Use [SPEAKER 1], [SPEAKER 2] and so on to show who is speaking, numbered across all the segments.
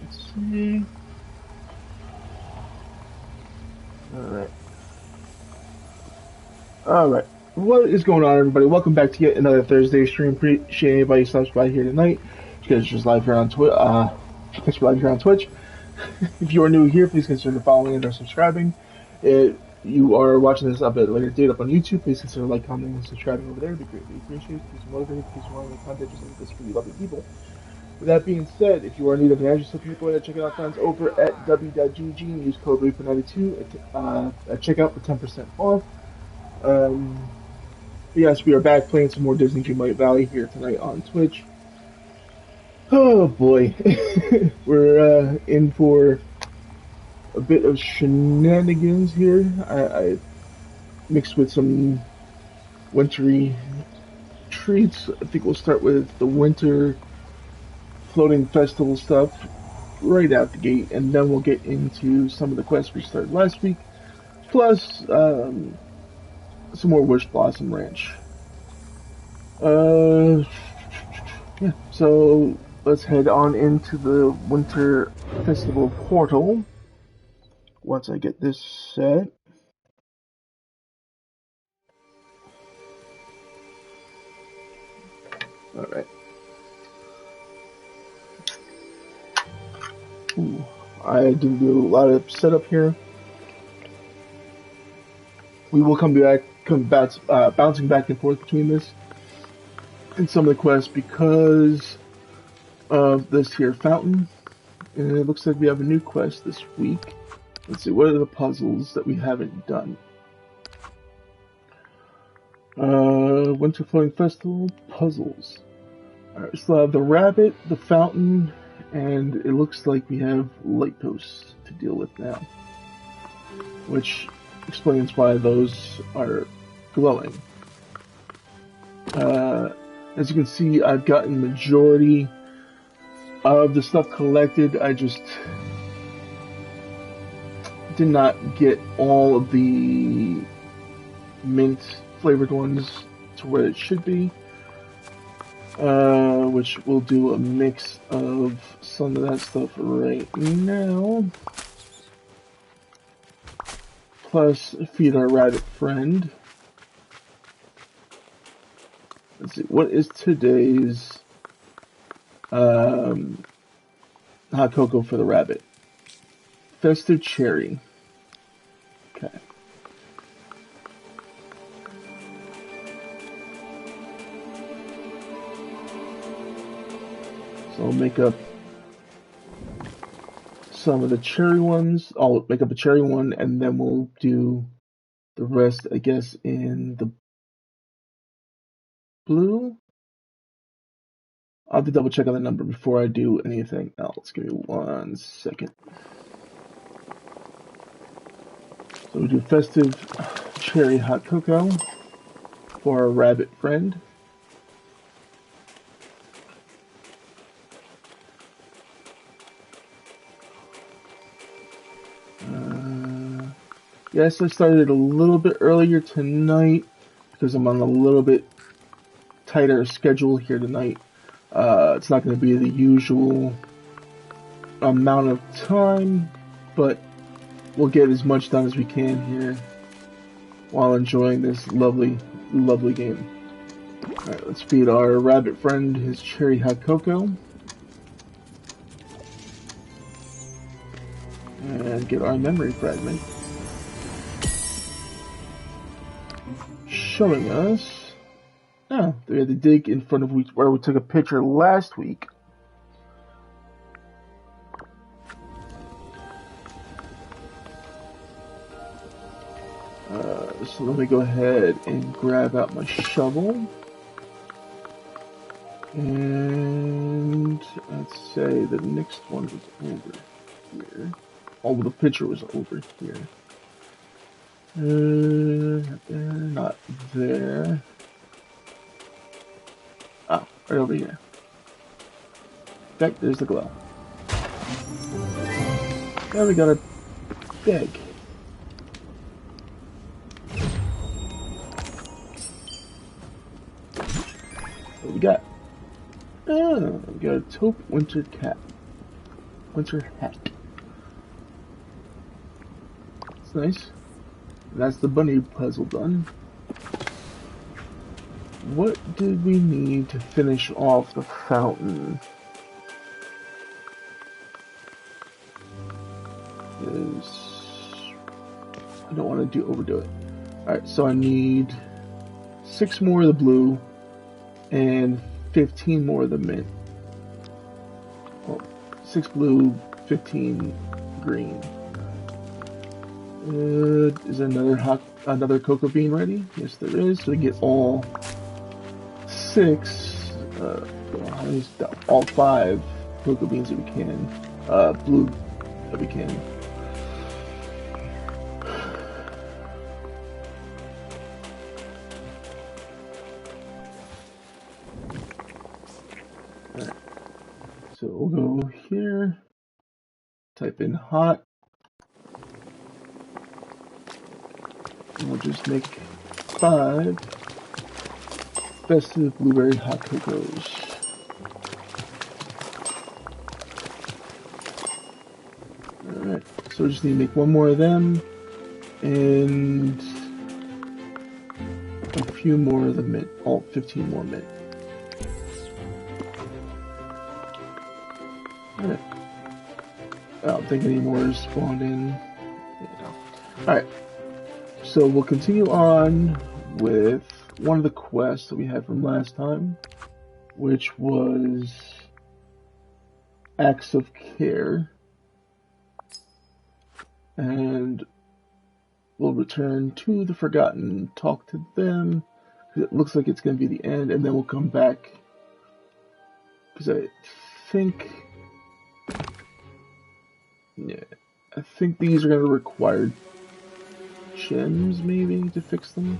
[SPEAKER 1] Let's see. Alright. Alright. What is going on, everybody? Welcome back to yet another Thursday stream. Appreciate anybody stops by here tonight. You guys just live here on Twitch. Catch me live here on Twitch. If you are new here, please consider following and or subscribing. If you are watching this up at a later date up on YouTube, please consider like, commenting, and subscribing over there. It'd be greatly appreciated. Please motivate, please want to content just like this for you lovely people. With that being said, if you are in need of an address, please go ahead and check it out, friends, over at w.gg and use code REAPER92 at checkout for 10% off. Yes, we are back playing some more Disney Dreamlight Valley here tonight on Twitch. Oh boy, we're in for a bit of shenanigans here. I mixed with some wintry treats. I think we'll start with the winter floating festival stuff right out the gate, and then we'll get into some of the quests we started last week, plus some more Wishblossom Ranch. Yeah, so let's head on into the winter festival portal once I get this set. Alright. I didn't do a lot of setup here. We will bouncing back and forth between this and some of the quests because of this here fountain. And it looks like we have a new quest this week. Let's see, what are the puzzles that we haven't done? Winter Floating Festival puzzles. Alright, so I have the rabbit, the fountain, and it looks like we have light posts to deal with now, which explains why those are glowing. As you can see, I've gotten majority of the stuff collected. I just did not get all of the mint flavored ones to where it should be. Which we'll do a mix of some of that stuff right now. Plus, feed our rabbit friend. Let's see, what is today's hot cocoa for the rabbit? Festive cherry. Okay. So I'll make up some of the cherry ones. I'll make up a cherry one, and then we'll do the rest, I guess, in the blue. I'll have to double check on the number before I do anything else. Give me 1 second. So we do festive cherry hot cocoa for our rabbit friend. Yes, I started a little bit earlier tonight because I'm on a little bit tighter schedule here tonight. It's not going to be the usual amount of time, but we'll get as much done as we can here while enjoying this lovely, lovely game. Alright, let's feed our rabbit friend his cherry hot cocoa. And get our memory fragment. Showing us... Oh, we had to dig in front of where we took a picture last week. So let me go ahead and grab out my shovel. And let's say the next one was over here. Oh, the picture was over here. Not there. Oh, right over here. Okay, there's the glow. Now we got a bag. What we got? Oh, we got a taupe winter cap. winter hat. It's nice. That's the bunny puzzle done. What did we need to finish off the fountain? I don't want to overdo it. Alright, so I need 6 more of the blue and 15 more of the mint. Well, 6 blue, 15 green. Is there another cocoa bean ready? Yes, there is. So we get all 6, all 5 cocoa beans that we can, blue that we can. Alright, so we'll go here, type in hot, and we'll just make 5 festive blueberry hot cocos. Alright, so we just need to make 1 more of them, and a few more of the mint, all 15 more mint. Alright. I don't think any more is spawned in. Yeah. Alright, so we'll continue on with one of the quests that we had from last time, which was Acts of Care. And we'll return to the Forgotten, talk to them, because it looks like it's going to be the end, and then we'll come back, because I think these are going to require gems, maybe, to fix them.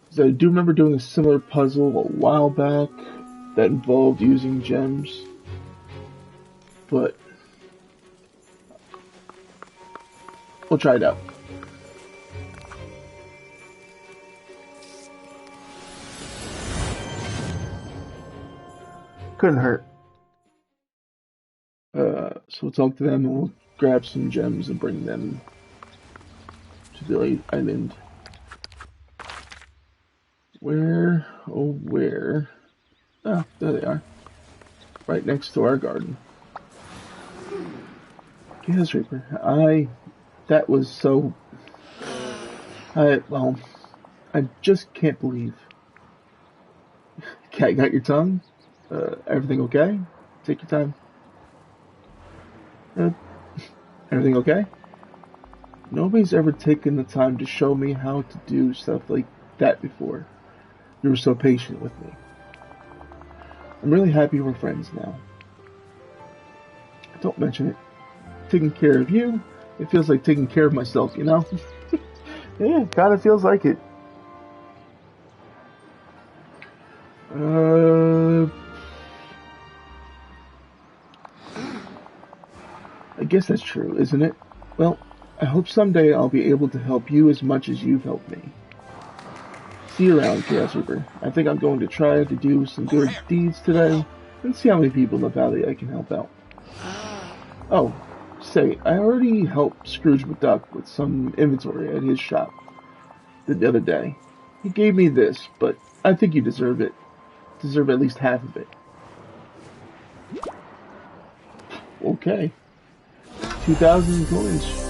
[SPEAKER 1] Because I do remember doing a similar puzzle a while back that involved using gems, but we'll try it out. Couldn't hurt. So we'll talk to them and we'll grab some gems and bring them to the island. Where, oh where? Ah, there they are. Right next to our garden. Yes, Reaper. That was so... I just can't believe. Cat, got your tongue? Everything okay? Take your time. Everything okay? Nobody's ever taken the time to show me how to do stuff like that before. You were so patient with me. I'm really happy we're friends now. Don't mention it. Taking care of you, it feels like taking care of myself, you know? Yeah, it kinda feels like it. I guess that's true, isn't it? Well, I hope someday I'll be able to help you as much as you've helped me. See you around, Chaos Reaper. I think I'm going to try to do some good deeds today, and see how many people in the valley I can help out. Oh, say, I already helped Scrooge McDuck with some inventory at his shop the other day. He gave me this, but I think you deserve it. Deserve at least half of it. Okay. 2,000 coins.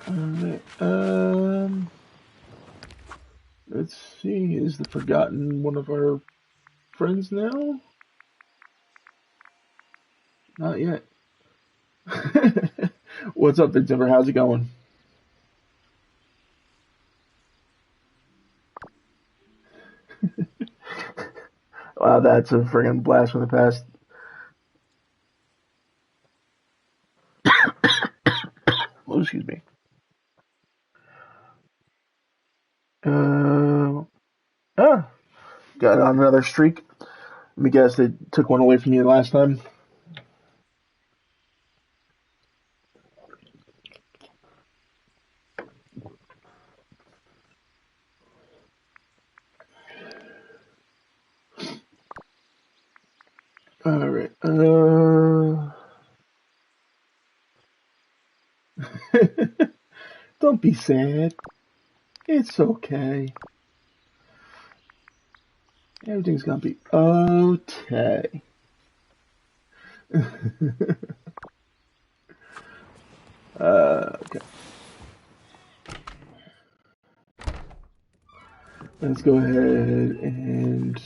[SPEAKER 1] Alright, let's see, is the Forgotten one of our friends now? Not yet. What's up there, Timber? How's it going? Wow, that's a friggin' blast from the past. Oh, excuse me. Got on another streak. Let me guess, they took one away from you last time. Alright, don't be sad. It's okay. Everything's gonna be okay. Okay. Let's go ahead and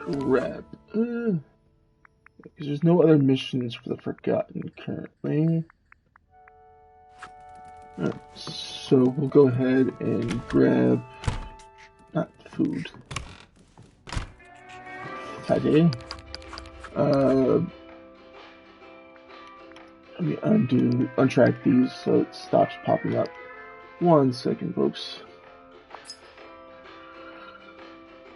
[SPEAKER 1] grab. Because there's no other missions for the Forgotten currently. Alright, so we'll go ahead and grab. Not food. Let me untrack these so it stops popping up. 1 second, folks.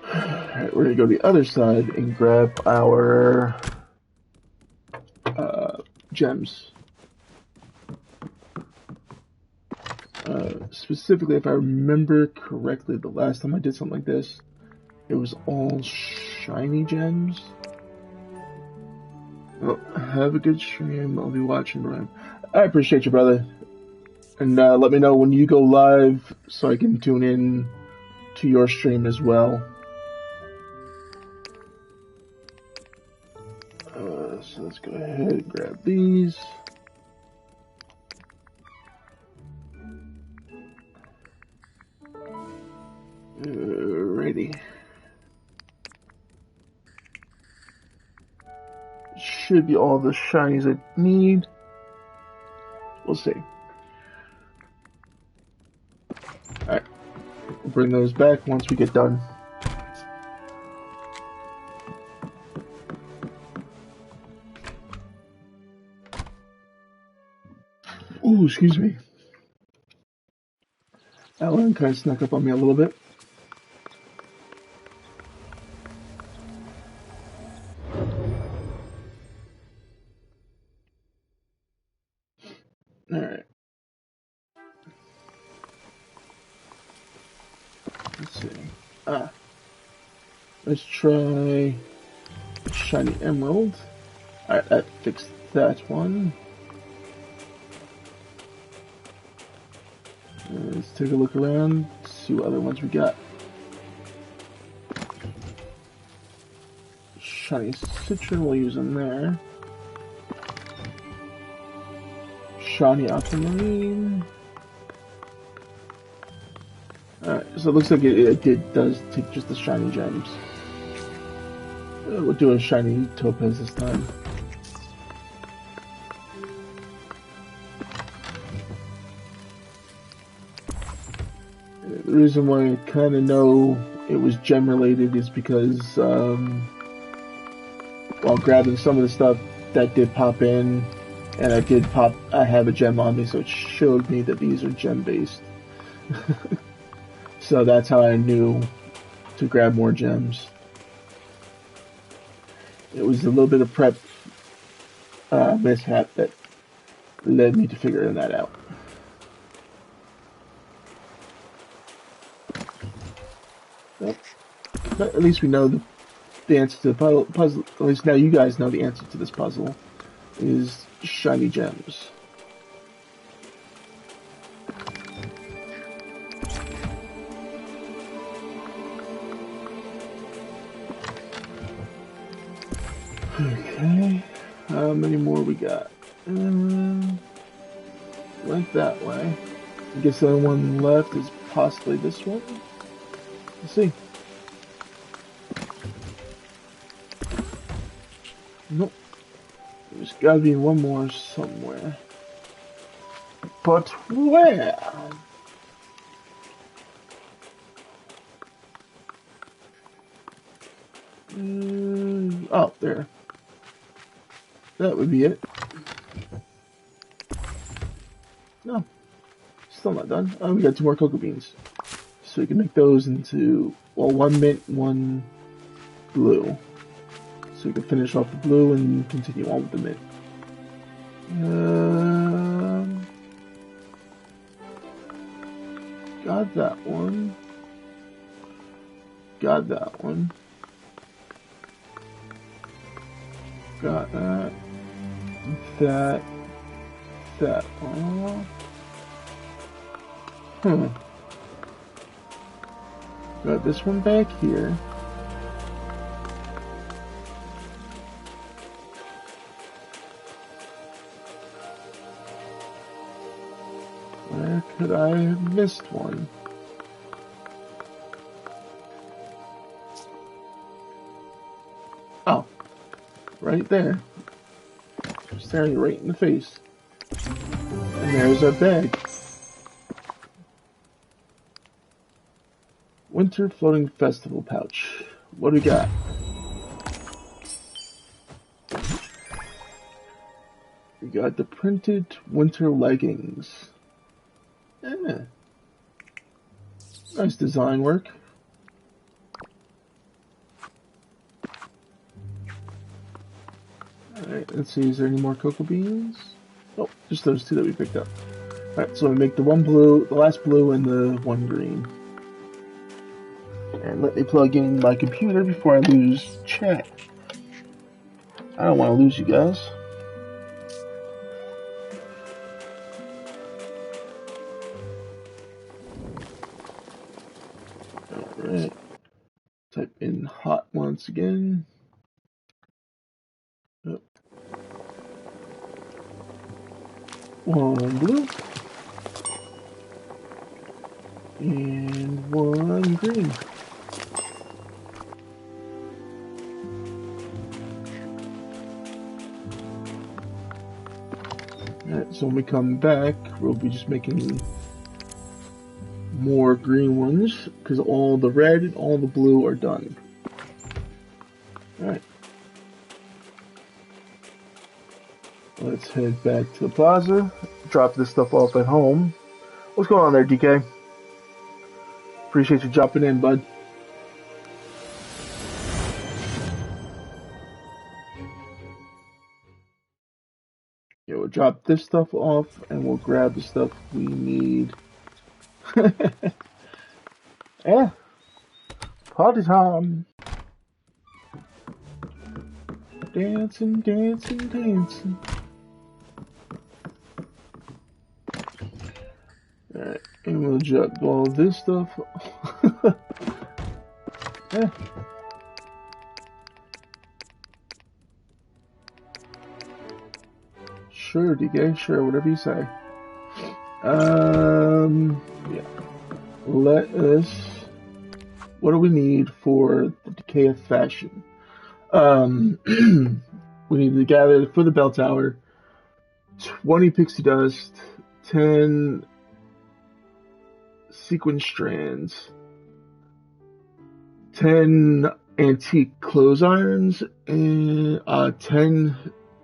[SPEAKER 1] Alright, we're gonna go to the other side and grab our gems. Specifically, if I remember correctly, the last time I did something like this, it was all shiny gems. Well, have a good stream. I'll be watching, Ryan. I appreciate you, brother. And let me know when you go live so I can tune in to your stream as well. So let's go ahead and grab these. Alrighty. Should be all the shinies I need. We'll see. Alright. We'll bring those back once we get done. Ooh, excuse me. Alan kind of snuck up on me a little bit. Alright. Let's see. Let's try shiny emerald. Alright, that fixed that one. Let's take a look around, see what other ones we got. Shiny citron, we'll use them there. Shiny aquamarine. Alright, so it looks like it does take just the shiny gems. We'll do a shiny topaz this time. The reason why I kind of know it was gem related is because while grabbing some of the stuff that did pop in, and I have a gem on me, so it showed me that these are gem based. So that's how I knew to grab more gems. It was a little bit of prep mishap that led me to figuring that out. But at least we know the answer to the puzzle. At least now you guys know the answer to this puzzle is shiny gems. Okay, how many more we got? Went that way. I guess the only one left is possibly this one. Let's see. Nope. There's gotta be one more somewhere. But where? Oh, there. That would be it. No. Still not done. Oh, we got 2 more cocoa beans. So we can make those into, well, 1 mint, 1 blue. So we can finish off the blue and continue on with the mint. Got that one. Got that one. Got that. That. That. Oh. Got this one back here. Where could I have missed one? Oh, right there. Staring right in the face. And there's our bag. Winter Floating Festival pouch. What do we got? We got the printed winter leggings. Yeah. Nice design work. Alright, let's see, is there any more cocoa beans? Oh, just those two that we picked up. Alright, so we make the one blue, the last blue, and the one green. And let me plug in my computer before I lose chat. I don't want to lose you guys. Alright. Type in hot once again. Yep. One blue. And one green. Alright, so when we come back, we'll be just making more green ones, because all the red and all the blue are done. Alright. Let's head back to the plaza, drop this stuff off at home. What's going on there, DK? Appreciate you dropping in, bud. Yeah, we'll drop this stuff off and we'll grab the stuff we need. Yeah. Party time. Dancing, dancing, dancing. Alright, and we'll drop all this stuff. Yeah. Sure, DK, sure, whatever you say. Yeah. Let us... What do we need for the Decay of Fashion? We need to gather for the bell tower 20 pixie dust, 10 sequin strands, 10 antique clothes irons, and 10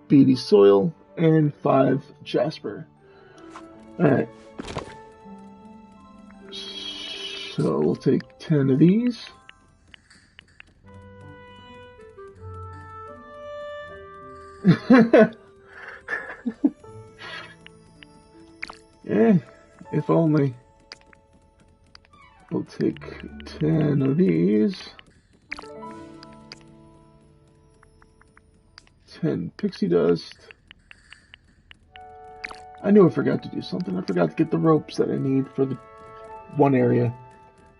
[SPEAKER 1] beady soil, and 5 jasper. Alright. So we'll take 10 of these. Yeah, if only. We'll take 10 of these. 10 pixie dust. I knew I forgot to do something. I forgot to get the ropes that I need for the one area.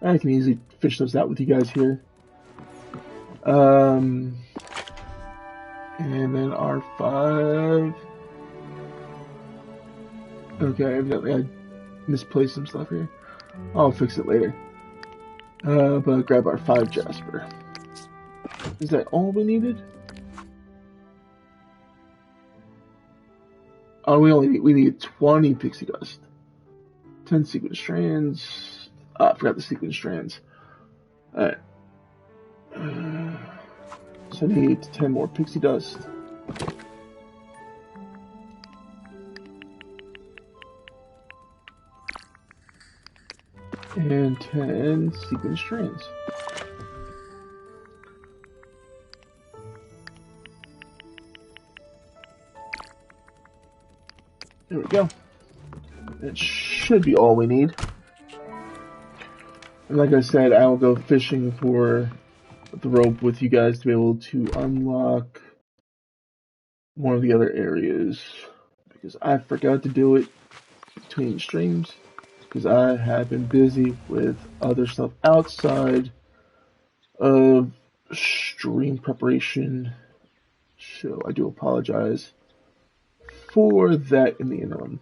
[SPEAKER 1] I can easily fish those out with you guys here. And then our 5. Okay, evidently I misplaced some stuff here. I'll fix it later. But grab our 5 jasper. Is that all we needed? Oh, we need 20 pixie dust. 10 sequin strands. I forgot the sequin strands. Alright. So I need 10 more pixie dust. And 10 sequin strands. There we go. That should be all we need. And like I said, I will go fishing for the rope with you guys to be able to unlock one of the other areas because I forgot to do it between streams because I have been busy with other stuff outside of stream preparation. So I do apologize for that in the interim.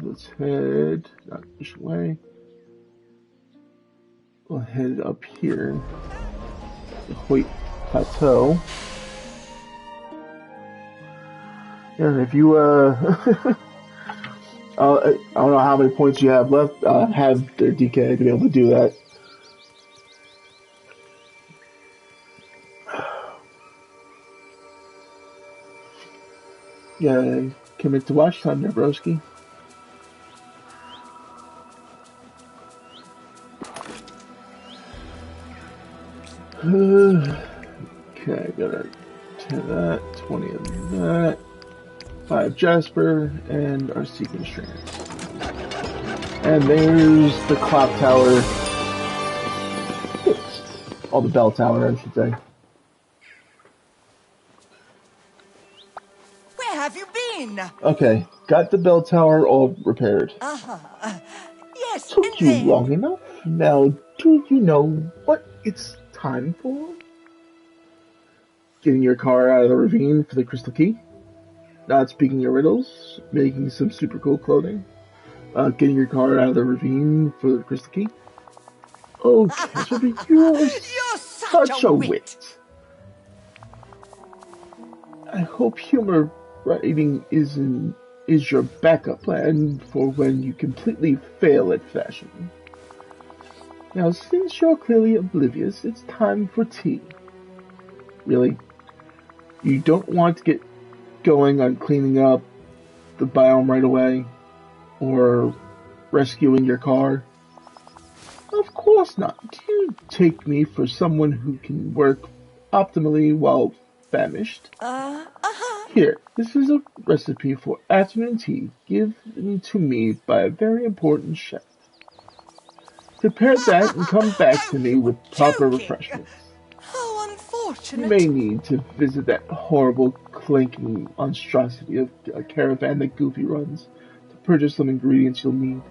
[SPEAKER 1] Let's head not this way. We'll head up here, the Hoyt Plateau. And if you I don't know how many points you have left. Have their DK to be able to do that. Yeah, commit to watch time there, broski. Okay, got 10 of that, 20 of that, 5 Jasper, and our sequence strands. And there's the clock tower. All the bell tower, I should say.
[SPEAKER 2] Where have you been?
[SPEAKER 1] Okay, got the bell tower all repaired.
[SPEAKER 2] Yes,
[SPEAKER 1] Took
[SPEAKER 2] and
[SPEAKER 1] you
[SPEAKER 2] then...
[SPEAKER 1] long enough. Now, do you know what it's time for? Getting your car out of the ravine for the crystal key. Not speaking your riddles. Making some super cool clothing. Getting your car out of the ravine for the crystal key. Oh, Cassidy, you're such a wit. I hope humor writing is your backup plan for when you completely fail at fashion. Now, since you're clearly oblivious, it's time for tea. Really? You don't want to get going on cleaning up the biome right away? Or rescuing your car? Of course not. Do you take me for someone who can work optimally while famished? Here, this is a recipe for afternoon tea given to me by a very important chef. Prepare that and come back to me with proper refreshments.
[SPEAKER 2] How unfortunate.
[SPEAKER 1] You may need to visit that horrible clanking monstrosity of a caravan that Goofy runs to purchase some ingredients you'll need.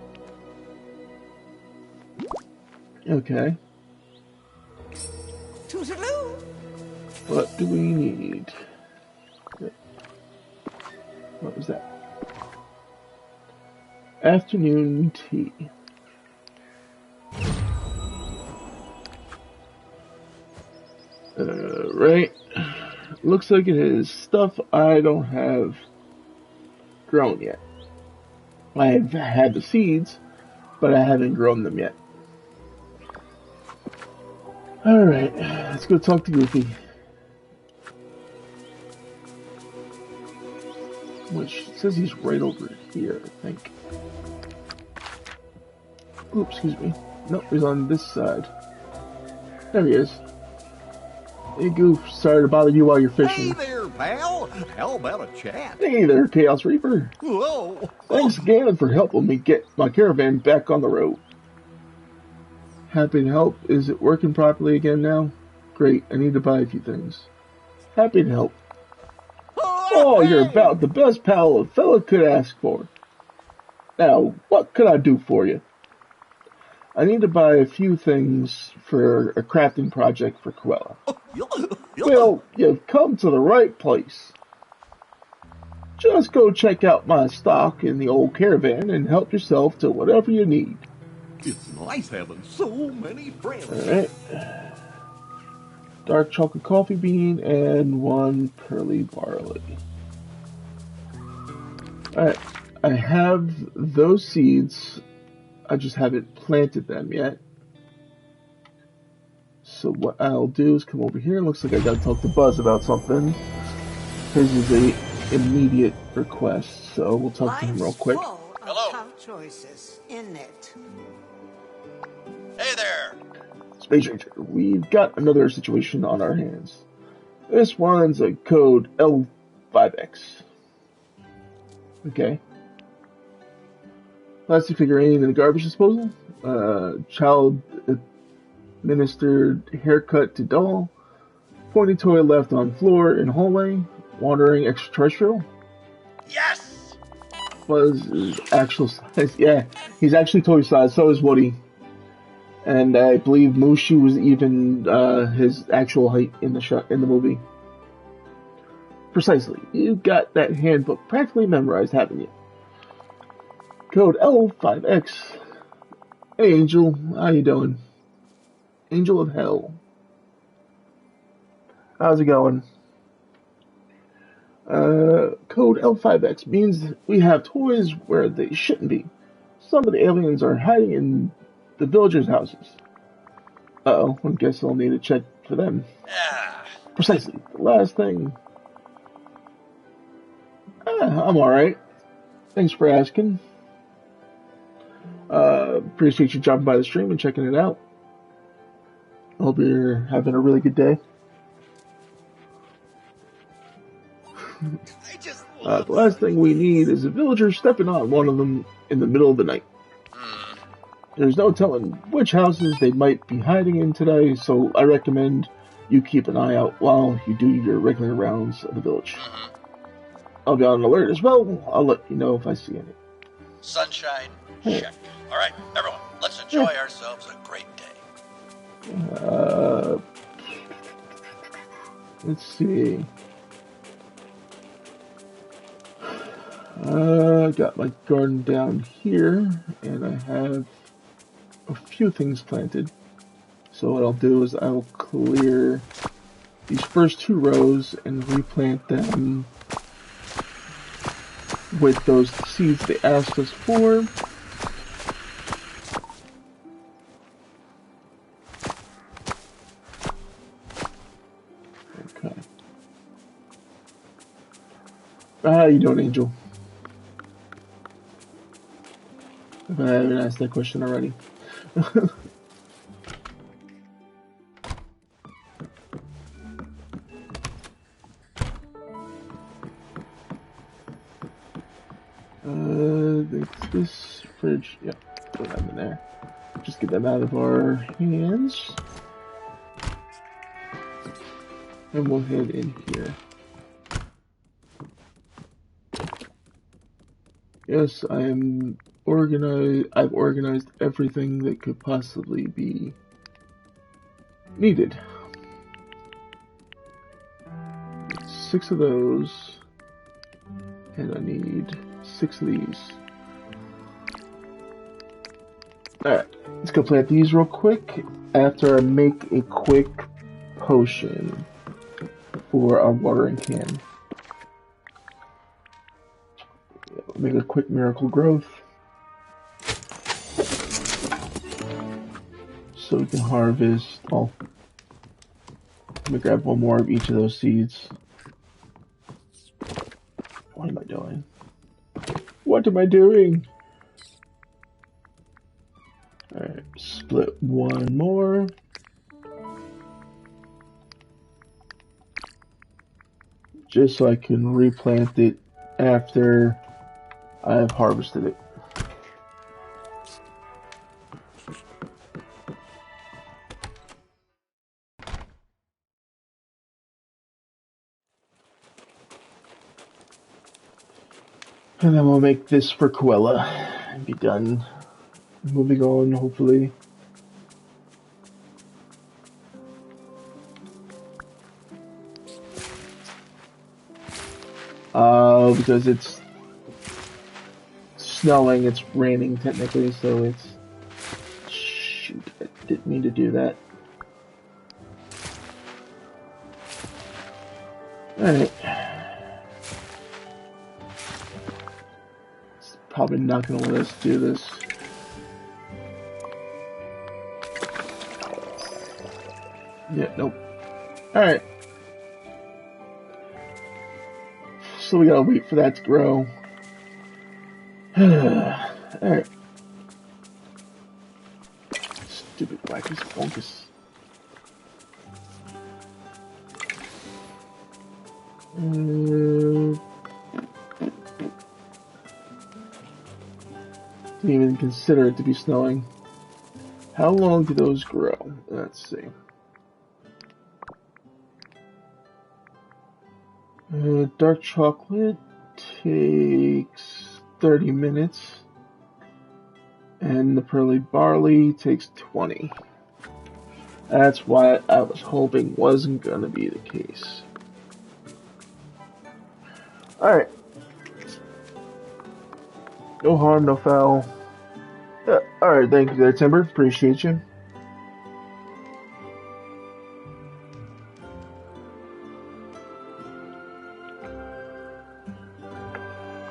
[SPEAKER 1] Okay.
[SPEAKER 2] Toodaloo.
[SPEAKER 1] What do we need? What was that? Afternoon tea. Right. Looks like it is stuff I don't have grown yet. I've had the seeds, but I haven't grown them yet. Alright, let's go talk to Goofy. Which says he's right over here, I think. Oops, excuse me. Nope, he's on this side. There he is. Hey Goof, sorry to bother you while you're fishing.
[SPEAKER 3] Hey there, pal. How about a chat?
[SPEAKER 1] Hey there, Chaos Reaper.
[SPEAKER 3] Whoa.
[SPEAKER 1] Thanks again for helping me get my caravan back on the road. Happy to help. Is it working properly again now? Great, I need to buy a few things. Happy to help. Oh, you're about the best pal a fella could ask for. Now, what could I do for you? I need to buy a few things for a crafting project for Cruella. Well, you've come to the right place. Just go check out my stock in the old caravan and help yourself to whatever you need.
[SPEAKER 3] It's nice having so many friends.
[SPEAKER 1] Alright. Dark chocolate coffee bean and 1 pearly barley. Alright. I have those seeds. I just haven't planted them yet. So what I'll do is come over here. Looks like I gotta talk to Buzz about something. His is a immediate request, so we'll talk to him real quick.
[SPEAKER 4] Hello. Tough choices, isn't it?
[SPEAKER 3] Hey there.
[SPEAKER 1] Space Ranger, we've got another situation on our hands. This one's a code L5X. Okay. Plastic figurine in the garbage disposal. Child administered haircut to doll. Pointy toy left on floor in hallway. Wandering extraterrestrial.
[SPEAKER 3] Yes!
[SPEAKER 1] Buzz is actual size. Yeah, he's actually toy size. So is Woody. And I believe Mushu was even his actual height in the movie. Precisely. You got that handbook practically memorized, haven't you? Code L5X. Hey, Angel. How you doing? Angel of Hell. How's it going? Code L5X means we have toys where they shouldn't be. Some of the aliens are hiding in the villagers' houses. Uh-oh, I guess I'll need to check for them.
[SPEAKER 3] Yeah.
[SPEAKER 1] Precisely. The last thing... I'm alright. Thanks for asking. Appreciate you dropping by the stream and checking it out. Hope you're having a really good day.
[SPEAKER 3] I just
[SPEAKER 1] The last thing we need is a villager stepping on one of them in the middle of the night. There's no telling which houses they might be hiding in today, so I recommend you keep an eye out while you do your regular rounds of the village. I'll be on alert as well. I'll let you know if I see any.
[SPEAKER 3] Sunshine, check. All right, everyone, let's enjoy ourselves a great day.
[SPEAKER 1] Let's see. I got my garden down here, and I have a few things planted. So what I'll do is I'll clear these first 2 rows and replant them with those seeds they asked us for. Okay. How you doing, Angel? If I haven't asked that question already. This fridge, yeah, put them in there. Just get them out of our hands. And we'll head in here. Yes, I am organized. I've organized everything that could possibly be needed. 6 of those. And I need 6 of these. Alright, let's go plant these real quick after I make a quick potion for our watering can. Make a quick miracle growth. So we can harvest, let me grab 1 more of each of those seeds. What am I doing? What am I doing? Alright, split 1 more. Just so I can replant it after I've harvested it. And then we'll make this for Coella and be done. Moving on, hopefully. Because it's snowing, it's raining technically, so it's... Shoot, I didn't mean to do that. Alright. It's probably not gonna let us do this. Yeah, nope. Alright. So we gotta wait for that to grow. Alright. Stupid wackus funkus. Didn't even consider it to be snowing. How long do those grow? Let's see. Dark chocolate takes 30 minutes, and the pearly barley takes 20. That's why I was hoping wasn't going to be the case. Alright. No harm, no foul. Yeah, alright, thank you there, Timber. Appreciate you.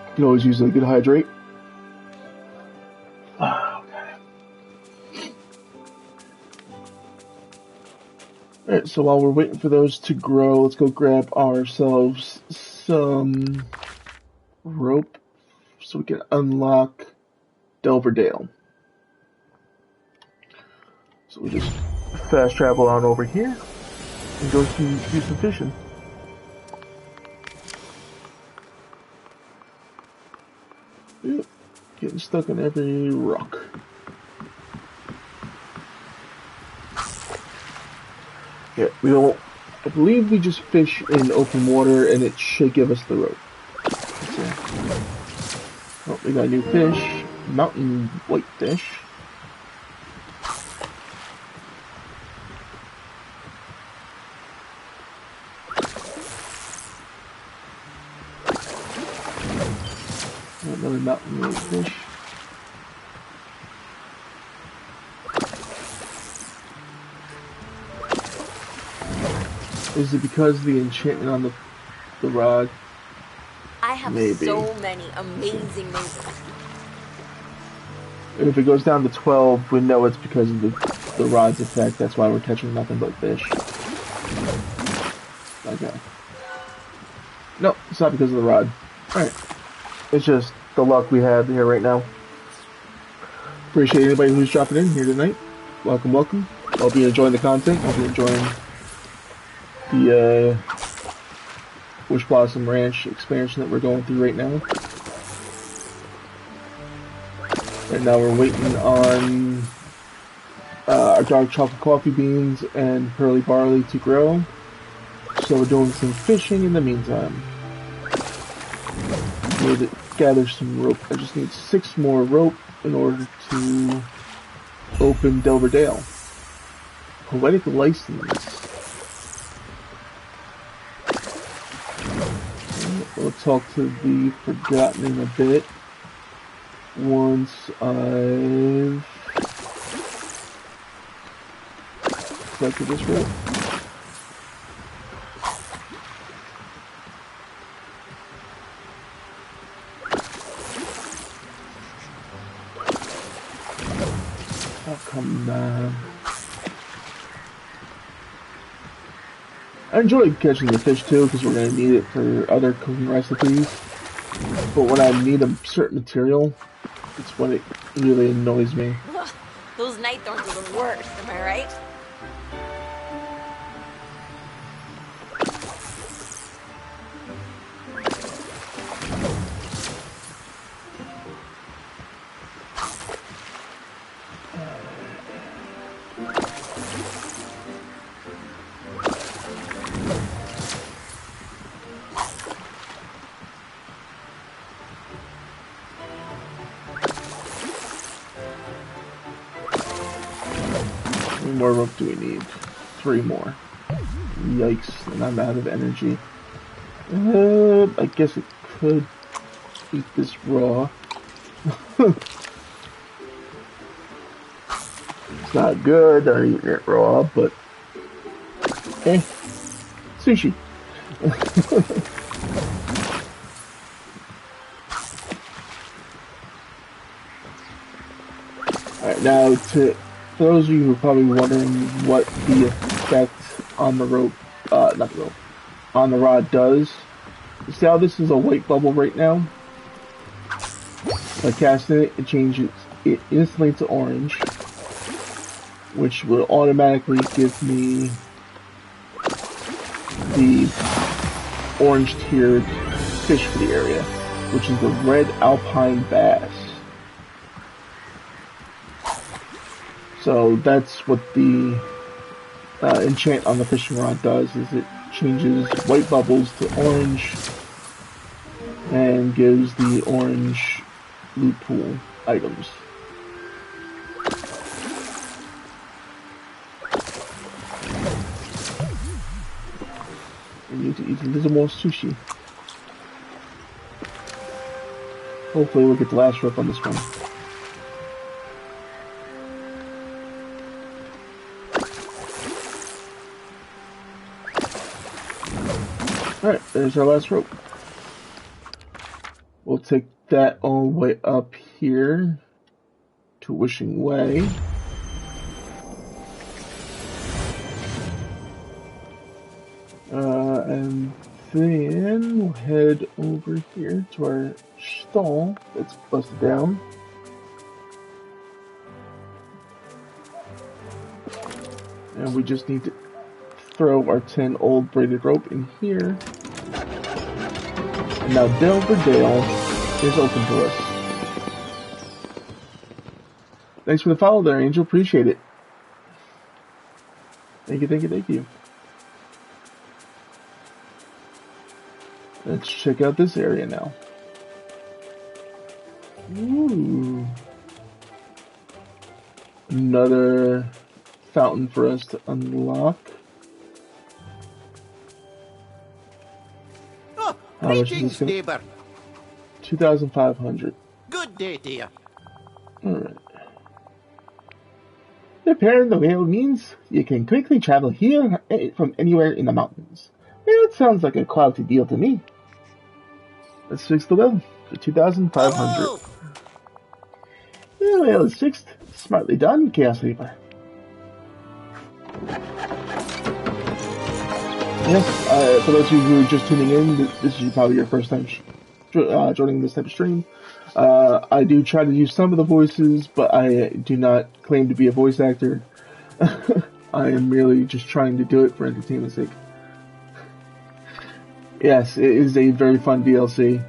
[SPEAKER 1] You can always use a good hydrate. Alright, so while we're waiting for those to grow, let's go grab ourselves some rope so we can unlock Delverdale. So we just fast travel on over here and go do some fishing. Yep, getting stuck on every rock. Yeah, we don't. I believe we just fish in open water, and it should give us the rope. Oh, we got a new fish, mountain whitefish. Another mountain whitefish. Is it because of the enchantment on the rod?
[SPEAKER 5] I have so many amazing moves.
[SPEAKER 1] And if it goes down to 12, we know it's because of the rod's effect. That's why we're catching nothing but fish. Okay. No, it's not because of the rod. Alright. It's just the luck we have here right now. Appreciate anybody who's dropping in here tonight. Welcome, welcome. Hope you're enjoying the content. Hope you're enjoying the Wishblossom Ranch expansion that we're going through right now. Right now we're waiting on our dark chocolate coffee beans and pearly barley to grow. So we're doing some fishing in the meantime. Need to gather some rope. I just need 6 more rope in order to open Delverdale. Poetic license. We'll talk to the Forgotten in a bit. Once I've collected this rope. Oh, come on. I enjoy catching the fish too, because we're going to need it for other cooking recipes. But when I need a certain material, it's when it really annoys me.
[SPEAKER 5] Ugh, those night thorns are the worst, am I right?
[SPEAKER 1] How many more rope do we need? 3 more. Yikes, and I'm out of energy. I guess it could eat this raw. It's not good, they're eating it raw, but eh, sushi. Alright, now for those of you who are probably wondering what the effect on the rope, not the rope, on the rod does, you see how this is a white bubble right now? By casting it, it changes it instantly to orange, which will automatically give me the orange tiered fish for the area, which is the red alpine bass. So that's what the enchant on the fishing rod does, is it changes white bubbles to orange and gives the orange loot pool items. We need to eat a little more sushi. Hopefully we'll get the last rope on this one. Alright, there's our last rope. We'll take that all the way up here to Wishing Way. And then we'll head over here to our stall that's busted down. And we just need to throw our 10 old braided rope in here. And now Delver Dale is open to us. Thanks for the follow there, Angel. Appreciate it. Thank you, thank you, thank you. Let's check out this area now. Ooh. Another fountain for us to unlock.
[SPEAKER 6] Oh,
[SPEAKER 1] How much is
[SPEAKER 6] greetings,
[SPEAKER 1] this
[SPEAKER 6] neighbor.
[SPEAKER 1] 2,500.
[SPEAKER 6] Good day to you.
[SPEAKER 1] Alright. Repairing the whale means you can quickly travel here from anywhere in the mountains. Well, it sounds like a quality deal to me. Let's fix the whale for 2,500. The whale is fixed. Smartly done, Chaos Reaper. Yes, for those of you who are just tuning in, this is probably your first time joining this type of stream. I do try to use some of the voices, but I do not claim to be a voice actor. I am merely just trying to do it for entertainment's sake. Yes, it is a very fun DLC,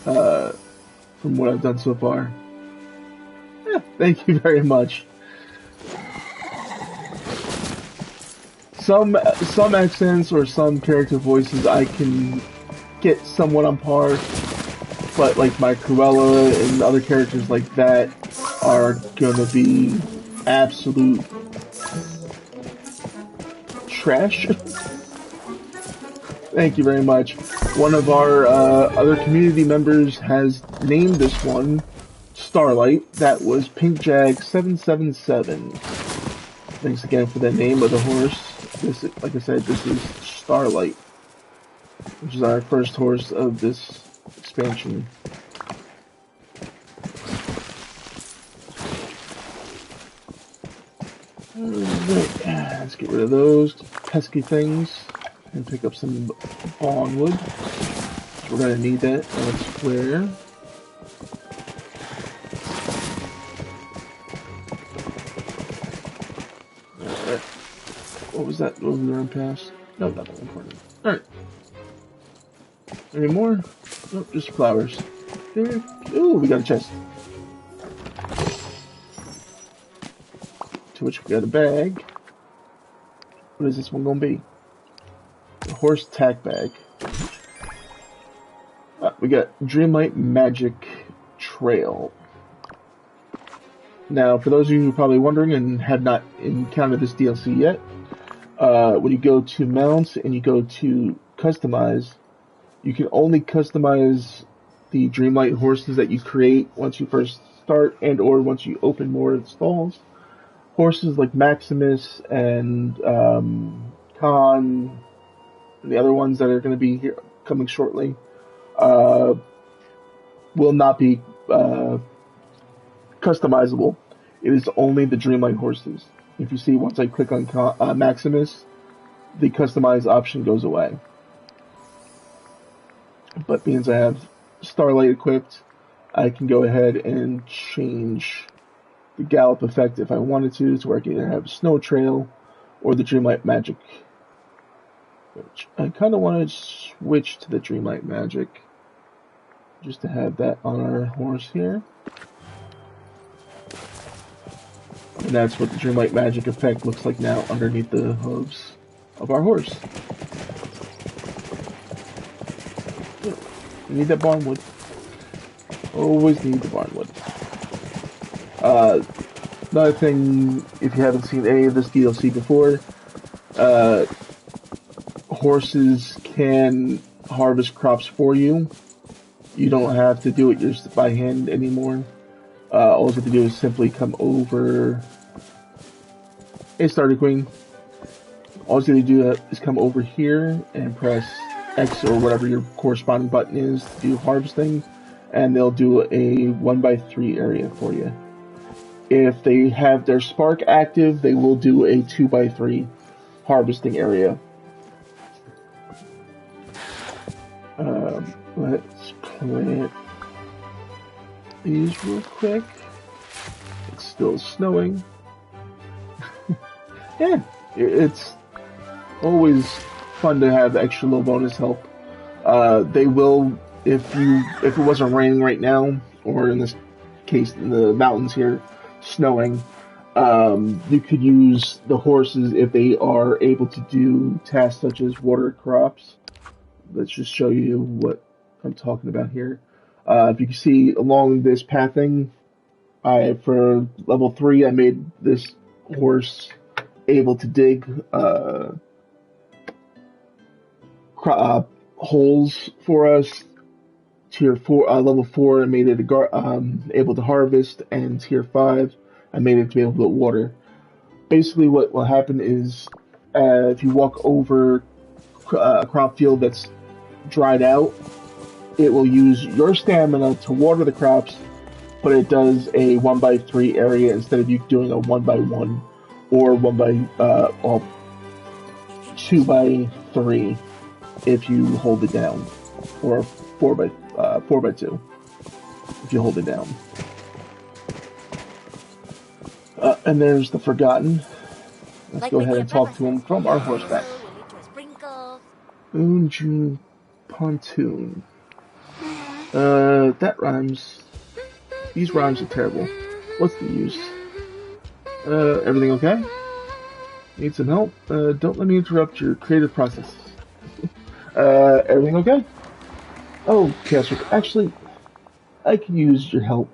[SPEAKER 1] from what I've done so far. Yeah, thank you very much. Some accents or some character voices I can get somewhat on par, but like my Cruella and other characters like that are gonna be absolute trash. Thank you very much. One of our other community members has named this one Starlight. That was PinkJag777. Thanks again for that name of the horse. This, like I said, this is Starlight, which is our first horse of this expansion. Alright, let's get rid of those pesky things and pick up some bondwood. We're gonna need that elsewhere. Alright. What was that? What we ran past? No, nothing important. Alright. Any more? Nope, just flowers. Here. Ooh, we got a chest. To which we got a bag. What is this one gonna be? A horse tack bag. We got Dreamlight Magic Trail. Now, for those of you who are probably wondering and have not encountered this DLC yet, when you go to mounts and you go to customize, you can only customize the Dreamlight horses that you create once you first start and or once you open more stalls. Horses like Maximus and Khan and the other ones that are going to be here coming shortly will not be customizable. It is only the Dreamlight horses. If you see, once I click on Maximus, the customize option goes away. But being as I have Starlight equipped, I can go ahead and change the gallop effect if I wanted to where I can either have Snow Trail or the Dreamlight Magic. Which I kind of want to switch to the Dreamlight Magic just to have that on our horse here. And that's what the Dreamlight Magic effect looks like now underneath the hooves of our horse. You need that barnwood. Always need the barnwood. Another thing, if you haven't seen any of this DLC before, horses can harvest crops for you. You don't have to do it just by hand anymore. All you have to do is simply come over. Hey, Starter Queen. All you have to do is come over here and press X or whatever your corresponding button is to do harvesting, and they'll do a 1x3 area for you. If they have their spark active, they will do a 2x3 harvesting area. Let's plant these real quick. It's still snowing. Yeah, it's always fun to have extra little bonus help. They will, if it wasn't raining right now, or in this case in the mountains here, snowing, you could use the horses if they are able to do tasks such as water crops. Let's just show you what I'm talking about here. If you can see along this pathing, for level 3, I made this horse able to dig holes for us. Tier 4, level 4, I made it able to harvest, and Tier 5, I made it to be able to put water. Basically, what will happen is, if you walk over a crop field that's dried out, it will use your stamina to water the crops, but it does a 1x3 area instead of you doing a 1x1 or 2x3 if you hold it down, or 4x2 if you hold it down. And there's the Forgotten. Let's go ahead and talk to him from our horseback. Unju Pontoon. That rhymes. These rhymes are terrible. What's the use? Everything okay? Need some help? Don't let me interrupt your creative process. Everything okay? Oh, Keswick, actually, I could use your help.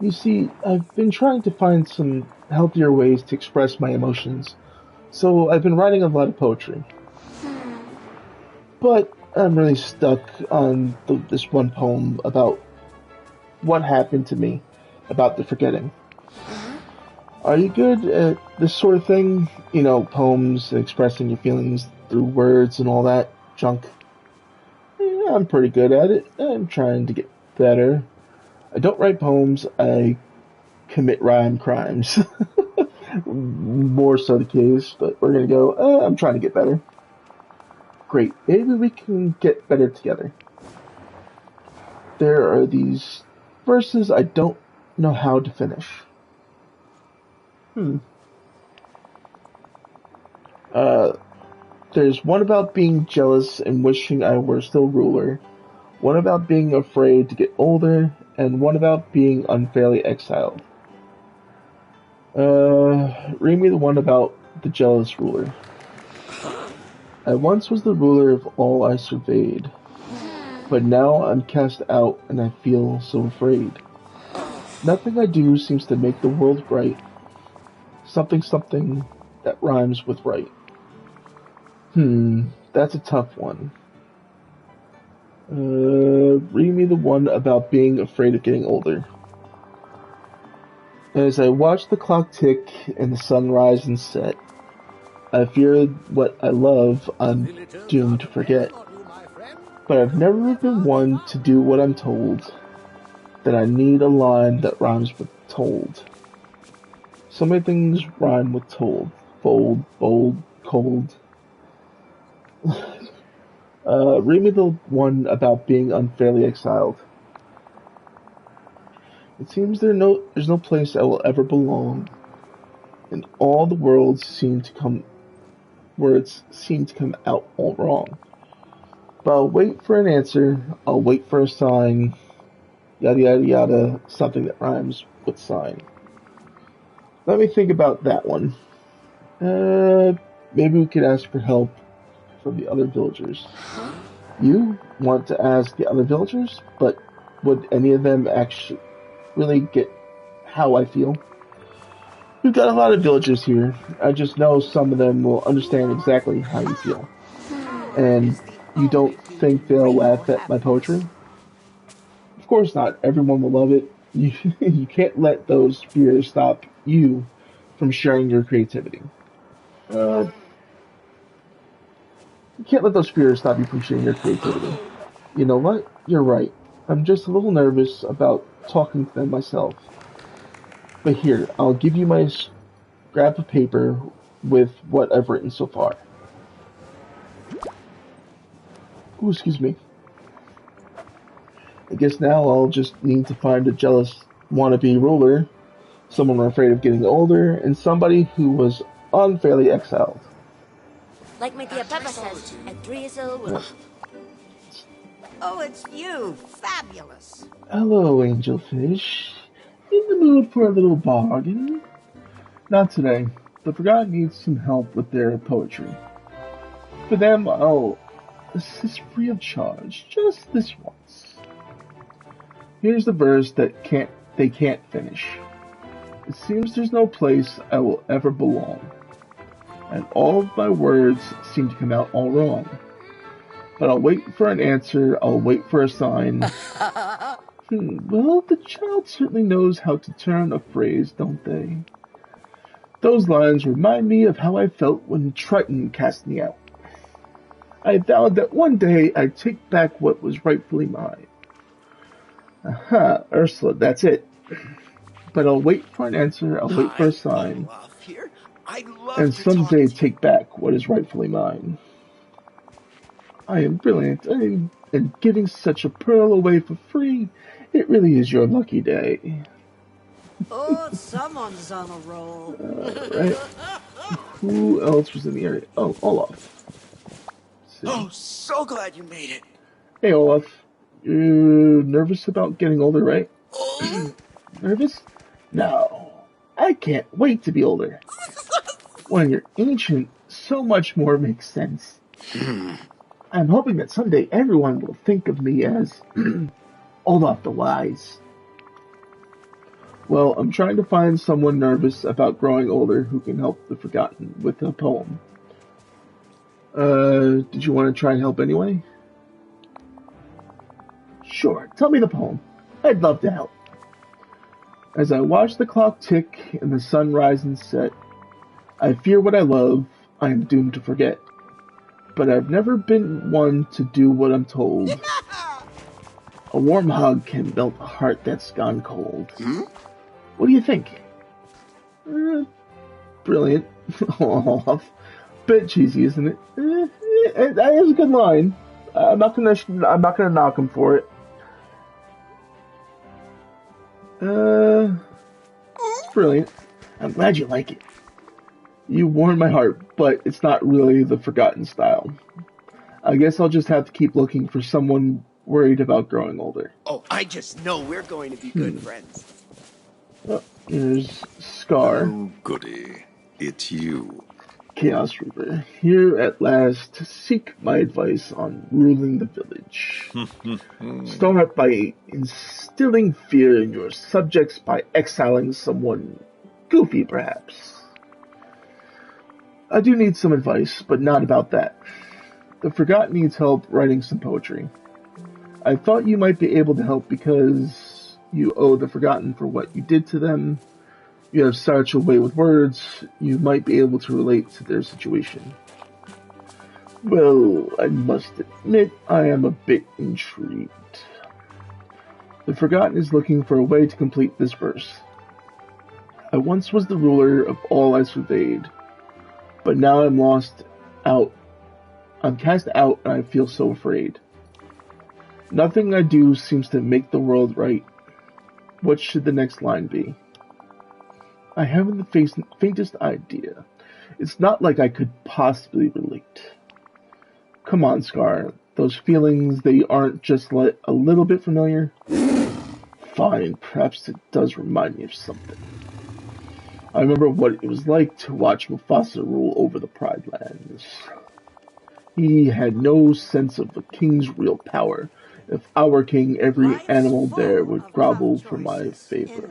[SPEAKER 1] You see, I've been trying to find some healthier ways to express my emotions, so I've been writing a lot of poetry. But I'm really stuck on this one poem about what happened to me, about the forgetting. Are you good at this sort of thing? You know, poems, expressing your feelings through words and all that junk? Yeah, I'm pretty good at it. I'm trying to get better. I don't write poems, I commit rhyme crimes. More so the case, but we're gonna go, I'm trying to get better. Great, maybe we can get better together. There are these verses I don't know how to finish. There's one about being jealous and wishing I were still ruler, one about being afraid to get older, and one about being unfairly exiled. Read me the one about the jealous ruler. I once was the ruler of all I surveyed, but now I'm cast out and I feel so afraid. Nothing I do seems to make the world bright. Something that rhymes with right. That's a tough one. Read me the one about being afraid of getting older. As I watch the clock tick and the sun rise and set, I fear what I love I'm doomed to forget. But I've never been one to do what I'm told, that I need a line that rhymes with told. So many things rhyme with told. Fold, bold, cold. Read me the one about being unfairly exiled. It seems there's no place I will ever belong, and all the words seem to come out all wrong. But I'll wait for an answer, I'll wait for a sign, yada yada yada, something that rhymes with sign. Let me think about that one. Maybe we could ask for help from the other villagers. You want to ask the other villagers, but would any of them actually really get how I feel? We've got a lot of villagers here. I just know some of them will understand exactly how you feel. And you don't think they'll laugh at my poetry? Of course not. Everyone will love it. You can't let those fears stop you from sharing your creativity. Uh, you can't let those fears stop you from sharing your creativity. You know what? You're right. I'm just a little nervous about talking to them myself. But here, I'll give you my scrap of paper with what I've written so far. Ooh, excuse me. I guess now I'll just need to find a jealous wannabe ruler, someone afraid of getting older, and somebody who was unfairly exiled.
[SPEAKER 5] Like my dear Peppa says, a drizzle will...
[SPEAKER 4] Oh, it's you. Fabulous.
[SPEAKER 1] Hello, Angelfish. In the mood for a little bargain? Not today. The Forgotten needs some help with their poetry. For them, I'll assist free of charge, just this once. Here's the verse that they can't finish. It seems there's no place I will ever belong, and all of my words seem to come out all wrong. But I'll wait for an answer, I'll wait for a sign. Well, the child certainly knows how to turn a phrase, don't they? Those lines remind me of how I felt when Triton cast me out. I vowed that one day I'd take back what was rightfully mine. Aha, Ursula, that's it. But I'll wait for an answer, I'll wait for a sign, and someday take back what is rightfully mine. I am brilliant, and giving such a pearl away for free, it really is your lucky day.
[SPEAKER 4] Oh, someone's on a roll.
[SPEAKER 1] Right. Who else was in the area? Oh, Olaf.
[SPEAKER 3] Oh, so glad you made it.
[SPEAKER 1] Hey, Olaf. You're nervous about getting older, right? Nervous? No. I can't wait to be older. When you're ancient, so much more makes sense. I'm hoping that someday everyone will think of me as Olaf the Wise. Well, I'm trying to find someone nervous about growing older who can help the Forgotten with a poem. Did you want to try and help anyway? Sure, tell me the poem. I'd love to help. As I watch the clock tick and the sun rise and set, I fear what I love, I am doomed to forget. But I've never been one to do what I'm told. A warm hug can melt a heart that's gone cold. What do you think? Brilliant. Olaf. Bit cheesy, isn't it? That is a good line. I'm not gonna knock him for it. It's brilliant. I'm glad you like it. You warmed my heart, but it's not really the Forgotten style. I guess I'll just have to keep looking for someone worried about growing older.
[SPEAKER 6] Oh, I just know we're going to be good friends.
[SPEAKER 1] Oh, here's Scar.
[SPEAKER 7] Oh, goody. It's you.
[SPEAKER 1] Chaos Reaper, here at last to seek my advice on ruling the village. Start by instilling fear in your subjects by exiling someone goofy, perhaps. I do need some advice, but not about that. The Forgotten needs help writing some poetry. I thought you might be able to help because you owe the Forgotten for what you did to them. You have such a way with words, you might be able to relate to their situation. Well, I must admit, I am a bit intrigued. The Forgotten is looking for a way to complete this verse. I once was the ruler of all I surveyed, but now I'm lost out. I'm cast out and I feel so afraid. Nothing I do seems to make the world right. What should the next line be? I haven't the faintest idea. It's not like I could possibly relate. Come on, Scar. Those feelings, they aren't just a little bit familiar? Fine, perhaps it does remind me of something. I remember what it was like to watch Mufasa rule over the Pride Lands. He had no sense of the king's real power. If I were king, every animal there would grovel for my favor.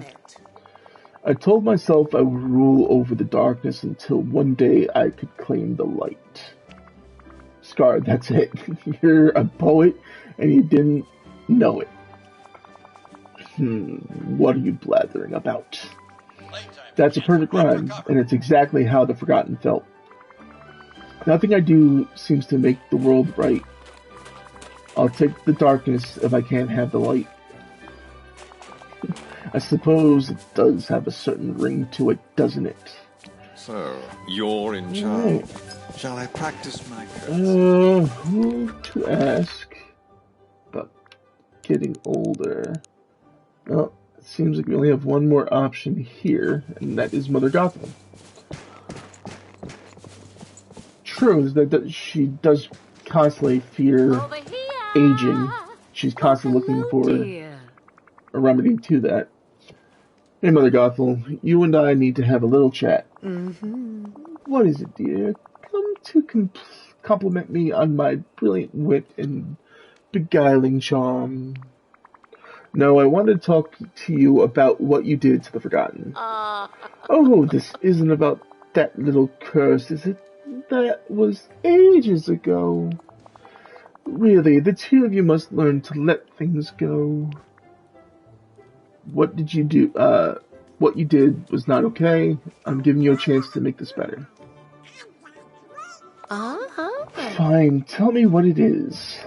[SPEAKER 1] I told myself I would rule over the darkness until one day I could claim the light. Scar, that's it. You're a poet and you didn't know it. What are you blathering about? That's a perfect rhyme, and it's exactly how the Forgotten felt. Nothing I do seems to make the world right. I'll take the darkness if I can't have the light. I suppose it does have a certain ring to it, doesn't it?
[SPEAKER 7] So, you're in charge.
[SPEAKER 1] Right.
[SPEAKER 7] Shall I practice my curse?
[SPEAKER 1] Who to ask about getting older? Well, it seems like we only have one more option here, and that is Mother Gothel. True is that she does constantly fear aging. She's constantly looking for a remedy to that. Hey, Mother Gothel, you and I need to have a little chat. What is it, dear? Come to compliment me on my brilliant wit and beguiling charm. No, I want to talk to you about what you did to the Forgotten. Oh, this isn't about that little curse, is it? That was ages ago. Really, the two of you must learn to let things go. What did you do? What you did was not okay. I'm giving you a chance to make this better. Fine, tell me what it is.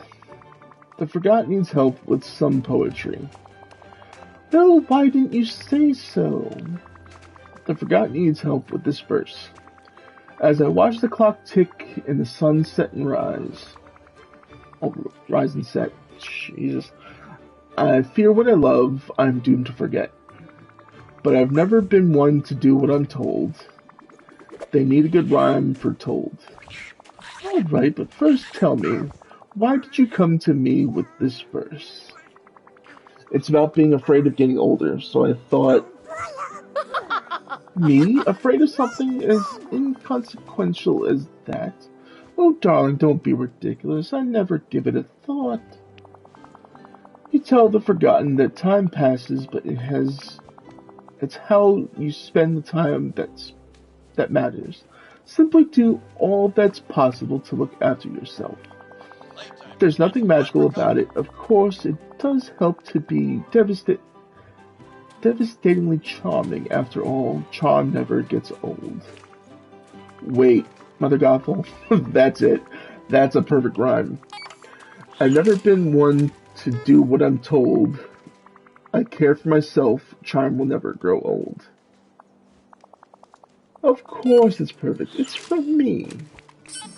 [SPEAKER 1] The Forgotten needs help with some poetry. Well, why didn't you say so? The Forgotten needs help with this verse. As I watch the clock tick and the sun set and rise. Oh, rise and set. Jesus. I fear what I love, I'm doomed to forget. But I've never been one to do what I'm told. They need a good rhyme for told. Alright, but first tell me, why did you come to me with this verse? It's about being afraid of getting older, so I thought... Me? Afraid of something as inconsequential as that? Oh, darling, don't be ridiculous. I never give it a thought. You tell the Forgotten that time passes, but it's how you spend the time that matters. Simply do all that's possible to look after yourself. There's nothing magical about it. Of course, it does help to be devastatingly charming. After all, charm never gets old. Wait, Mother Gothel, that's it. That's a perfect rhyme. I've never been one to do what I'm told. I care for myself. Charm will never grow old. Of course it's perfect. It's from me.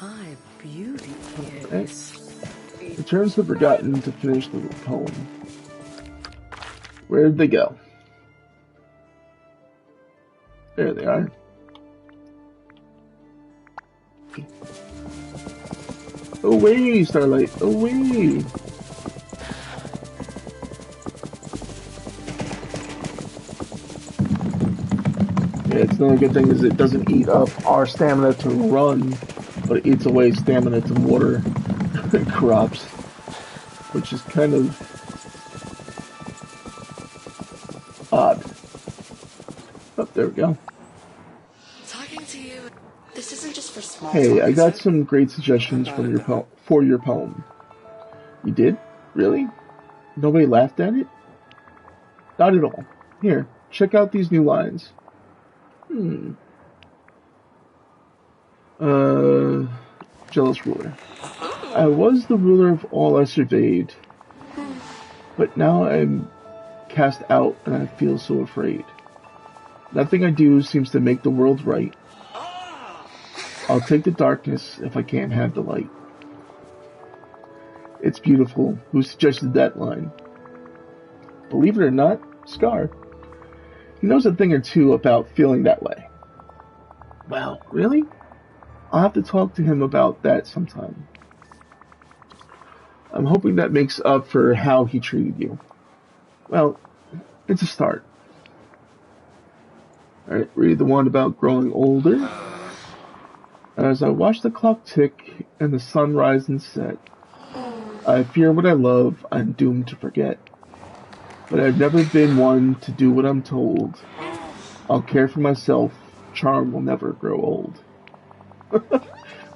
[SPEAKER 4] My beauty
[SPEAKER 1] Okay. Returns the Forgotten to finish the poem. Where'd they go? There they are. Away, Starlight! Away! Yeah, it's another good thing is it doesn't eat up our stamina to run, but it eats away stamina to water crops, which is kind of odd. Oh, there we go.
[SPEAKER 5] Talking to you. This isn't just for small
[SPEAKER 1] Hey,
[SPEAKER 5] talk,
[SPEAKER 1] I
[SPEAKER 5] is
[SPEAKER 1] got
[SPEAKER 5] it?
[SPEAKER 1] some great suggestions for your poem. You did? Really? Nobody laughed at it? Not at all. Here, check out these new lines. Jealous ruler. I was the ruler of all I surveyed, but now I'm cast out and I feel so afraid. Nothing I do seems to make the world right. I'll take the darkness if I can't have the light. It's beautiful. Who suggested that line? Believe it or not, Scar. He knows a thing or two about feeling that way. Wow, really? I'll have to talk to him about that sometime. I'm hoping that makes up for how he treated you. Well, it's a start. Alright, read the one about growing older. As I watch the clock tick and the sun rise and set, I fear what I love I'm doomed to forget. But I've never been one to do what I'm told. I'll care for myself, charm will never grow old.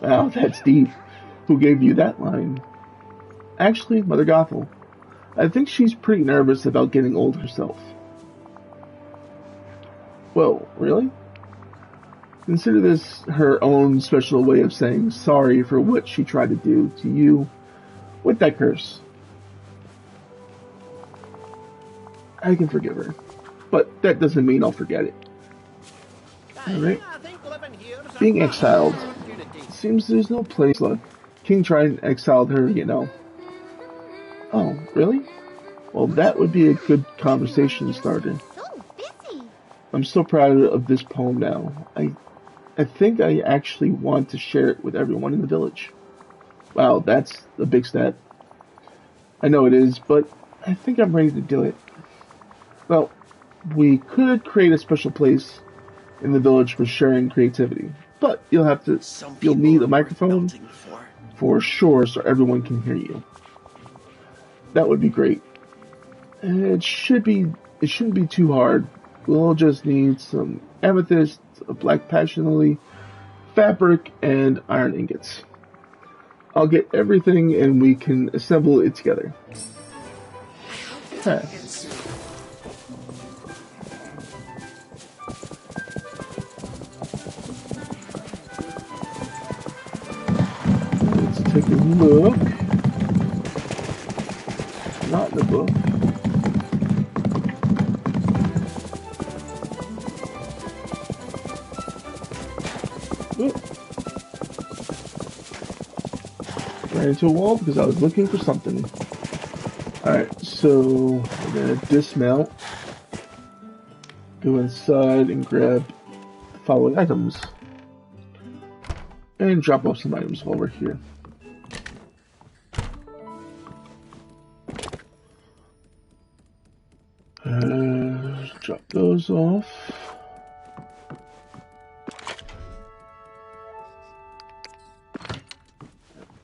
[SPEAKER 1] Wow, that's deep. Who gave you that line? Actually, Mother Gothel. I think she's pretty nervous about getting old herself. Well, really? Consider this her own special way of saying sorry for what she tried to do to you with that curse. I can forgive her, but that doesn't mean I'll forget it. Alright. Being exiled. Seems there's no place left. King tried and exiled her, you know. Oh, really? Well, that would be a good conversation starter. I'm so proud of this poem now. I think I actually want to share it with everyone in the village. Wow, that's a big step. I know it is, but I think I'm ready to do it. Well, we could create a special place in the village for sharing creativity, but you'll need a microphone for sure so everyone can hear you. That would be great. And it shouldn't be too hard. We'll just need some amethyst, a black passion lily, fabric, and iron ingots. I'll get everything and we can assemble it together. Huh. Let's take a look. Not in the book. Ran into a wall because I was looking for something. Alright, so we're gonna dismount, go inside and grab the following items, and drop off some items while we're here. Drop those off.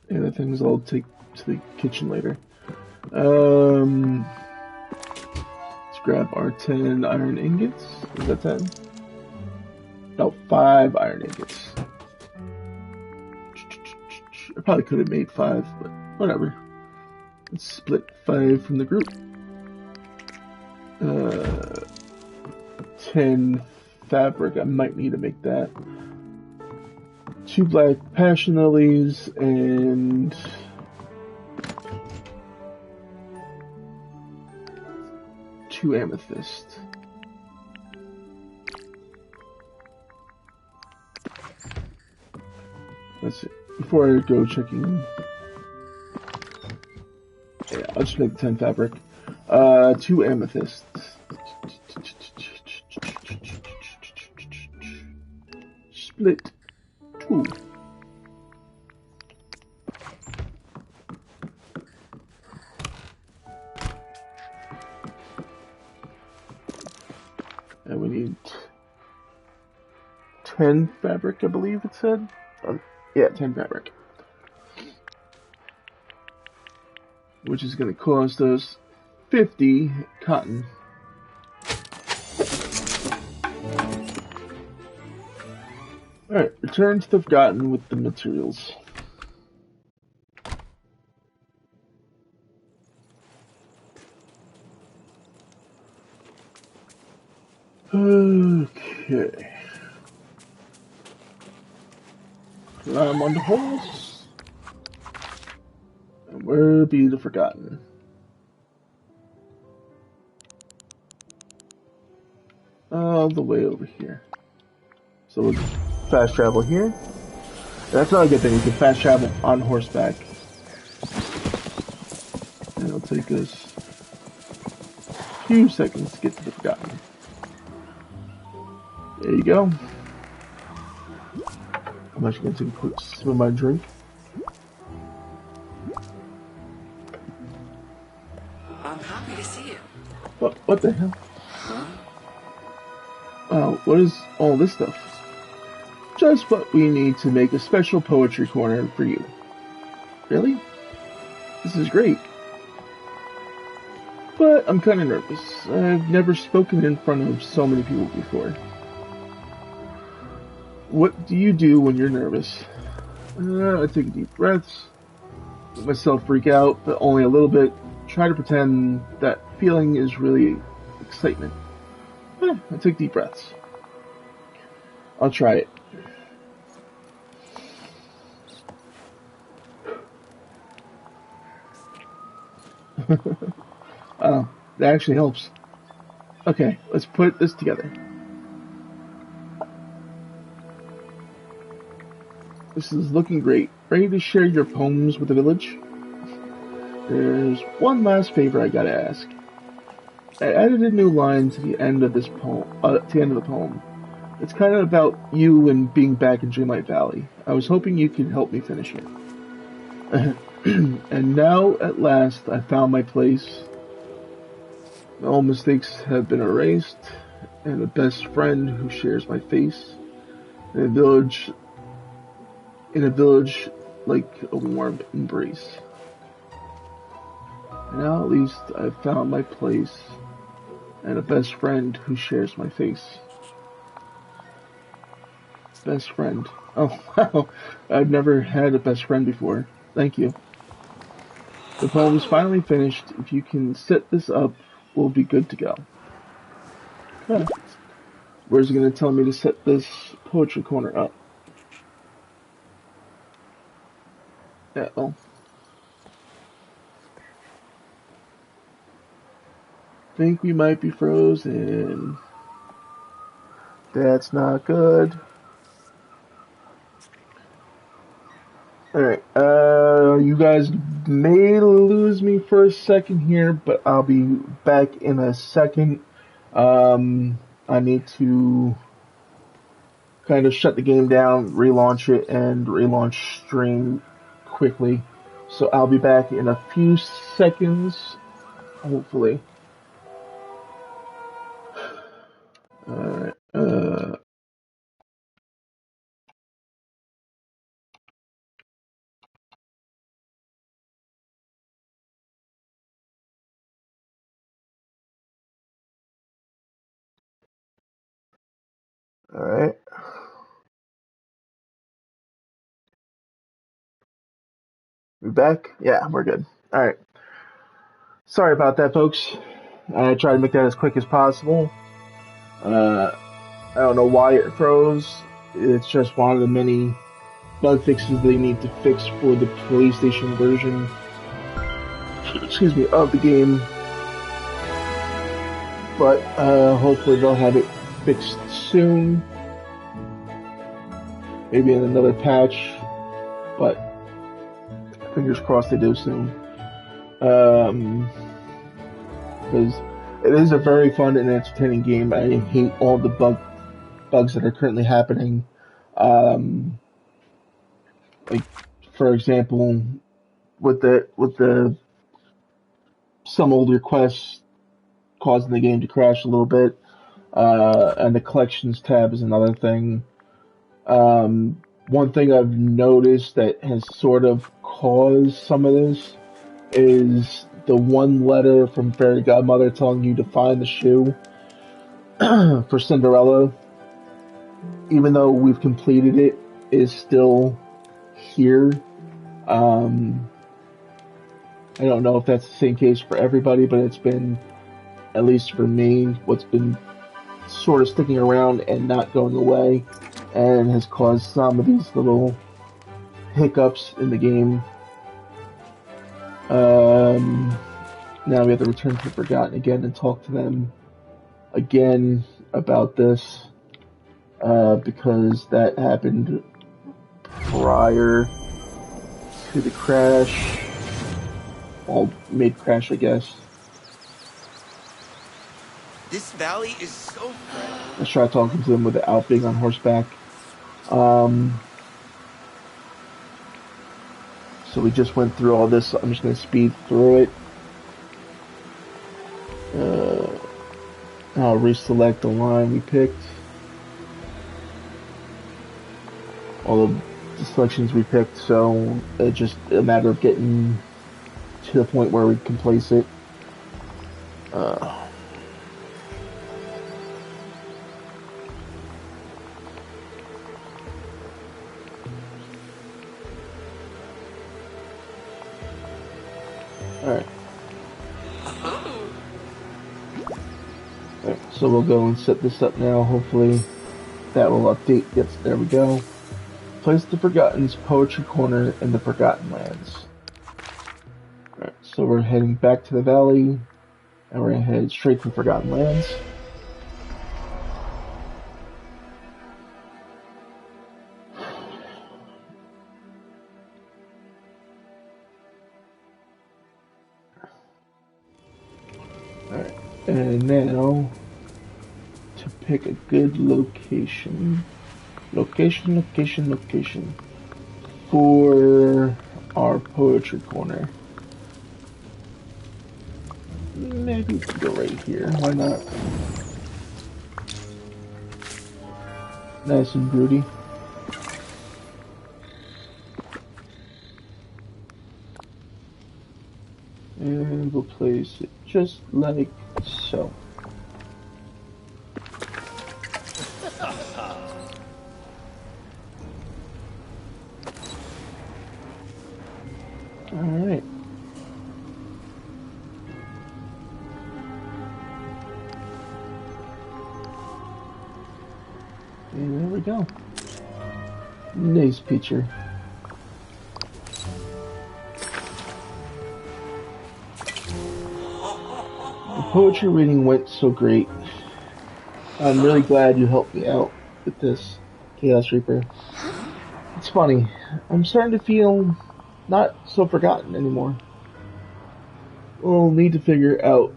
[SPEAKER 1] And the things I'll take to the kitchen later. Let's grab our 10 iron ingots. Is that 10? No, 5 iron ingots. I probably could have made 5, but whatever. Let's split 5 from the group. 10 fabric, I might need to make that. 2 black passion lilies and 2 amethyst. Let's see. Before I go checking, yeah, I'll just make the 10 fabric. 2 amethyst. Split 2. And we need 10 fabric, I believe it said. Yeah, 10 fabric. Which is going to cost us 50 cotton. Alright, return to the Forgotten with the materials. Okay. Climb on the horse. And where be the Forgotten? All the way over here. So we'll fast travel here. That's not a good thing. We can fast travel on horseback. And it'll take us a few seconds to get to the Forgotten. There you go. I'm actually going to take a quick sip of my drink.
[SPEAKER 6] I'm happy to see you.
[SPEAKER 1] What the hell? Wow, what is all this stuff? just what we need to make a special poetry corner for you. Really? This is great. But I'm kind of nervous. I've never spoken in front of so many people before. What do you do when you're nervous? I take deep breaths. Let myself freak out, but only a little bit. Try to pretend that feeling is really excitement. I take deep breaths. I'll try it. That actually helps. Okay, let's put this together. This is looking great. Ready to share your poems with the village? There's one last favor I gotta ask. I added a new line to the end of this poem. To the end of the poem. It's kind of about you and being back in Dreamlight Valley. I was hoping you could help me finish it. And now, at last, I found my place. All mistakes have been erased, and a best friend who shares my face. In a village like a warm embrace. Now at least I've found my place, and a best friend who shares my face. Best friend. Oh, wow. I've never had a best friend before. Thank you. The poem's finally finished. If you can set this up, we'll be good to go. Huh. Where's it going to tell me to set this poetry corner up? Uh-oh. Think we might be frozen. That's not good. Alright, you guys may lose me for a second here, but I'll be back in a second. I need to kind of shut the game down, relaunch it, and relaunch stream quickly. So I'll be back in a few seconds, hopefully. Alright, Alright. We back? Yeah, we're good. Alright. Sorry about that, folks. I tried to make that as quick as possible. I don't know why it froze. It's just one of the many bug fixes they need to fix for the PlayStation version, excuse me, of the game. But hopefully they'll have it fixed soon. Maybe in another patch. But fingers crossed they do soon. Because it is a very fun and entertaining game. I hate all the bugs that are currently happening. Like, for example, with the some old requests causing the game to crash a little bit, and the collections tab is another thing. One thing I've noticed that has sort of caused some of this is the one letter from Fairy Godmother telling you to find the shoe for Cinderella. Even though we've completed it, is still here. I don't know if that's the same case for everybody, but it's been, at least for me, what's been sort of sticking around and not going away, and has caused some of these little hiccups in the game. Now we have to return to Forgotten again and talk to them again about this, because that happened prior to the crash. Well, mid-crash, I guess.
[SPEAKER 2] This valley is so friendly.
[SPEAKER 1] Let's try talking to them without being on horseback. So we just went through all this, so I'm just going to speed through it. I'll reselect the line we picked. all of the selections we picked, so it's just a matter of getting to the point where we can place it. Alright. Alright, so we'll go and set this up now. Hopefully that will update. Yes, there we go. Place the Forgotten's Poetry Corner in the Forgotten Lands. Alright, so we're heading back to the valley, and we're gonna head straight to Forgotten Lands. Alright, and now to pick a good location. Location for our Poetry Corner. Maybe we can go right here. Why not? Nice and broody. And we'll place it just like so. Alright. And there we go. Nice picture. The poetry reading went so great. I'm really glad you helped me out with this, Chaos Reaper. It's funny, I'm starting to feel not so forgotten anymore. We'll need to figure out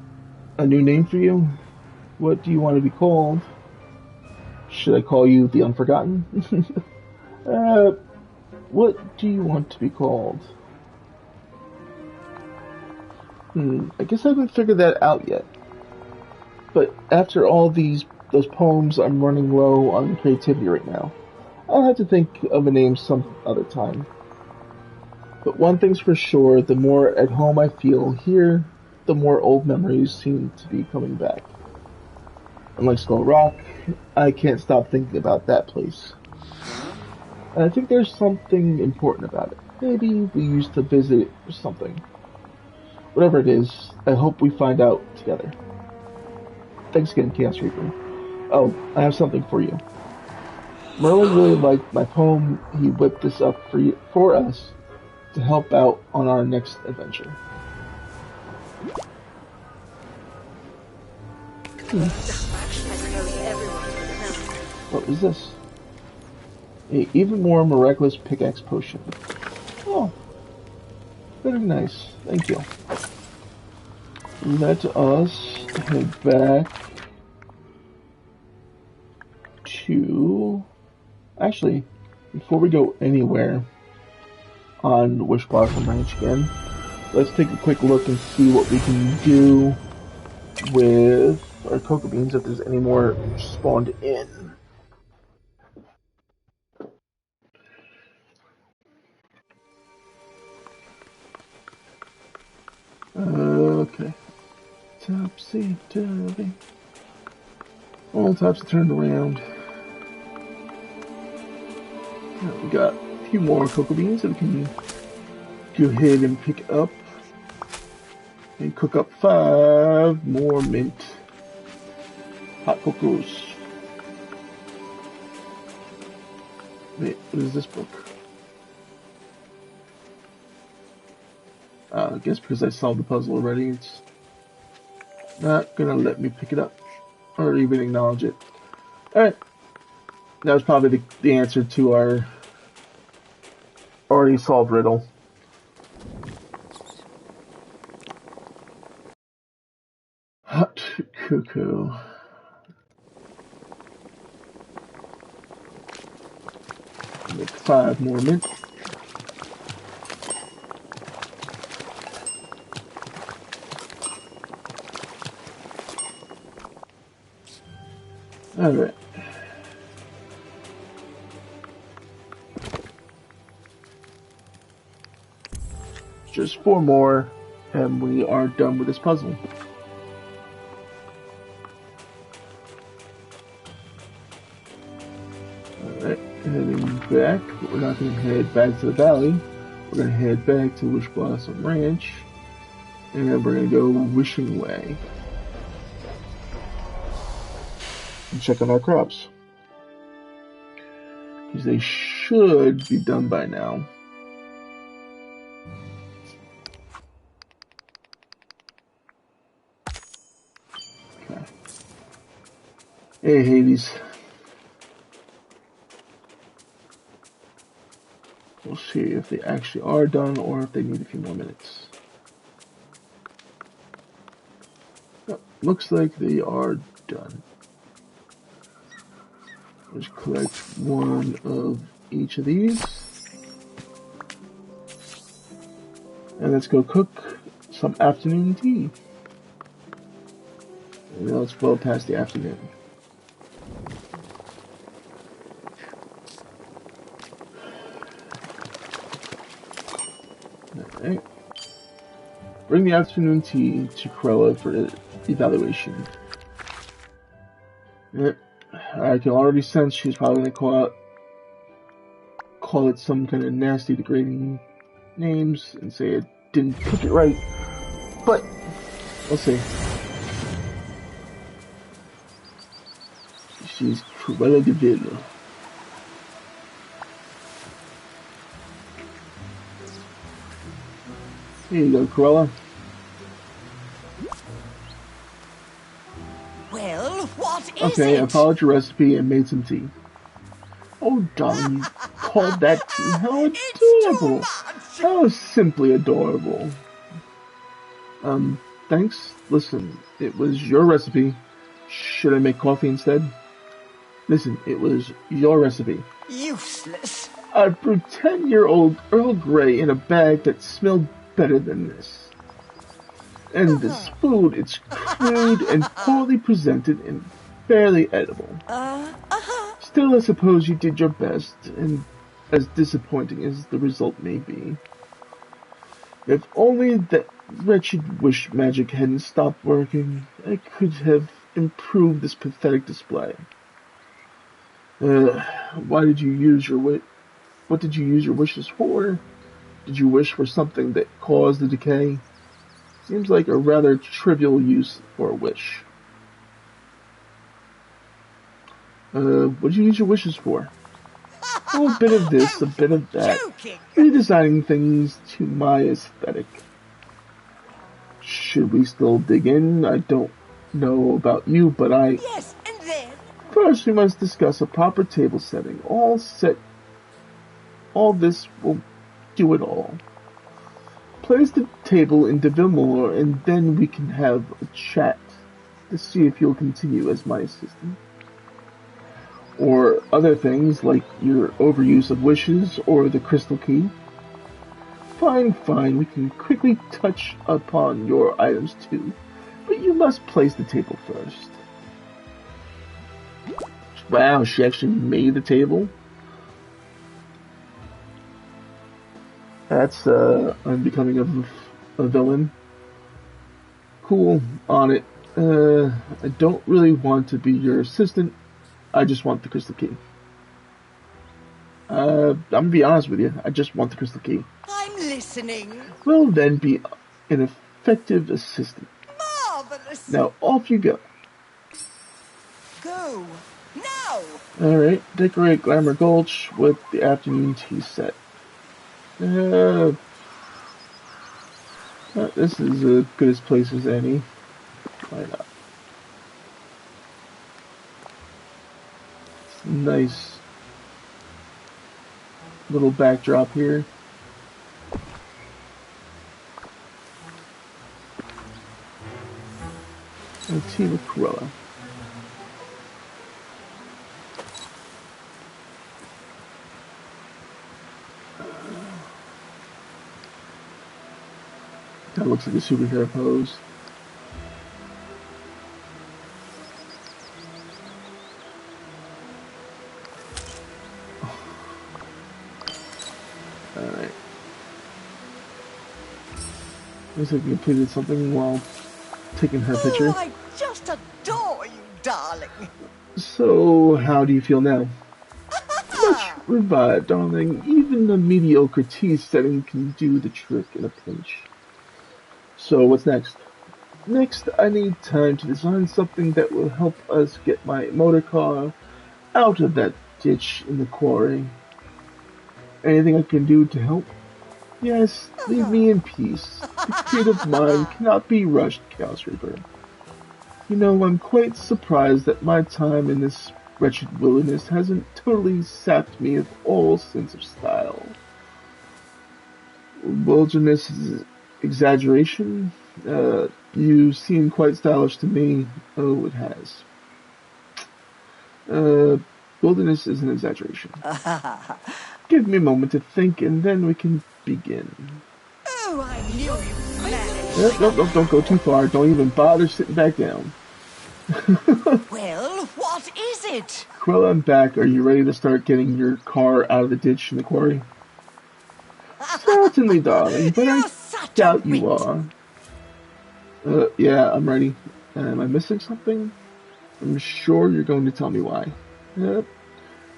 [SPEAKER 1] a new name for you. What do you want to be called? Should I call you the Unforgotten? What do you want to be called? I guess I haven't figured that out yet. But after all those poems, I'm running low on creativity right now. I'll have to think of a name some other time. But one thing's for sure, the more at home I feel here, the more old memories seem to be coming back. Unlike Skull Rock, I can't stop thinking about that place. And I think there's something important about it. Maybe we used to visit it or something. Whatever it is, I hope we find out together. Thanks again, Chaos Reaper. Oh, I have something for you. Merlin really liked my poem. He whipped this up for us to help out on our next adventure. What is this? A even more miraculous pickaxe potion. Oh, very nice. Thank you. Let us head back to... Actually, before we go anywhere on Wishblossom Ranch again, let's take a quick look and see what we can do with our cocoa beans, if there's any more spawned in. Okay. Topsy-turvy. All types are turned around. Now we got a few more cocoa beans that we can go ahead and pick up. And cook up 5 more mint hot cocos. Wait, what is this book? I guess because I solved the puzzle already, it's not gonna let me pick it up or even acknowledge it. Alright. That was probably the answer to our already solved riddle. Hot cocoa. Make 5 more mint. Alright. just 4 more, and we are done with this puzzle. Alright, heading back. We're not going to head back to the valley. We're going to head back to Wishblossom Ranch, and then we're going to go Wishing Way and check on our crops, because they should be done by now. Okay. Hey, Hades. We'll see if they actually are done or if they need a few more minutes. Oh, looks like they are done. Let's collect one of each of these. And let's go cook some afternoon tea. And now it's well past the afternoon. Alright. Bring the afternoon tea to Cruella for evaluation. Yep. I can already sense she's probably gonna call it some kind of nasty, degrading names and say I didn't pick it right. But we'll see. She's Cruella de Vil. Here you go, Cruella.
[SPEAKER 4] Well, what is it?
[SPEAKER 1] Okay, I followed your recipe and made some tea. Oh, darling, you called that tea? How adorable! How simply adorable. Thanks. Listen, it was your recipe. Should I make coffee instead? Listen, it was your recipe.
[SPEAKER 4] Useless.
[SPEAKER 1] I brewed 10-year-old Earl Grey in a bag that smelled better than this. And this food, it's crude and poorly presented and barely edible. Still, I suppose you did your best, and as disappointing as the result may be. If only that wretched wish magic hadn't stopped working, I could have improved this pathetic display. Why did you use your what did you use your wishes for? Did you wish for something that caused the decay? Seems like a rather trivial use for a wish. What did you use your wishes for? Oh, a bit of this, a bit of that. Redesigning things to my aesthetic. Should we still dig in? I don't know about you, but
[SPEAKER 4] Yes, and then?
[SPEAKER 1] First, we must discuss a proper table setting. All this will do it all. Place the table in Devilmore, and then we can have a chat to see if you'll continue as my assistant. Or other things like your overuse of wishes or the crystal key. Fine, we can quickly touch upon your items too, but you must place the table first. Wow, she actually made the table? That's unbecoming of a villain. Cool, on it. I don't really want to be your assistant. I just want the crystal key. I'm gonna be honest with you. I just want the crystal key.
[SPEAKER 4] I'm listening.
[SPEAKER 1] Well, then be an effective assistant.
[SPEAKER 4] Marvelous.
[SPEAKER 1] Now, off you go.
[SPEAKER 4] Go. Now.
[SPEAKER 1] Alright, decorate Glamour Gulch with the afternoon tea set. This is as good a place as any. Why not? It's a nice little backdrop here. And tea with Cruella. That looks like a superhero pose. Alright. Looks like you completed something while taking her picture.
[SPEAKER 4] Oh, I just adore you, darling.
[SPEAKER 1] So, how do you feel now? Much revived, darling. Even a mediocre tea setting can do the trick in a pinch. So, what's next? Next, I need time to design something that will help us get my motor car out of that ditch in the quarry. Anything I can do to help? Yes, leave me in peace. The creative mind cannot be rushed, Chaos Reaper. You know, I'm quite surprised that my time in this wretched wilderness hasn't totally sapped me of all sense of style. Wilderness is exaggeration? You seem quite stylish to me. Oh, it has. Wilderness is an exaggeration. Give me a moment to think, and then we can begin.
[SPEAKER 4] Oh, I knew you'd manage.
[SPEAKER 1] Nope, don't go too far. Don't even bother sitting back down.
[SPEAKER 4] Well, what is it?
[SPEAKER 1] Cruella, I'm back. Are you ready to start getting your car out of the ditch in the quarry? Certainly, darling, but I doubt you are. Yeah, I'm ready. Am I missing something? I'm sure you're going to tell me why.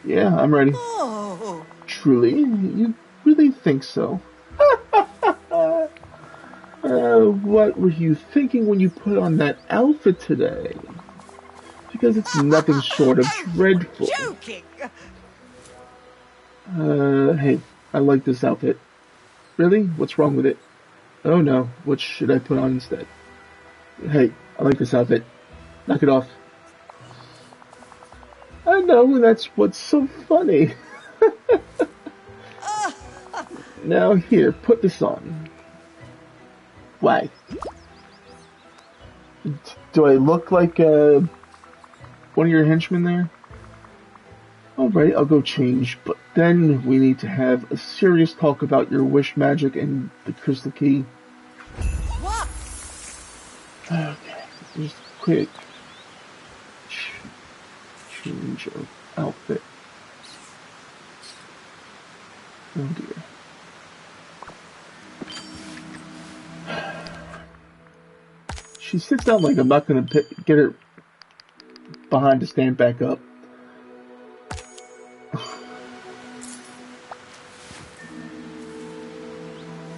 [SPEAKER 1] Yeah, I'm ready.
[SPEAKER 4] Oh.
[SPEAKER 1] Truly? You really think so? What were you thinking when you put on that outfit today? Because it's nothing short of dreadful.
[SPEAKER 4] Joking.
[SPEAKER 1] Hey, I like this outfit. Really? What's wrong with it? Oh no, what should I put on instead? Hey, I like this outfit. Knock it off. I know, and that's what's so funny. Now here, put this on. Why? Do I look like one of your henchmen there? Alright, I'll go change, but then we need to have a serious talk about your wish magic and the crystal key.
[SPEAKER 4] What?
[SPEAKER 1] Okay, just quick change of outfit. Oh dear. She sits down like I'm not gonna get her behind to stand back up.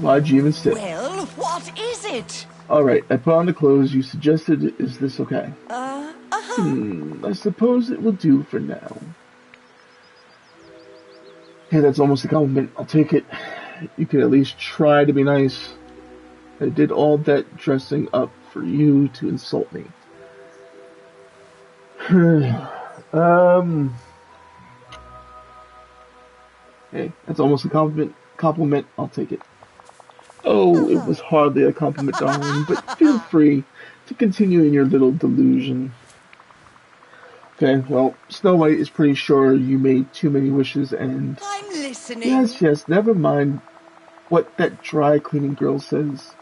[SPEAKER 1] Why'd you even sit?
[SPEAKER 4] Well, what is it?
[SPEAKER 1] Alright, I put on the clothes you suggested. Is this okay? I suppose it will do for now. Hey, that's almost a compliment. I'll take it. You could at least try to be nice. I did all that dressing up for you to insult me. Hey, that's almost a compliment. I'll take it. Oh, it was hardly a compliment, darling, but feel free to continue in your little delusion. Okay, well, Snow White is pretty sure you made too many wishes and...
[SPEAKER 4] I'm listening.
[SPEAKER 1] Yes, never mind what that dry cleaning girl says.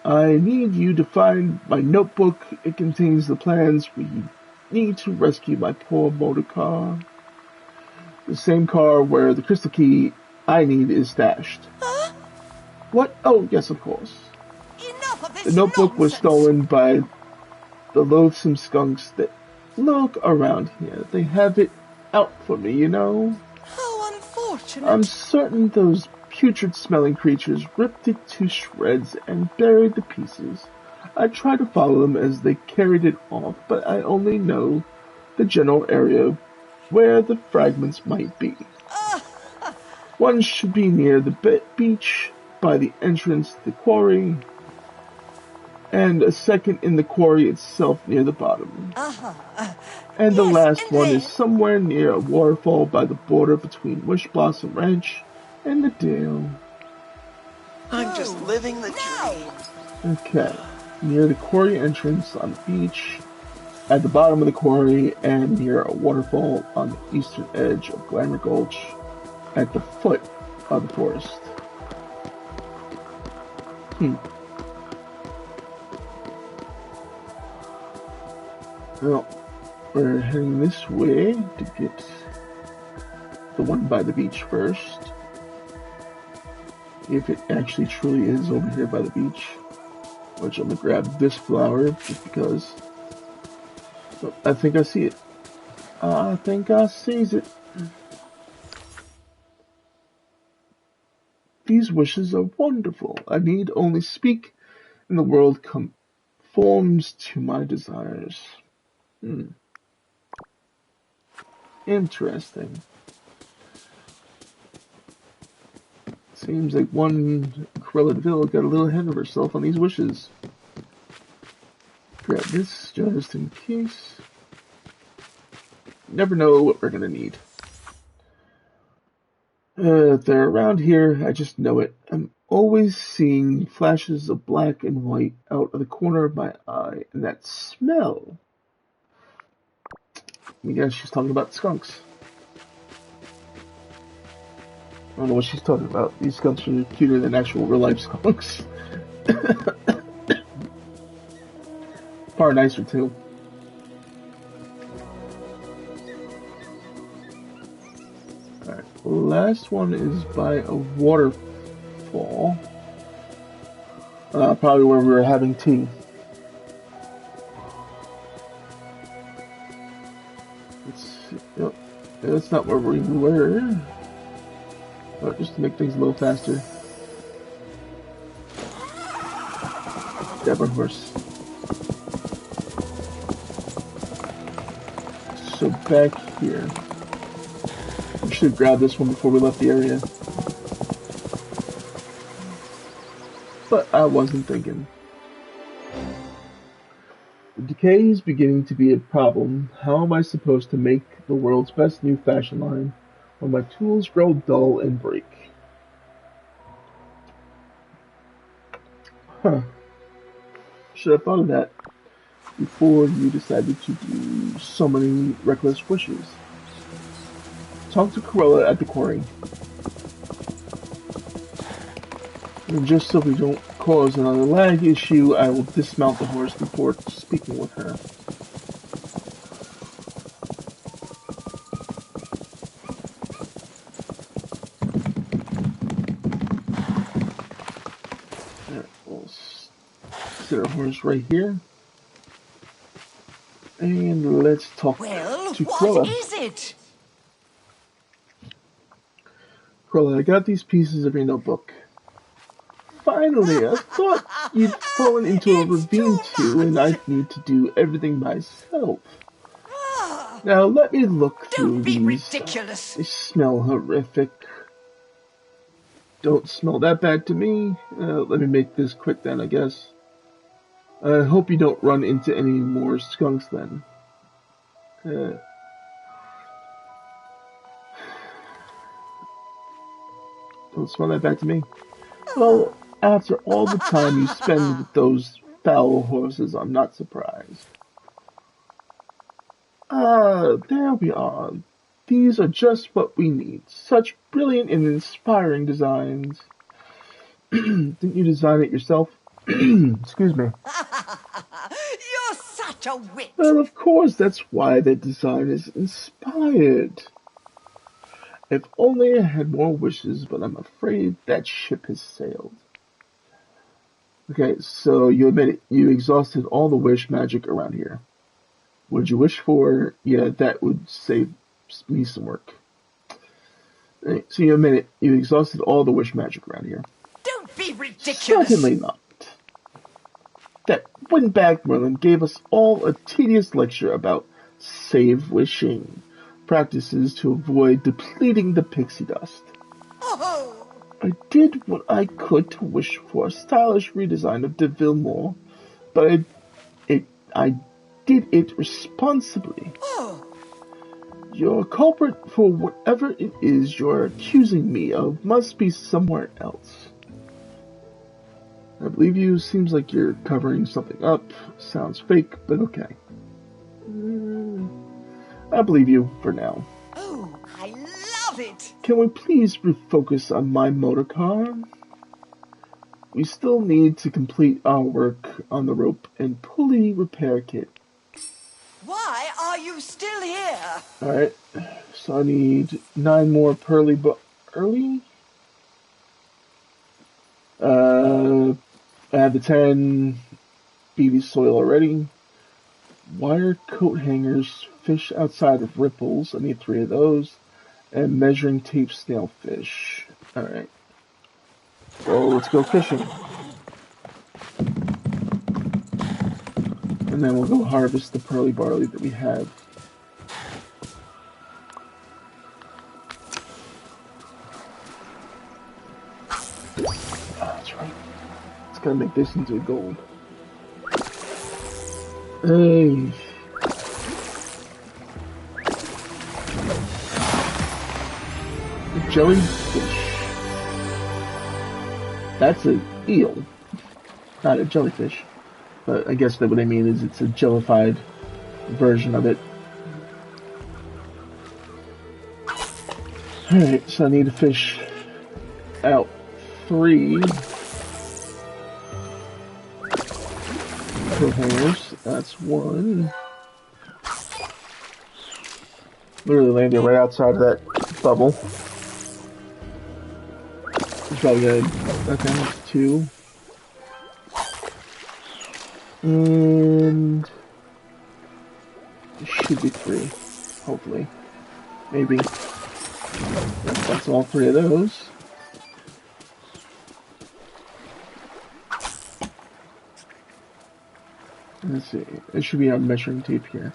[SPEAKER 1] I need you to find my notebook. It contains the plans we need to rescue my poor motor car. The same car where the crystal key I need is stashed.
[SPEAKER 4] Huh?
[SPEAKER 1] What? Oh, yes, of course.
[SPEAKER 4] Enough of this
[SPEAKER 1] The notebook was
[SPEAKER 4] nonsense.
[SPEAKER 1] stolen by the loathsome skunks that lurk around here. They have it out for me, you know.
[SPEAKER 4] How unfortunate.
[SPEAKER 1] I'm certain those putrid-smelling creatures ripped it to shreds and buried the pieces. I tried to follow them as they carried it off, but I only know the general area where the fragments might be. One should be near the beach by the entrance to the quarry, and a second in the quarry itself near the bottom. And the last one is somewhere near a waterfall by the border between Wishblossom Ranch and the Dale.
[SPEAKER 2] I'm just living the dream.
[SPEAKER 1] Okay, near the quarry entrance on the beach, at the bottom of the quarry, and near a waterfall on the eastern edge of Glamour Gulch, at the foot of the forest. Well, we're heading this way to get the one by the beach first. if it actually truly is over here by the beach. Which I'm gonna grab this flower just because. Oh, I think I see it. I think I sees it. These wishes are wonderful. I need only speak, and the world conforms to my desires. Interesting. Seems like one Cruella de Vil got a little ahead of herself on these wishes. Grab this just in case. Never know what we're gonna need. If they're around here, I just know it. I'm always seeing flashes of black and white out of the corner of my eye, and that smell. I guess she's talking about skunks. I don't know what she's talking about. These skunks are cuter than actual real-life skunks. Far nicer, too. Alright, last one is by a waterfall. Probably where we were having tea. Let's see. Yep. Yeah, that's not where we were. But just to make things a little faster. Grab our horse. So back here. We should grab this one before we left the area. But I wasn't thinking. The decay is beginning to be a problem. How am I supposed to make the world's best new fashion line when my tools grow dull and break? Huh. Should have thought of that before you decided to do so many reckless wishes. Talk to Cruella at the quarry. And just so we don't cause another lag issue, I will dismount the horse before speaking with her. We'll sit our horse right here. And let's talk to Cruella.
[SPEAKER 2] What is it?
[SPEAKER 1] Cruella, I got these pieces of your notebook. Finally, I thought you'd fallen into a ravine too, and I'd need to do everything myself. Now let me look through these.
[SPEAKER 2] Don't be ridiculous.
[SPEAKER 1] They smell horrific. Don't smell that bad to me. Let me make this quick then, I guess. I hope you don't run into any more skunks then. Don't smell that bad to me. Well, after all the time you spend with those foul horses, I'm not surprised. There we are. These are just what we need. Such brilliant and inspiring designs. Didn't you design it yourself? Excuse me.
[SPEAKER 2] You're such a wit.
[SPEAKER 1] Well, of course, that's why the design is inspired. If only I had more wishes, but I'm afraid that ship has sailed. Okay, so you admit it. You exhausted all the wish magic around here. What did you wish for? Yeah, that would save me some work. Right, so you admit it. You exhausted all the wish magic around here.
[SPEAKER 2] Don't be ridiculous.
[SPEAKER 1] Certainly not. That windbag Merlin gave us all a tedious lecture about save wishing. Practices to avoid depleting the pixie dust.
[SPEAKER 2] Oh.
[SPEAKER 1] I did what I could to wish for a stylish redesign of De Villemort, but I did it responsibly.
[SPEAKER 2] Oh.
[SPEAKER 1] Your culprit for whatever it is you're accusing me of must be somewhere else. I believe you. Seems like you're covering something up. Sounds fake, but okay. I believe you for now.
[SPEAKER 2] Oh, I love it.
[SPEAKER 1] Can we please refocus on my motor car? We still need to complete our work on the rope and pulley repair kit.
[SPEAKER 2] Why are you still here?
[SPEAKER 1] Alright, so I need 9 more early? I have the 10 BB soil already. Wire coat hangers, fish outside of ripples. I need 3 of those. And measuring tape snailfish. Alright. So let's go fishing. And then we'll go harvest the pearly barley that we have. Oh, that's right. It's gotta make this into gold. Hey. Jellyfish. That's an eel, not a jellyfish. But I guess that what I mean is it's a jellified version of it. Alright, so I need to fish out 3 coat hangers. That's 1. Literally landed right outside of that bubble. It's probably good. Okay, that's 2. And it should be 3, hopefully. Maybe. Yep, that's all 3 of those. Let's see. It should be on measuring tape here.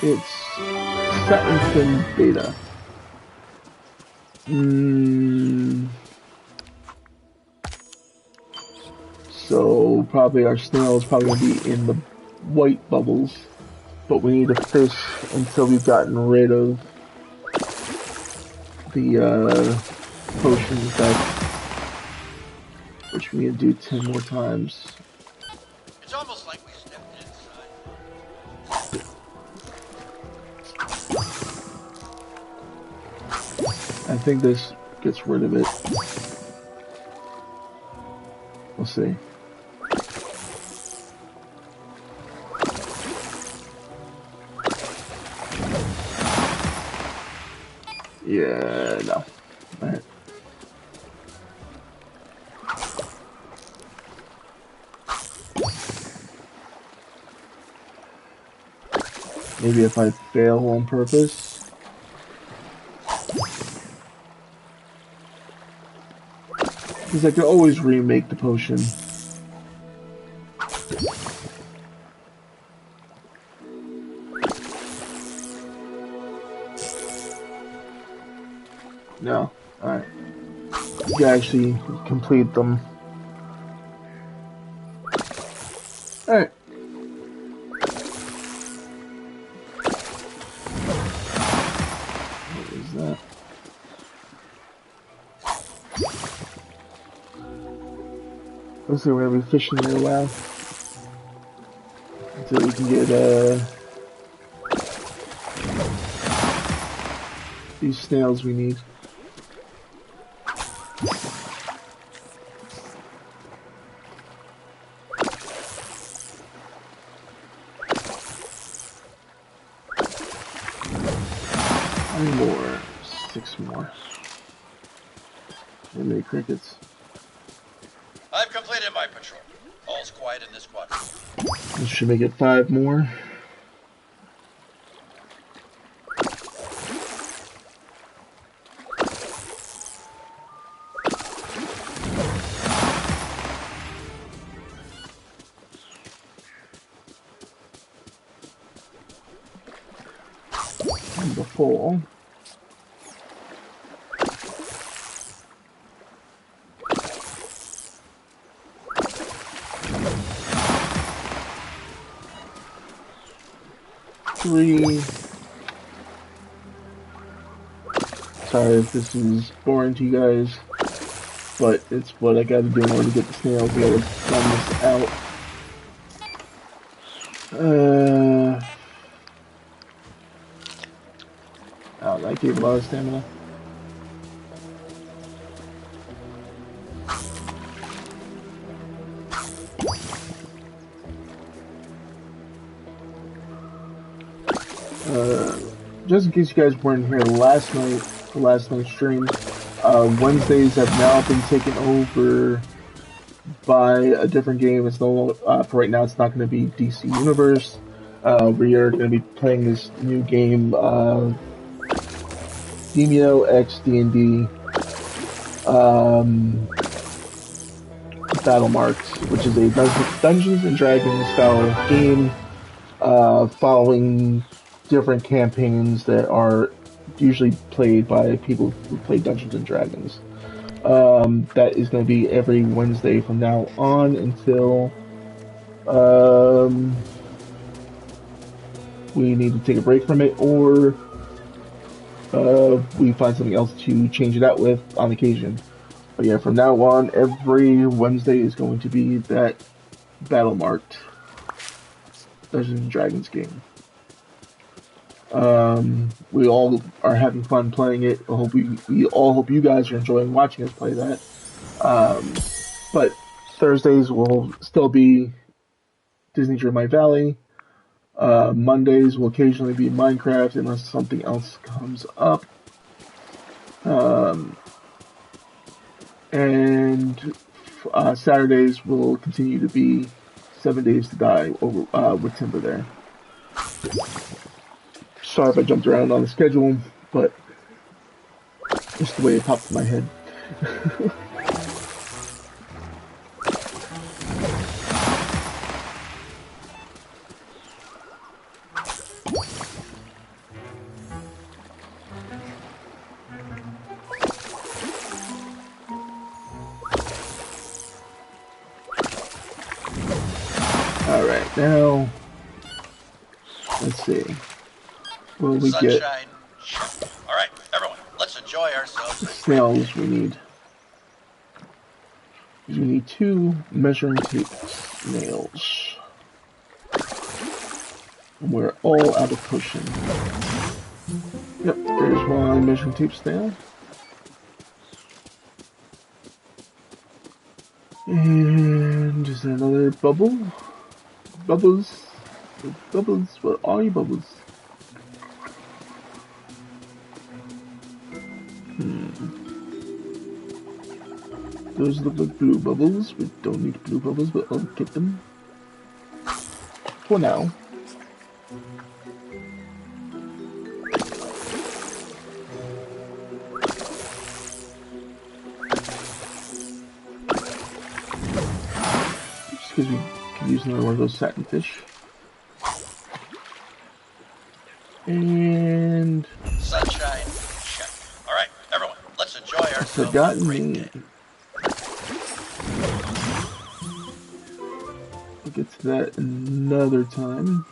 [SPEAKER 1] It's satin fin beta. So probably our snail is probably going to be in the white bubbles, but we need to fish until we've gotten rid of the potion effect, which we need to do 10 more times.
[SPEAKER 3] It's almost like we stepped inside.
[SPEAKER 1] I think this gets rid of it. We'll see. Yeah, no. Alright. Maybe if I fail on purpose. Because I could always remake the potion. No. Alright. You can actually complete them. Alright. What is that? Looks like we're gonna be fishing there a while. Until we can get these snails we need. More. 6 more. How many crickets?
[SPEAKER 3] I've completed my patrol. All's quiet in this quadrant.
[SPEAKER 1] This should make it 5 more. And before. Sorry if this is boring to you guys, but it's what I gotta do in order to get the snails. I gotta run this out. Oh, that gave a lot of stamina. just in case you guys weren't here last night, the last night's stream, Wednesdays have now been taken over by a different game. It's no for right now. It's not going to be DC Universe. We are going to be playing this new game, Demio X D&D Battle Marks, which is a Dungeons and Dragons style game following different campaigns that are usually played by people who play Dungeons and Dragons. That is going to be every Wednesday from now on until we need to take a break from it, or we find something else to change it out with on occasion. But yeah, from now on, every Wednesday is going to be that battle marked Dungeons and Dragons game. We all are having fun playing it. We all hope you guys are enjoying watching us play that. But Thursdays will still be Disney Dreamlight Valley. Mondays will occasionally be Minecraft unless something else comes up. And Saturdays will continue to be 7 Days to Die over with Timber there. Sorry if I jumped around on the schedule, but just the way it popped in my head. Alright, now, let's see. What do we get?
[SPEAKER 3] Sunshine. All right, everyone, let's enjoy ourselves.
[SPEAKER 1] Snails we need. We need 2 measuring tape snails. And we're all out of potion. Yep, there's 1 measuring tape snail. And is there another bubble? Bubbles. Bubbles, what are you bubbles? Those look like blue bubbles. We don't need blue bubbles, but I'll get them. For now. Just because we could use another one of those satin fish. And...
[SPEAKER 3] Sunshine. Check. All right, everyone, let's enjoy ourselves.
[SPEAKER 1] Forgotten me. We'll get to that another time.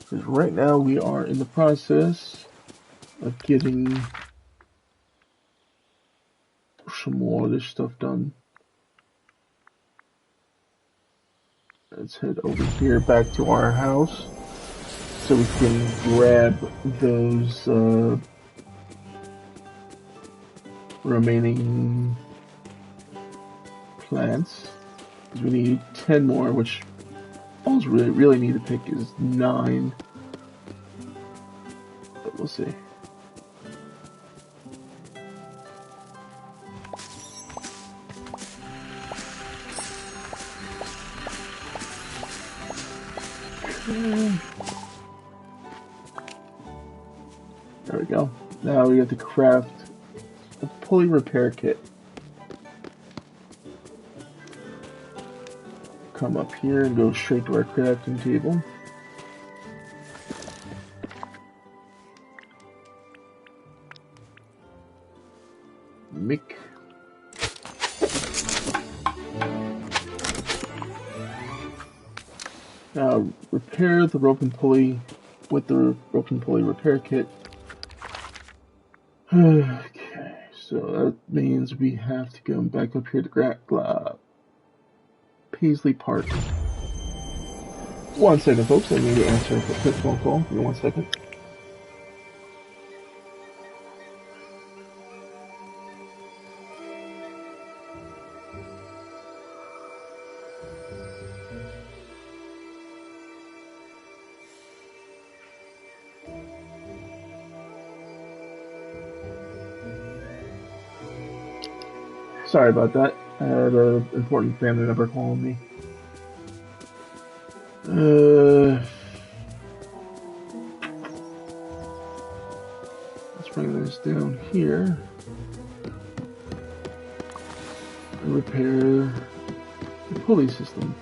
[SPEAKER 1] Because right now we are in the process of getting some more of this stuff done. Let's head over here back to our house so we can grab those remaining plants. Because we need 10 more, which all we really need to pick is 9. But we'll see. There we go. Now we have to craft a pulley repair kit. Come up here and go straight to our crafting table. Mick. Now repair the rope and pulley with the rope and pulley repair kit. Okay, so that means we have to go back up here to Paisley Park. 1 second, folks. I need to answer a quick phone call. Give me 1 second. Sorry about that. I had an important family member calling me. Let's bring this down here and repair the pulley system.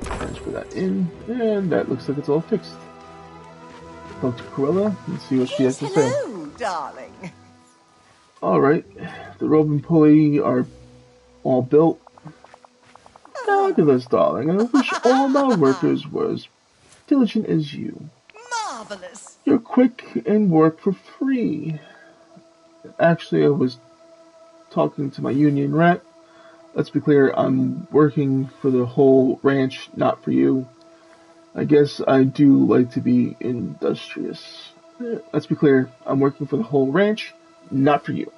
[SPEAKER 1] Transfer that in, and that looks like it's all fixed. Talk to Cruella and see what she has to say.
[SPEAKER 2] Hello, darling.
[SPEAKER 1] Alright, the rope and pulley are all built. Fabulous, darling. I wish all my workers were as diligent as you.
[SPEAKER 2] Marvelous.
[SPEAKER 1] You're quick and work for free. Actually, I was talking to my union rep. Let's be clear, I'm working for the whole ranch, not for you. I guess I do like to be industrious. Let's be clear, I'm working for the whole ranch, not for you.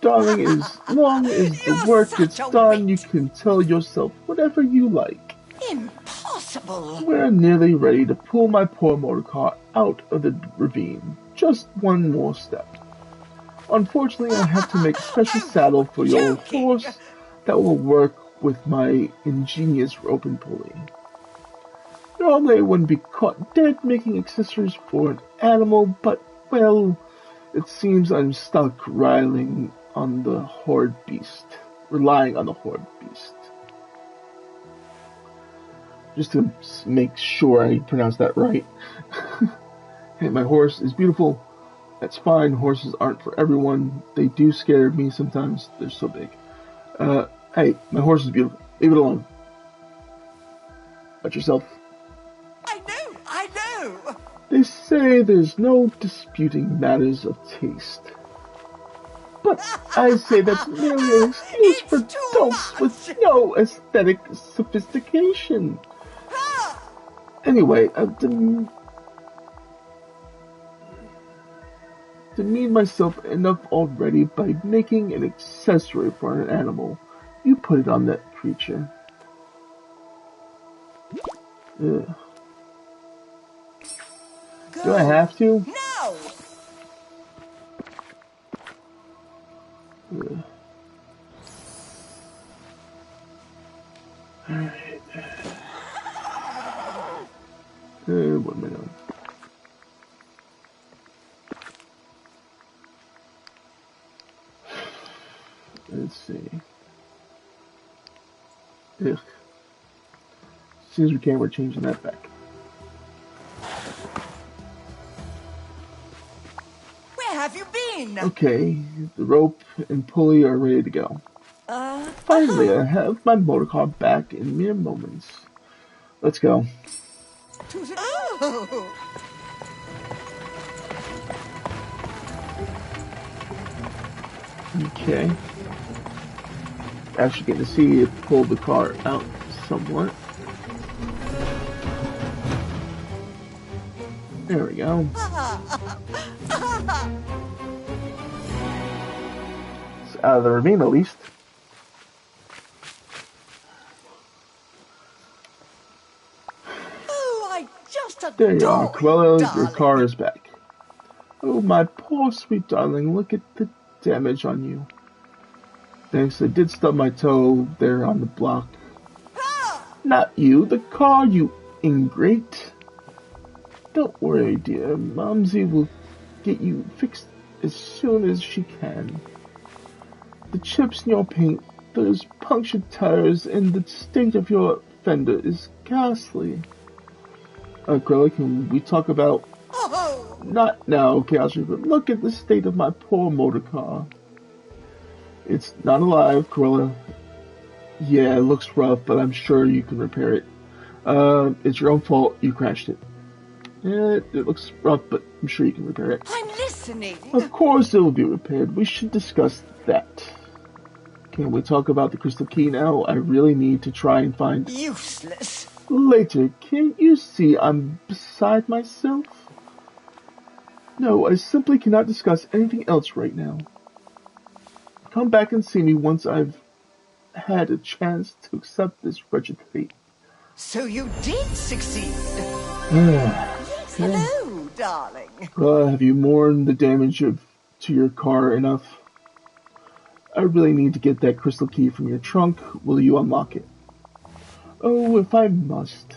[SPEAKER 1] Darling, as long as the work gets done, you can tell yourself whatever you like.
[SPEAKER 2] Impossible.
[SPEAKER 1] We're nearly ready to pull my poor motor car out of the ravine. Just one more step. Unfortunately, I have to make a special saddle for your horse that will work with my ingenious rope and pulley. Normally, I wouldn't be caught dead making accessories for an animal, but, well, it seems I'm stuck relying on the horrid beast. Just to make sure I pronounce that right. Hey, my horse is beautiful. That's fine. Horses aren't for everyone. They do scare me sometimes. They're so big. Hey, my horse is beautiful. Leave it alone. About yourself.
[SPEAKER 2] I know.
[SPEAKER 1] They say there's no disputing matters of taste. But I say that's merely an excuse for dolts with no aesthetic sophistication. Anyway, demean myself enough already by making an accessory for an animal. You put it on that creature. Ugh. Do I have to?
[SPEAKER 2] No.
[SPEAKER 1] Ugh. Alright. What am I doing? Let's see. Ugh. As soon as we can, we're changing that back.
[SPEAKER 2] Where have you been?
[SPEAKER 1] Okay, the rope and pulley are ready to go. Finally, I have my motor car back in mere moments. Let's go.
[SPEAKER 2] Oh.
[SPEAKER 1] Okay. Actually get to see it pull the car out somewhat. There we go. It's out of the ravine at least.
[SPEAKER 2] Oh, I just adore
[SPEAKER 1] There you are, Cruella, your
[SPEAKER 2] darling.
[SPEAKER 1] car is back. Oh, my poor sweet darling, look at the damage on you. Thanks, I did stub my toe there on the block. Not you, the car, you ingrate. Don't worry, dear. Momsy will get you fixed as soon as she can. The chips in your paint, those punctured tires, and the state of your fender is ghastly. Cruella, can we talk about...
[SPEAKER 2] Oh.
[SPEAKER 1] Not now, Chaos Reaper. Look at the state of my poor motor car. It's not alive, Cruella. Yeah, it looks rough, but I'm sure you can repair it. It's your own fault. You crashed it. It looks rough, but I'm sure you can repair it.
[SPEAKER 2] I'm listening.
[SPEAKER 1] Of course it will be repaired. We should discuss that. Can we talk about the crystal key now? I really need to try and find...
[SPEAKER 2] Useless.
[SPEAKER 1] Later, can't you see I'm beside myself? No, I simply cannot discuss anything else right now. Come back and see me once I've had a chance to accept this wretched fate.
[SPEAKER 2] So you did succeed.
[SPEAKER 1] Okay.
[SPEAKER 2] Hello, darling.
[SPEAKER 1] Have you mourned the damage to your car enough? I really need to get that crystal key from your trunk. Will you unlock it? Oh, if I must.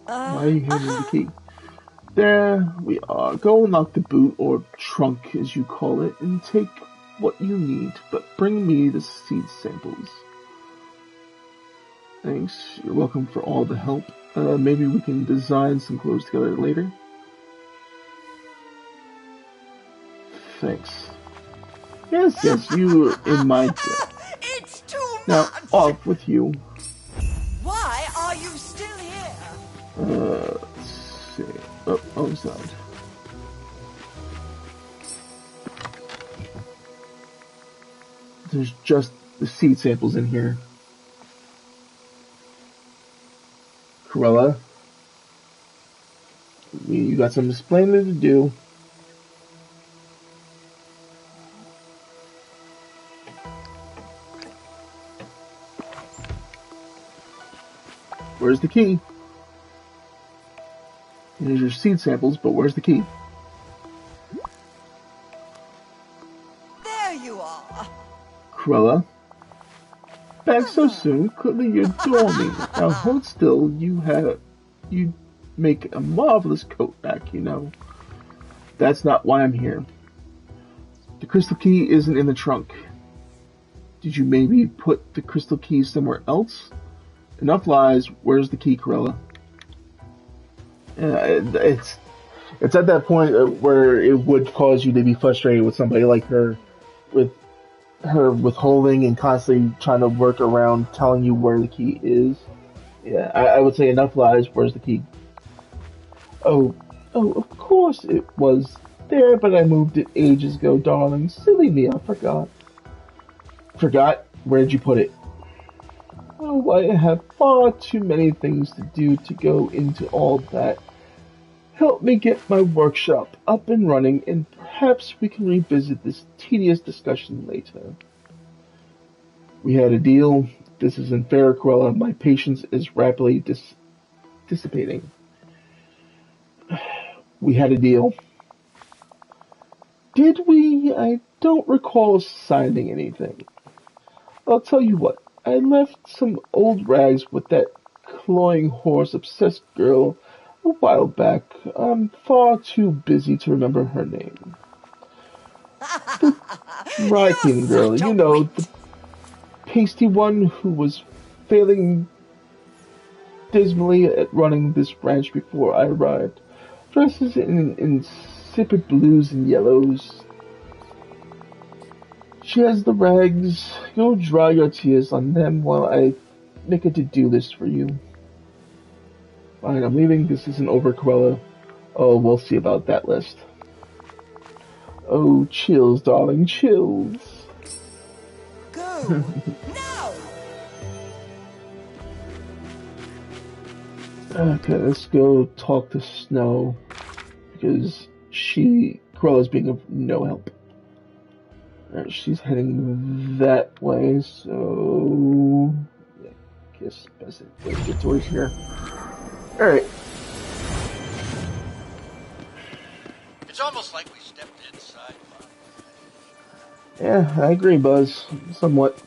[SPEAKER 1] Why are you handing the key? There we are. Go unlock the boot, or trunk as you call it, and take what you need, but bring me the seed samples. Thanks. You're welcome for all the help. Maybe we can design some clothes together later. Thanks. Yes, you are in my debt.
[SPEAKER 2] It's too
[SPEAKER 1] Now,
[SPEAKER 2] much!
[SPEAKER 1] off with you.
[SPEAKER 2] Why are you still here?
[SPEAKER 1] Let's see. Oh, side. There's just the seed samples in here. Cruella, you got some explaining to do. Where's the key? Here's your seed samples, but where's the key?
[SPEAKER 2] There you are.
[SPEAKER 1] Cruella, back so soon? Clearly you adore me. Now hold still. You make a marvelous coat back, you know. That's not why I'm here. The crystal key isn't in the trunk. Did you maybe put the crystal key somewhere else? Enough lies. Where's the key, Cruella? It's at that point where it would cause you to be frustrated with somebody like her, with her withholding and constantly trying to work around telling you where the key is. Yeah, I would say enough lies. Where's the key? Oh, of course it was there, but I moved it ages ago, darling. Silly me, I forgot. Forgot? Where did you put it? Oh, I have far too many things to do to go into all that. Help me get my workshop up and running, and perhaps we can revisit this tedious discussion later. We had a deal. This isn't fair, Cruella. My patience is rapidly dissipating. We had a deal. Did we? I don't recall signing anything. I'll tell you what. I left some old rags with that cloying horse-obsessed girl a while back. I'm far too busy to remember her name. The dry cleaning girl, you know, the pasty one who was failing dismally at running this ranch before I arrived. Dresses in insipid blues and yellows. She has the rags. Go dry your tears on them while I make a to-do list for you. Fine, I'm leaving. This isn't over, Cruella. Oh, we'll see about that list. Oh, chills, darling, chills.
[SPEAKER 2] Go! Now!
[SPEAKER 1] Okay, let's go talk to Snow. Because Cruella's being of no help. Alright, she's heading that way, so... yeah, I guess best to get towards here. Alright.
[SPEAKER 3] It's almost like we stepped inside.
[SPEAKER 1] Yeah, I agree, Buzz. Somewhat.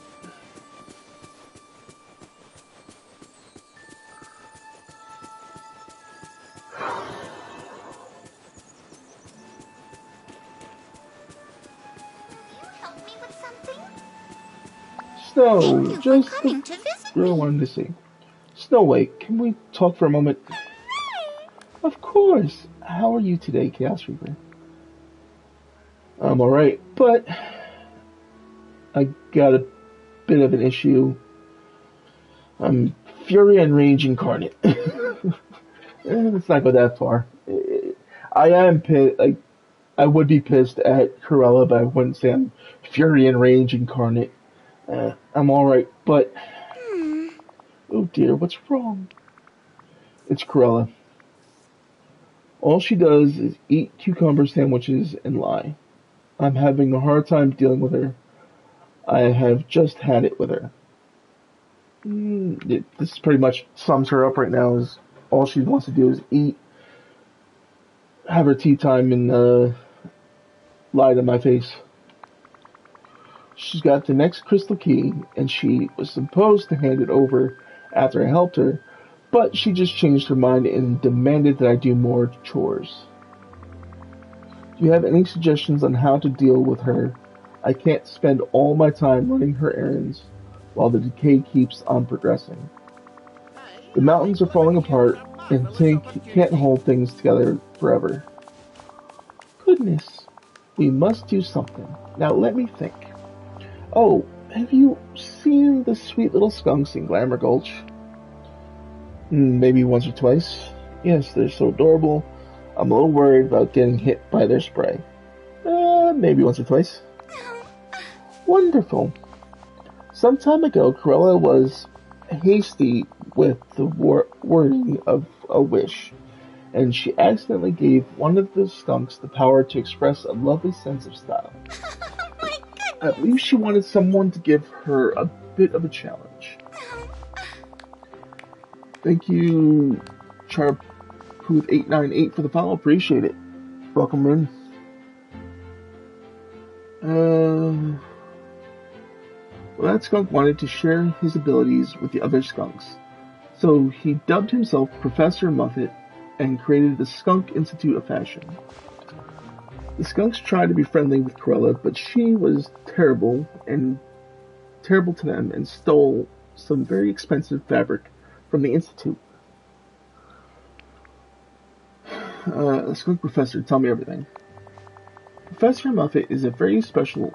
[SPEAKER 1] Snow, just the girl I wanted to see. Snow White, can we talk for a moment? Of course. How are you today, Chaos Reaper? I'm alright, but I got a bit of an issue. I'm Fury and Rage incarnate. Let's not go that far. I am pissed. I would be pissed at Cruella, but I wouldn't say I'm Fury and Rage incarnate. I'm alright, but... oh dear, what's wrong? It's Cruella. All she does is eat cucumber sandwiches and lie. I'm having a hard time dealing with her. I have just had it with her. This pretty much sums her up right now. Is all she wants to do is eat, have her tea time, and lie to my face. She's got the next crystal key, and she was supposed to hand it over after I helped her, but she just changed her mind and demanded that I do more chores. Do you have any suggestions on how to deal with her? I can't spend all my time running her errands while the decay keeps on progressing. The mountains are falling apart, and Tink can't hold things together forever. Goodness, we must do something. Now let me think. Oh, have you seen the sweet little skunks in Glamour Gulch? Maybe once or twice. Yes, they're so adorable. I'm a little worried about getting hit by their spray. Maybe once or twice. Wonderful. Some time ago, Corella was hasty with the wording of a wish, and she accidentally gave one of the skunks the power to express a lovely sense of style. I believe she wanted someone to give her a bit of a challenge. Thank you, Charpooth898 for the follow. Appreciate it. Welcome in. Well, that skunk wanted to share his abilities with the other skunks, so he dubbed himself Professor Muffet and created the Skunk Institute of Fashion. The skunks tried to be friendly with Corella, but she was terrible to them and stole some very expensive fabric from the Institute. Skunk Professor, tell me everything. Professor Muffet is a very smart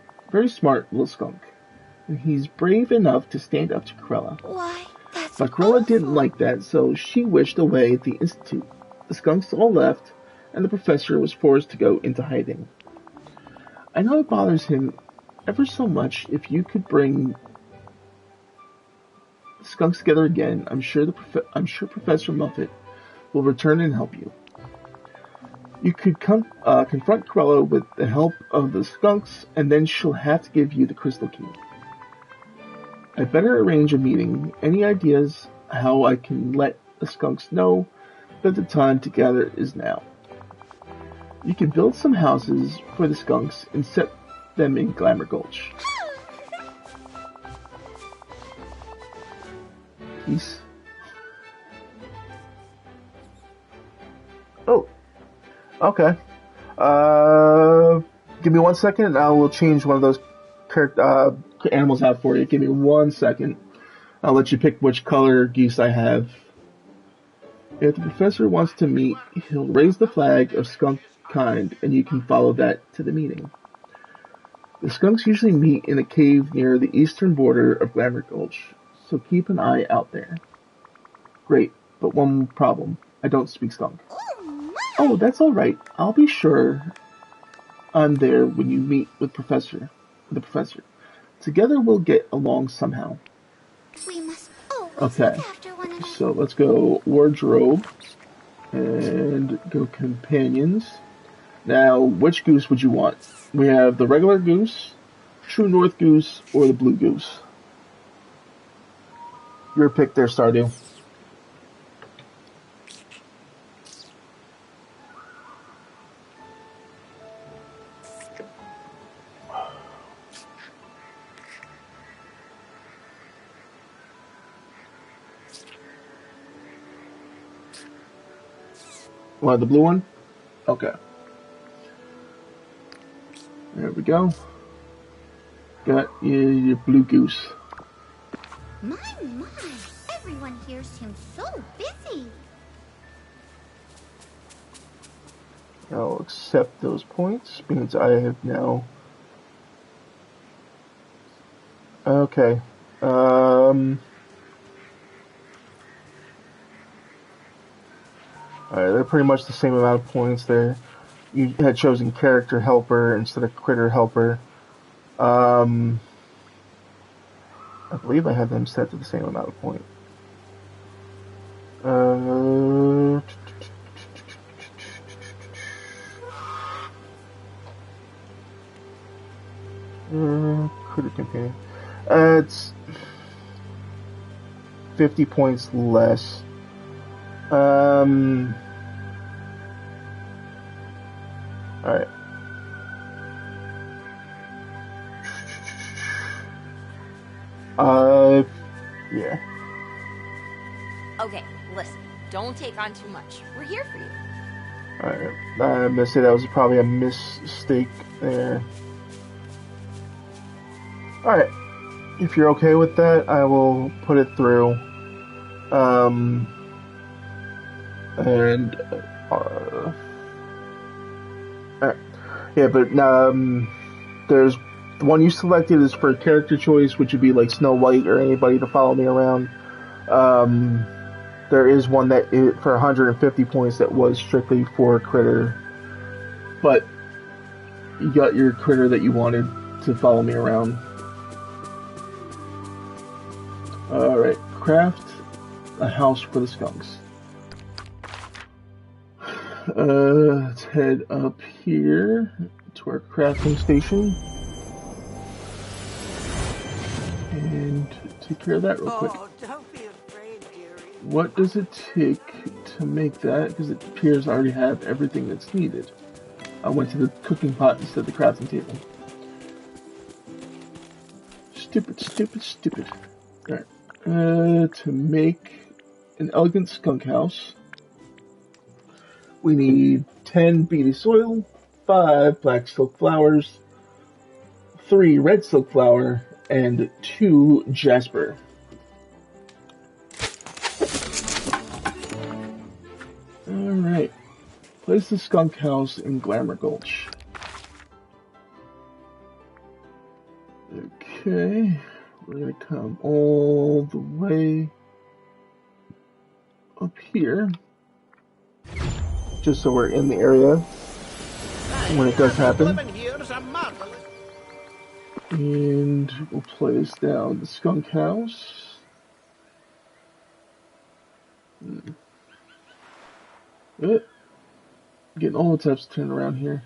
[SPEAKER 1] little skunk, and he's brave enough to stand up to Corella.
[SPEAKER 5] Why, that's
[SPEAKER 1] But Corella didn't like that, so she wished away at the Institute. The skunks all left, and the professor was forced to go into hiding. I know it bothers him ever so much. If you could bring the skunks together again, I'm sure Professor Muffet will return and help you. You could confront Corella with the help of the skunks, and then she'll have to give you the crystal key. I'd better arrange a meeting. Any ideas how I can let the skunks know that the time to gather is now? You can build some houses for the skunks and set them in Glamour Gulch. Peace. Oh. Okay. Give me 1 second and I will change one of those animals out for you. Give me 1 second. I'll let you pick which color geese I have. If the professor wants to meet, he'll raise the flag of skunk kind, and you can follow that to the meeting. The skunks usually meet in a cave near the eastern border of Glamour Gulch, so keep an eye out there. Great, but one problem. I don't speak skunk. Oh, that's alright. I'll be sure I'm there when you meet with the professor. Together we'll get along somehow.
[SPEAKER 5] We must always
[SPEAKER 1] Okay,
[SPEAKER 5] look after one another.
[SPEAKER 1] so let's go wardrobe and go companions. Now, which goose would you want? We have the regular goose, true north goose, or the blue goose. Your pick there, Stardew. Want the blue one? Okay. There we go. Got your blue goose.
[SPEAKER 8] My, everyone here seems so busy.
[SPEAKER 1] I'll accept those points. Means I have now. Okay. Alright, they're pretty much the same amount of points there. You had chosen character helper instead of critter helper. I believe I had them set to the same amount of point. Critter companion. 50 points less. Alright. Yeah.
[SPEAKER 5] Okay, listen. Don't take on too much. We're here for you.
[SPEAKER 1] Alright. I'm gonna say that was probably a mistake there. Alright. If you're okay with that, I will put it through. Alright. Yeah, but, there's the one you selected is for character choice, which would be like Snow White or anybody to follow me around. There is one that is for 150 points that was strictly for Critter, but you got your Critter that you wanted to follow me around. Alright, craft a house for the skunks. Let's head up here to our crafting station and take care of that real quick.
[SPEAKER 4] Oh, don't be afraid, dearie.
[SPEAKER 1] What does it take to make that? Because it appears I already have everything that's needed. I went to the cooking pot instead of the crafting table. Stupid, stupid, stupid. Alright. To make an elegant skunk house, we need 10 beady soil, 5 black silk flowers, 3 red silk flower, and 2 jasper. Alright. Place the skunk house in Glamour Gulch. Okay. We're going to come all the way up here. Just so we're in the area when it does happen. And we'll place down the skunk house. Getting all the types turned around here.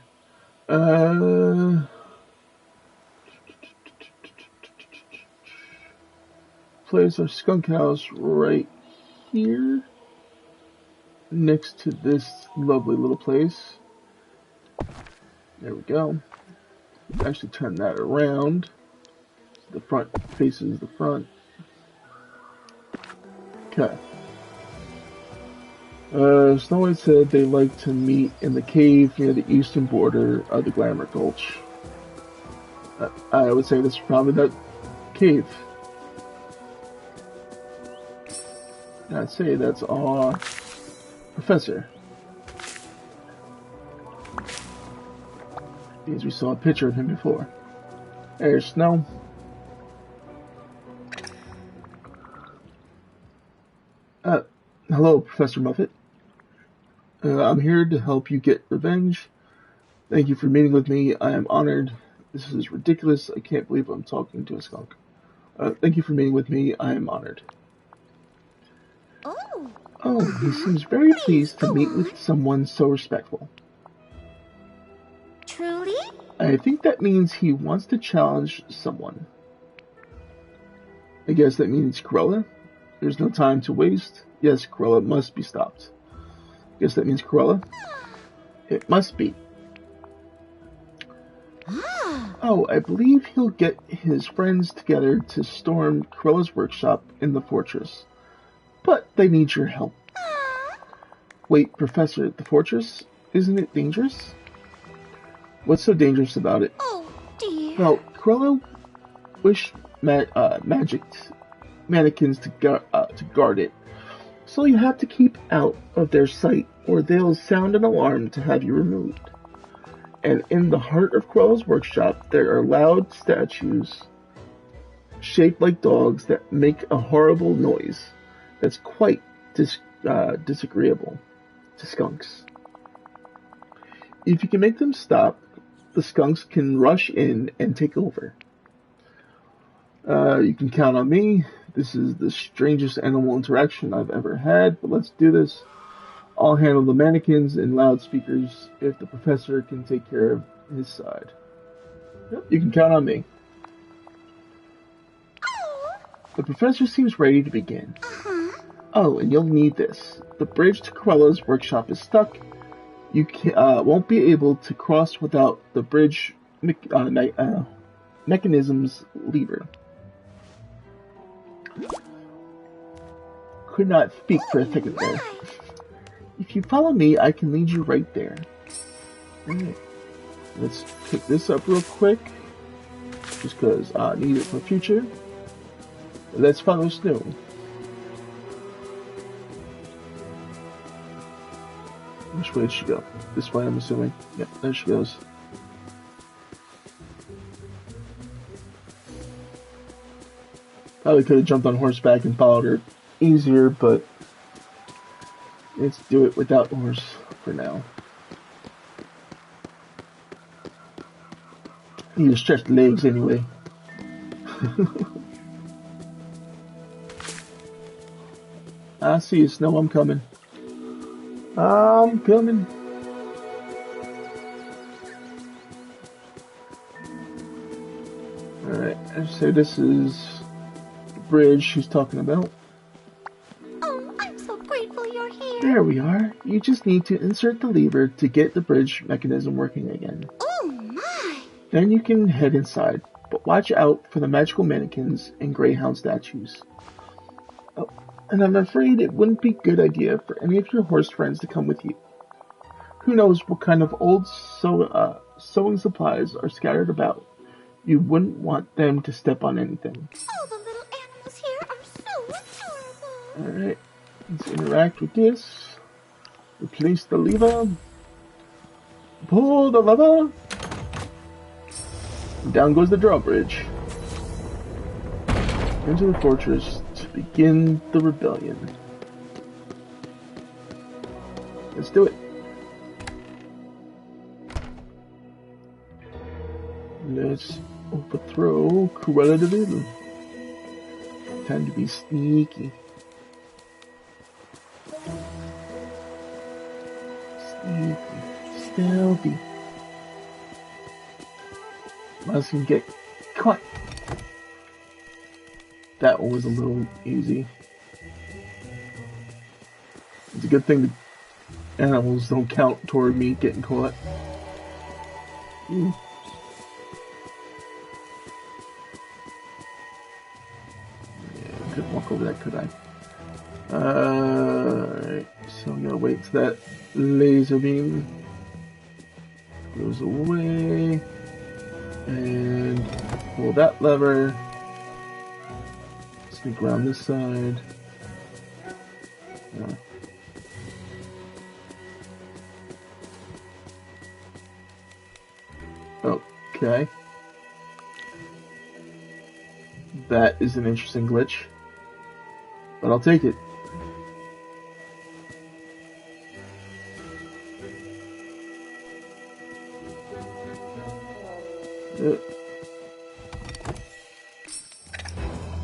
[SPEAKER 1] Place our skunk house right here, next to this lovely little place. There we go. Actually turn that around. The front faces the front. Okay. Snow White said they like to meet in the cave near the eastern border of the Glamour Gulch. I would say this is probably that cave. I'd say that's our professor. Means we saw a picture of him before. There's Snow. Hello, Professor Muffet. I'm here to help you get revenge. Thank you for meeting with me. I am honored. This is ridiculous. I can't believe I'm talking to a skunk. Thank you for meeting with me. I am honored. Oh, he seems very pleased to meet with someone so respectful.
[SPEAKER 8] Truly?
[SPEAKER 1] I think that means he wants to challenge someone. I guess that means Corella. There's no time to waste. Yes, Corella must be stopped. I guess that means Corella. It must be. Oh, I believe he'll get his friends together to storm Corella's workshop in the fortress. But they need your help. Wait, Professor, the fortress? Isn't it dangerous? What's so dangerous about it?
[SPEAKER 8] Oh, dear.
[SPEAKER 1] Well, Corella wished magic mannequins to guard it. So you have to keep out of their sight, or they'll sound an alarm to have you removed. And in the heart of Corella's workshop, there are loud statues shaped like dogs that make a horrible noise that's quite disagreeable to skunks. If you can make them stop, the skunks can rush in and take over. You can count on me. This is the strangest animal interaction I've ever had, but let's do this. I'll handle the mannequins and loudspeakers if the professor can take care of his side. Yep, you can count on me. The professor seems ready to begin. Oh, and you'll need this. The bridge to Corella's workshop is stuck. You won't be able to cross without the bridge mechanism's lever. Could not speak for a second there. If you follow me, I can lead you right there. Alright. Let's pick this up real quick. Just because I need it for the future. Let's follow Snow. Which way did she go? This way, I'm assuming. Yep, there she goes. Probably could have jumped on horseback and followed her easier, but let's do it without the horse for now. Need to stretch the legs anyway. I see you, Snow. I'm coming. I'm coming. Alright, so this is the bridge she's talking about.
[SPEAKER 8] Oh, I'm so grateful you're here.
[SPEAKER 1] There we are. You just need to insert the lever to get the bridge mechanism working again.
[SPEAKER 8] Oh my!
[SPEAKER 1] Then you can head inside, but watch out for the magical mannequins and greyhound statues. Oh, and I'm afraid it wouldn't be a good idea for any of your horse friends to come with you. Who knows what kind of old sewing supplies are scattered about. You wouldn't want them to step on anything.
[SPEAKER 8] Oh, the little animals here are so adorable.
[SPEAKER 1] Alright, let's interact with this. Replace the lever. Pull the lever. Down goes the drawbridge. Into the fortress to begin the rebellion. Let's do it. Let's overthrow Cruella de Vil. Time to be sneaky. Sneaky. Stealthy. Mustn't get caught. That one was a little easy. It's a good thing the animals don't count toward me getting caught. Ooh. Yeah, I couldn't walk over that, could I? Alright, so I'm gonna wait till that laser beam goes away. And pull that lever. Sneak around this side. Okay. That is an interesting glitch. But I'll take it.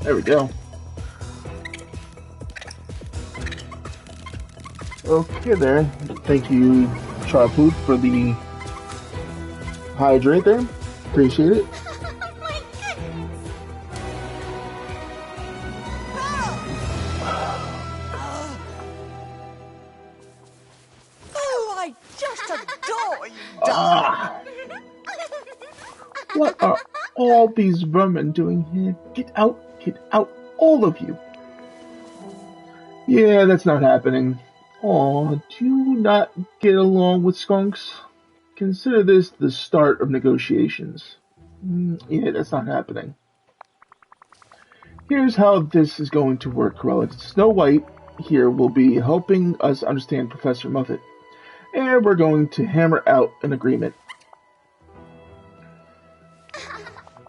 [SPEAKER 1] There we go. Okay there. Thank you, Charpoot, for the hydrate there. Appreciate it.
[SPEAKER 8] My goodness!
[SPEAKER 2] Oh, I just adore you, darling.
[SPEAKER 1] What are all these vermin doing here? Get out, all of you. Yeah, that's not happening. Aw, do you not get along with skunks? Consider this the start of negotiations. Yeah, that's not happening. Here's how this is going to work, Cruella. Snow White here will be helping us understand Professor Muffet. And we're going to hammer out an agreement.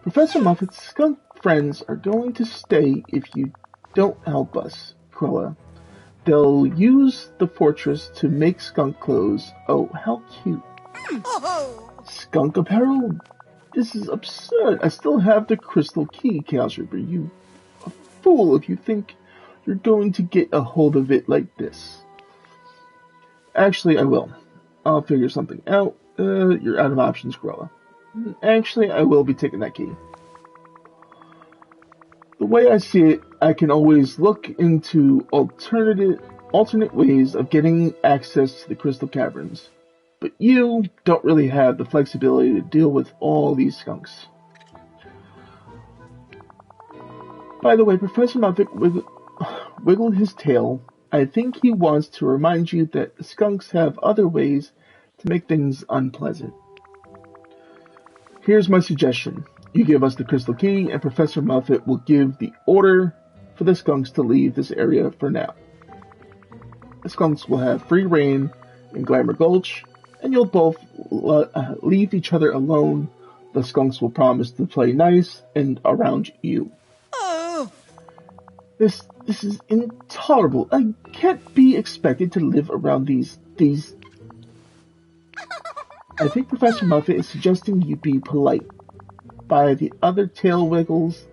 [SPEAKER 1] Professor Muffet's skunk friends are going to stay if you don't help us, Cruella. They'll use the fortress to make skunk clothes. Oh, how cute.
[SPEAKER 2] Oh,
[SPEAKER 1] Skunk apparel? This is absurd. I still have the crystal key, Chaos Reaper. You a fool if you think you're going to get a hold of it like this. Actually, I will. I'll figure something out. You're out of options, Cruella. Actually, I will be taking that key. The way I see it, I can always look into alternate ways of getting access to the Crystal Caverns. But you don't really have the flexibility to deal with all these skunks. By the way, Professor Muffet wiggled his tail. I think he wants to remind you that the skunks have other ways to make things unpleasant. Here's my suggestion. You give us the crystal key, and Professor Muffet will give the order for the skunks to leave this area for now. The skunks will have free reign in Glamour Gulch, and you'll both leave each other alone. The skunks will promise to play nice and around you.
[SPEAKER 2] Oh,
[SPEAKER 1] This is intolerable. I can't be expected to live around these. I think Professor Muffet is suggesting you be polite. By the other tail wiggles,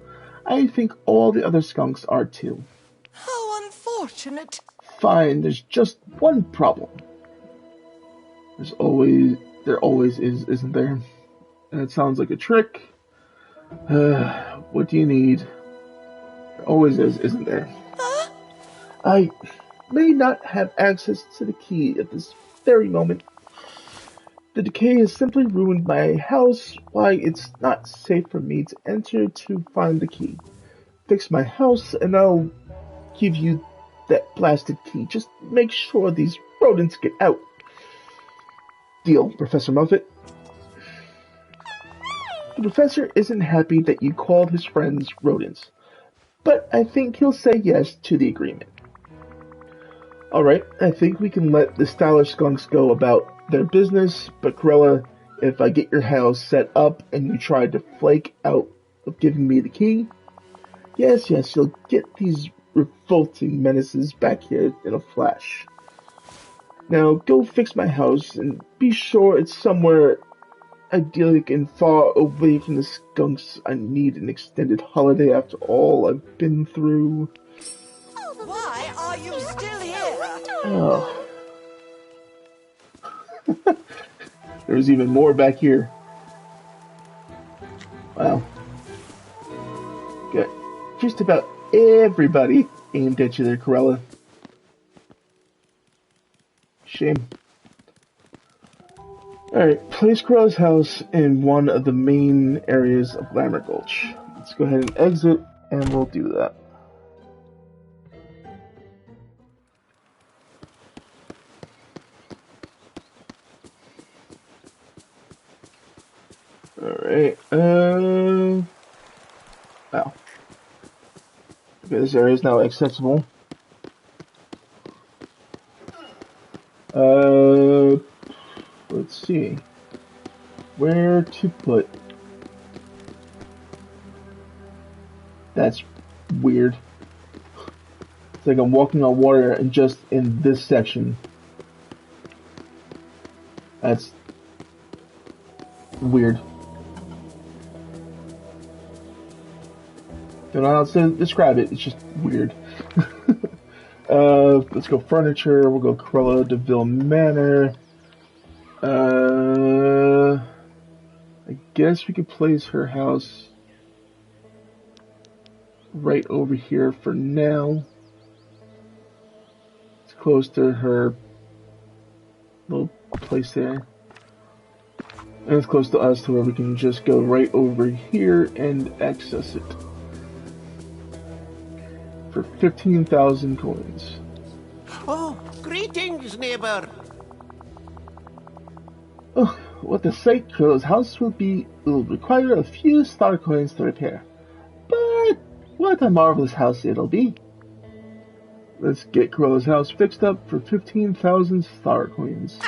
[SPEAKER 1] I think all the other skunks are too.
[SPEAKER 2] how unfortunate.
[SPEAKER 1] Fine, there's just one problem. There always is, isn't there? And it sounds like a trick. What do you need? There always is, isn't there?
[SPEAKER 2] Huh?
[SPEAKER 1] I may not have access to the key at this very moment. The decay has simply ruined my house. Why, it's not safe for me to enter to find the key. Fix my house, and I'll give you that blasted key. Just make sure these rodents get out. Deal, Professor Muffet. The professor isn't happy that you called his friends rodents, but I think he'll say yes to the agreement. Alright, I think we can let the stylish skunks go about their business, but Corella, if I get your house set up and you try to flake out of giving me the key, yes, you'll get these revolting menaces back here in a flash. Now, go fix my house, and be sure it's somewhere idyllic and far away from the skunks. I need an extended holiday after all I've been through.
[SPEAKER 2] Why are you still here?
[SPEAKER 1] Oh. There's even more back here. Wow. Got just about everybody aimed at you there, Corella. Shame. Alright, place Corella's house in one of the main areas of Glamour Gulch. Let's go ahead and exit, and we'll do that. Alright, wow. Okay, this area is now accessible. Let's see. Where to put... That's weird. It's like I'm walking on water and just in this section. That's weird. Don't know how to describe it, it's just weird. Let's go furniture, we'll go Corella DeVille Manor. I guess we could place her house right over here for now. It's close to her little place there. And it's close to us to where we can just go right over here and access it. For 15,000 coins.
[SPEAKER 9] Oh, greetings, neighbor.
[SPEAKER 1] Oh, what a sight! Corella's house will require a few star coins to repair. But what a marvelous house it'll be. Let's get Corella's house fixed up for 15,000 star coins.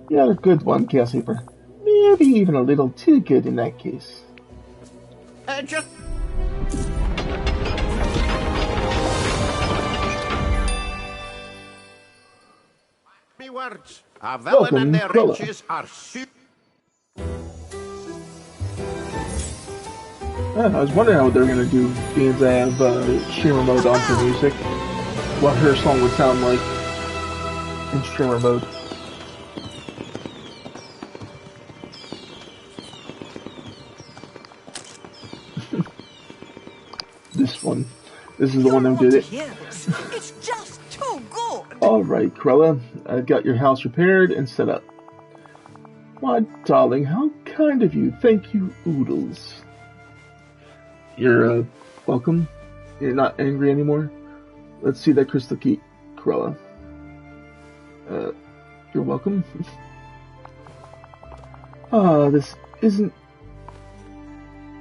[SPEAKER 1] You're a good one, Carekeeper. Maybe even a little too good in that case.
[SPEAKER 9] Just... Me words. A villain
[SPEAKER 1] Welcome,
[SPEAKER 9] and their
[SPEAKER 1] Corella.
[SPEAKER 9] riches are
[SPEAKER 1] I was wondering how they were going to do, being as I have streamer mode on for music. What her song would sound like in streamer mode. This this one. This is the one that did it.
[SPEAKER 2] Hear this? It's just too good.
[SPEAKER 1] Alright, Cruella. I've got your house repaired and set up. Why, darling, how kind of you. Thank you, Oodles. You're, welcome. You're not angry anymore? Let's see that crystal key, Cruella. You're welcome. This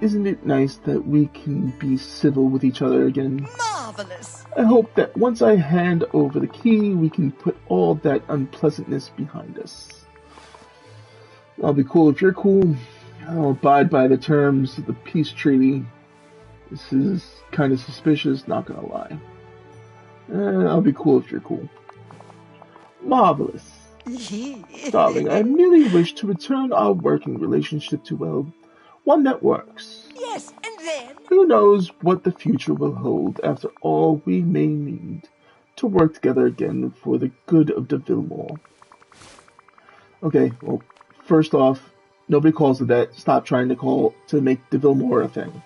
[SPEAKER 1] isn't it nice that we can be civil with each other again?
[SPEAKER 2] Marvelous.
[SPEAKER 1] I hope that once I hand over the key, we can put all that unpleasantness behind us. I'll be cool if you're cool. I'll abide by the terms of the peace treaty. This is kind of suspicious, not gonna lie. I'll be cool if you're cool. Marvelous. Darling, I merely wish to return our working relationship to, well, one that works.
[SPEAKER 2] Yes, and then?
[SPEAKER 1] Who knows what the future will hold. After all, we may need to work together again for the good of the Villemore. Okay, well, first off, nobody calls it that. Stop trying to make the Villemore a thing.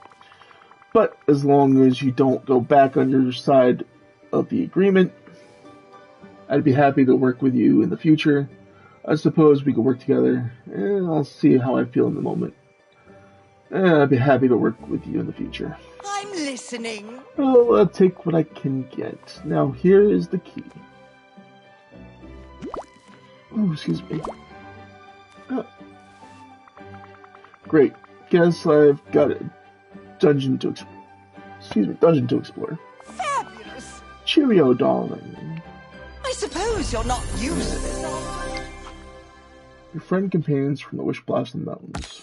[SPEAKER 1] But as long as you don't go back on your side of the agreement, I'd be happy to work with you in the future. I suppose we could work together, and I'll see how I feel in the moment. I'd be happy to work with you in the future.
[SPEAKER 2] I'm listening.
[SPEAKER 1] Well, I'll take what I can get. Now, here is the key. Oh, excuse me. Great. Guess I've got a dungeon to explore.
[SPEAKER 2] Fabulous.
[SPEAKER 1] Cheerio, darling.
[SPEAKER 2] I suppose you're not used to this.
[SPEAKER 1] Your friend companions from the Wishblossom Mountains.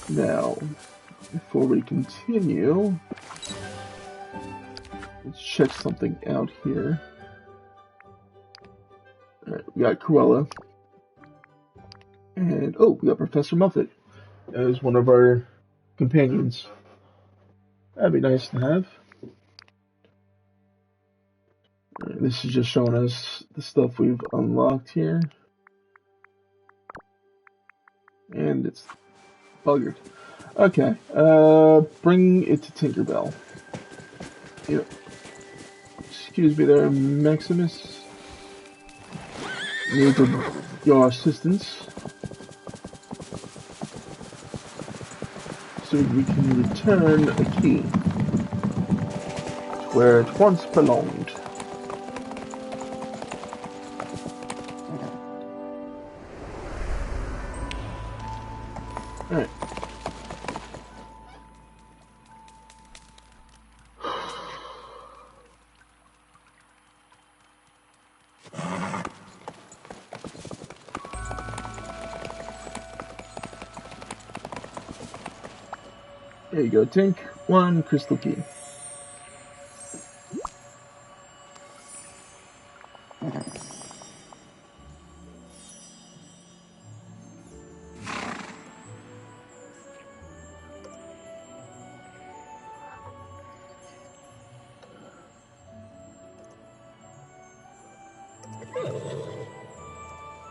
[SPEAKER 1] Now, before we continue, let's check something out here. Alright, we got Cruella. And, oh, we got Professor Muffet as one of our companions. That'd be nice to have. Alright, this is just showing us the stuff we've unlocked here. And it's buggered. Okay, bring it to Tinkerbell. Yep. Excuse me there, Maximus. Need your assistance so we can return a key to where it once belonged. Alright. There you go, Tink. One crystal key.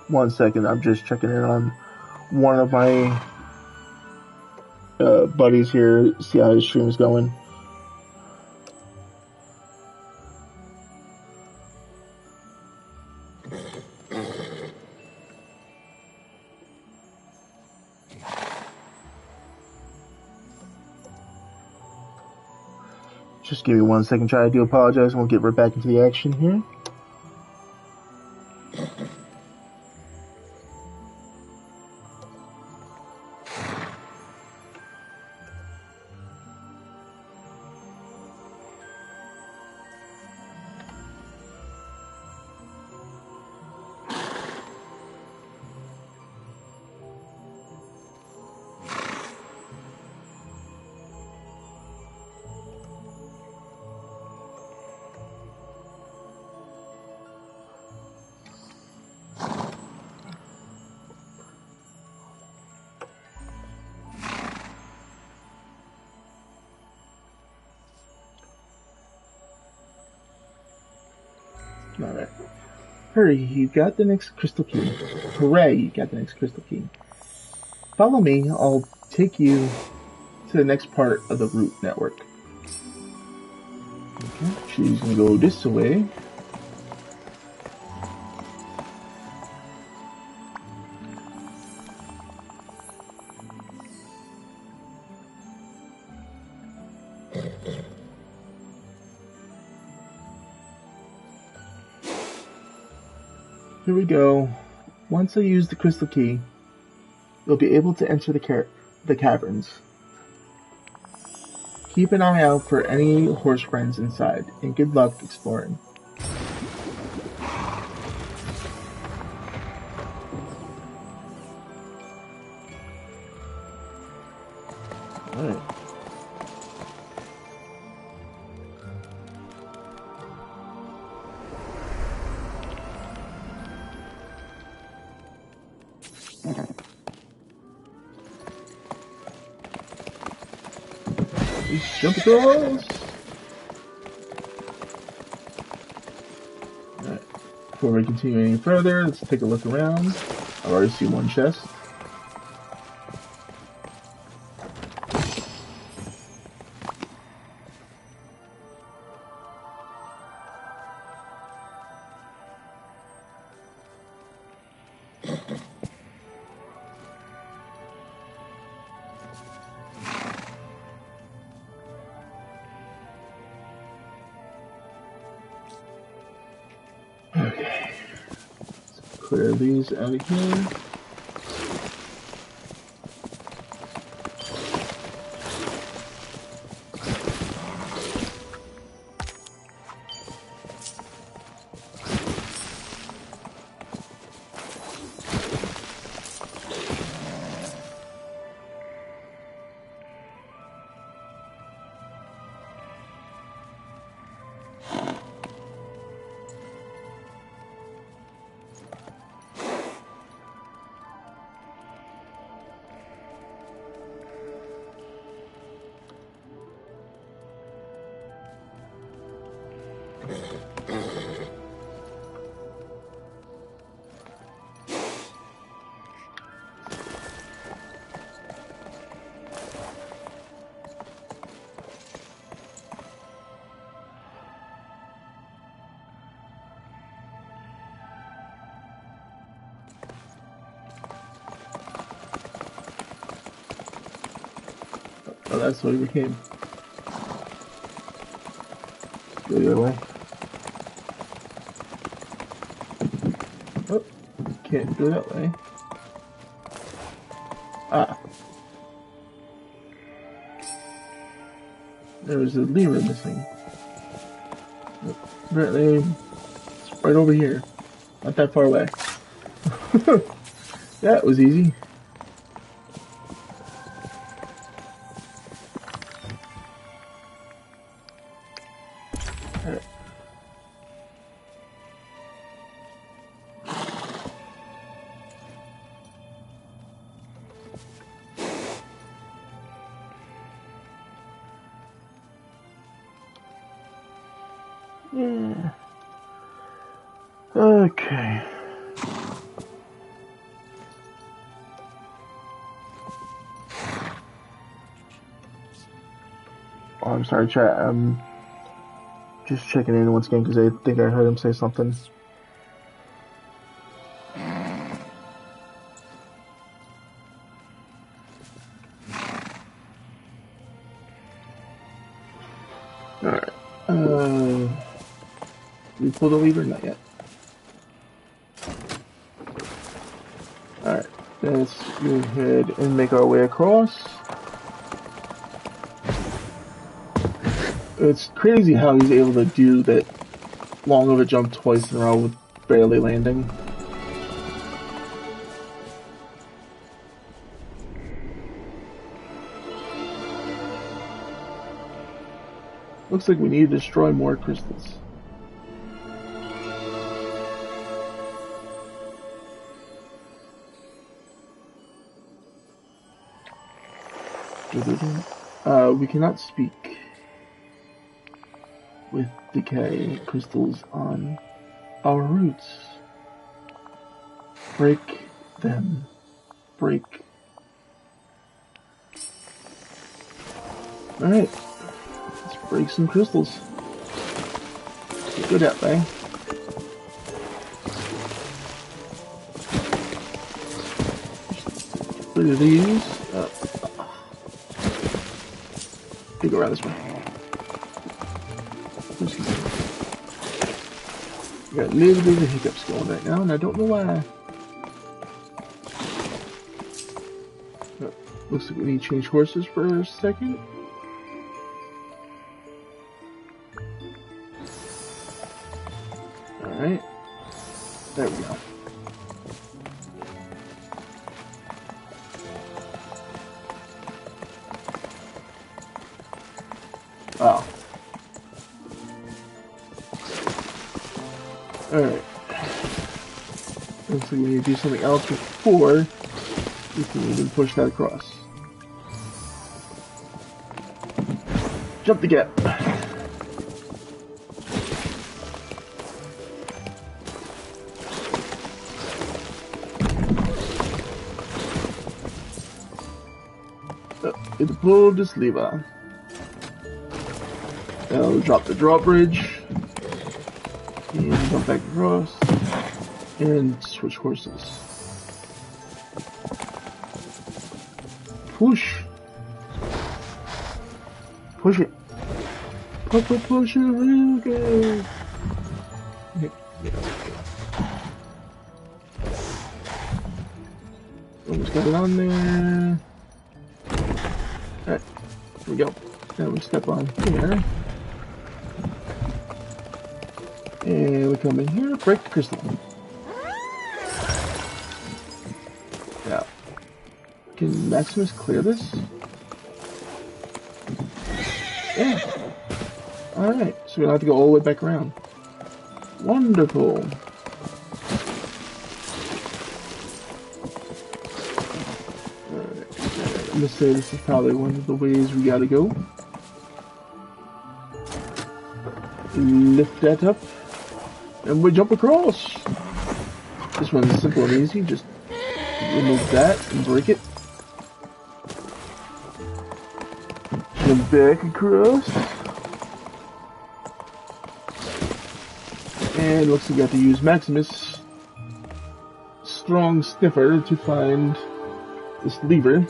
[SPEAKER 1] One second, I'm just checking in on one of my buddies here, see how his stream's going. Just give me 1 second, I do apologize, and we'll get right back into the action here. Alright. Hurry, you got the next crystal key. Hooray, you got the next crystal key. Follow me, I'll take you to to the next part of the route network. Okay, she's gonna go this way. Here we go. Once I use the crystal key, you'll be able to enter the caverns. Keep an eye out for any horse friends inside, and good luck exploring. Alright. Jump across! Alright. Before we continue any further, let's take a look around. I've already seen one chest. Okay, let's clear these out of here. Oh, that's what it became. Go the other way. Oh, can't go that way. Ah. There was a lever missing. Apparently, it's right over here. Not that far away. That was easy. Alright. Yeah. Okay. Oh, I'm sorry, chat. Just checking in once again because I think I heard him say something. Alright. We pull the lever? Not yet. Alright. Let's go ahead and make our way across. It's crazy how he's able to do that long of a jump twice in a row with barely landing. Looks like we need to destroy more crystals. We cannot speak with decay crystals on our roots. Break them. Break. Alright. Let's break some crystals. Get good at that. Rid of these. Go around this way. We got a little bit of hiccups going right now, and I don't know why. Looks like we need to change horses for a second. Alright. There we go. Oh. Alright. Looks like we need to do something else before we can even push that across. Jump the gap. It pull this lever. I'll drop the drawbridge and jump back across and switch horses. Push. Push it. Push it real good. Almost got it on there. Alright, here we go. Now we step on here. And we come in here, break the crystal. Now, can Maximus clear this? Yeah. Alright, so we don't have to go all the way back around. Wonderful. Alright, I'm gonna say this is probably one of the ways we gotta go. Lift that up, and we jump across. This one's simple and easy, just remove that and break it. Jump back across. And looks like we have to use Maximus' strong sniffer to find this lever.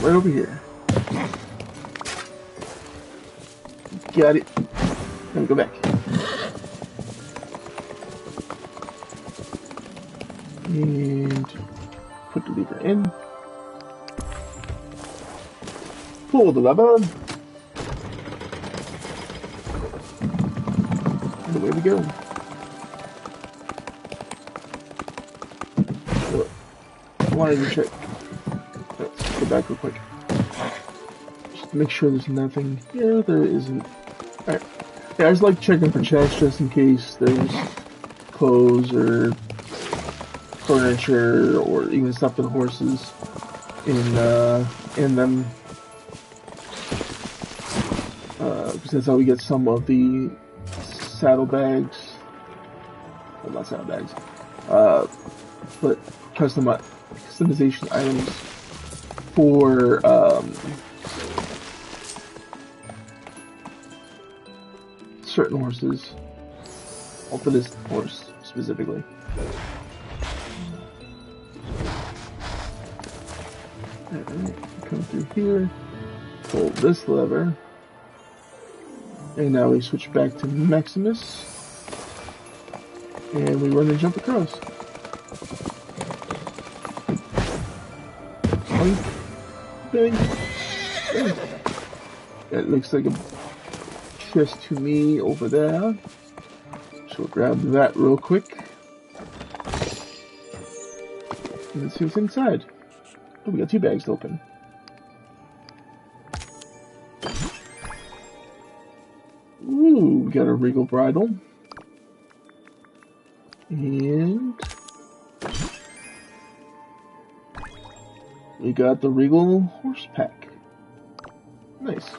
[SPEAKER 1] Right over here. Got it. Now we go back. And put the lever in. Pull the lever. And away we go. So, I wanted to check. Let's go back real quick. Just to make sure there's nothing here. There isn't. Alright. Yeah, I just like checking for chests just in case there's clothes or furniture or even stuff for the horses in them. Because that's how we get some of the saddlebags. Well, not saddlebags. But customization items for certain horses. Well, for this horse specifically. Alright, come through here, pull this lever, and now we switch back to Maximus, and we run and jump across. Bang, bang. That looks like a chest to me over there, so we'll grab that real quick, and let's see what's inside. Oh, we got 2 bags to open. Ooh, we got a regal bridle. And we got the regal horse pack. Nice.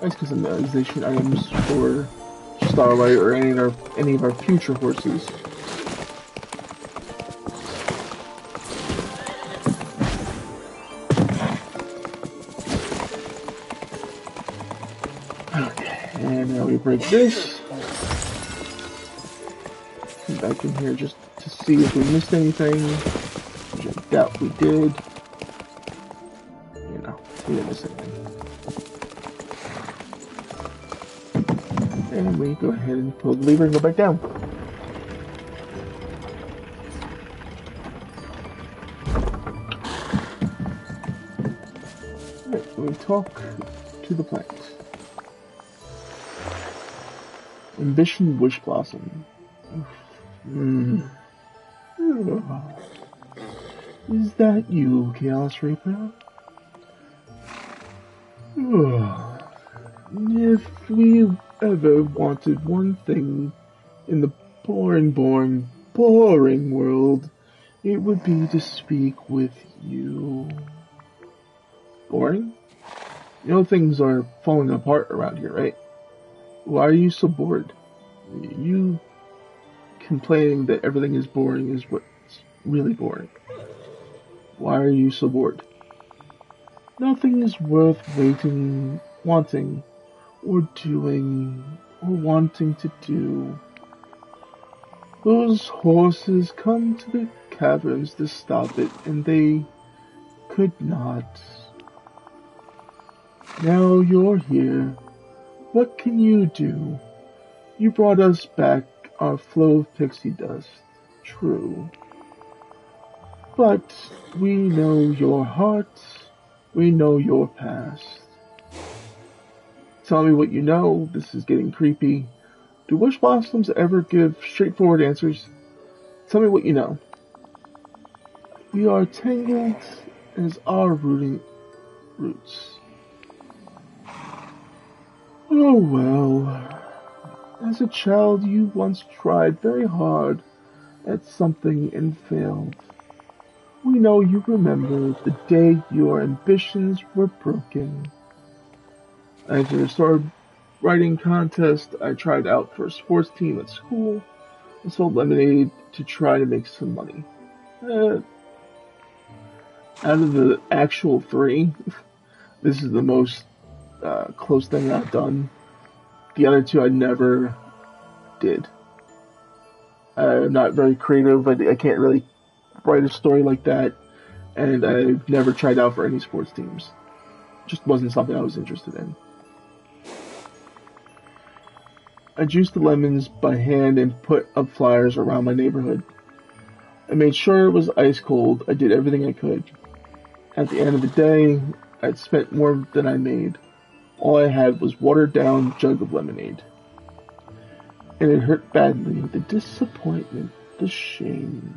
[SPEAKER 1] Nice customization items for Starlight or any of our future horses. And now we break this. Come back in here just to see if we missed anything. Which I doubt we did. You know, we didn't miss anything. And we go ahead and pull the lever and go back down. Alright, so we talk to the plant. Ambition Wishblossom. Is that you, Chaos Reaper? If we ever wanted one thing in the boring world, it would be to speak with you. Boring? You know things are falling apart around here, right? Why are you so bored? You complaining that everything is boring is what's really boring. Why are you so bored? Nothing is worth waiting, wanting, or doing, or wanting to do. Those horses come to the caverns to stop it, and they could not. Now you're here. What can you do? You brought us back our flow of pixie dust. True. But we know your heart. We know your past. Tell me what you know. This is getting creepy. Do Wishblossoms ever give straightforward answers? Tell me what you know. We are tangled as our roots. Oh well. As a child, you once tried very hard at something and failed. We know you remember the day your ambitions were broken. After a sword writing contest, I tried out for a sports team at school and sold lemonade to try to make some money. Out of the actual 3, this is the most close thing I've done. The other 2 I never did. I'm not very creative. I can't really write a story like that, and I've never tried out for any sports teams. Just wasn't something I was interested in. I juiced the lemons by hand and put up flyers around my neighborhood. I made sure it was ice cold. I did everything I could. At the end of the day, I'd spent more than I made. All I had was watered down jug of lemonade. And it hurt badly. The disappointment, the shame.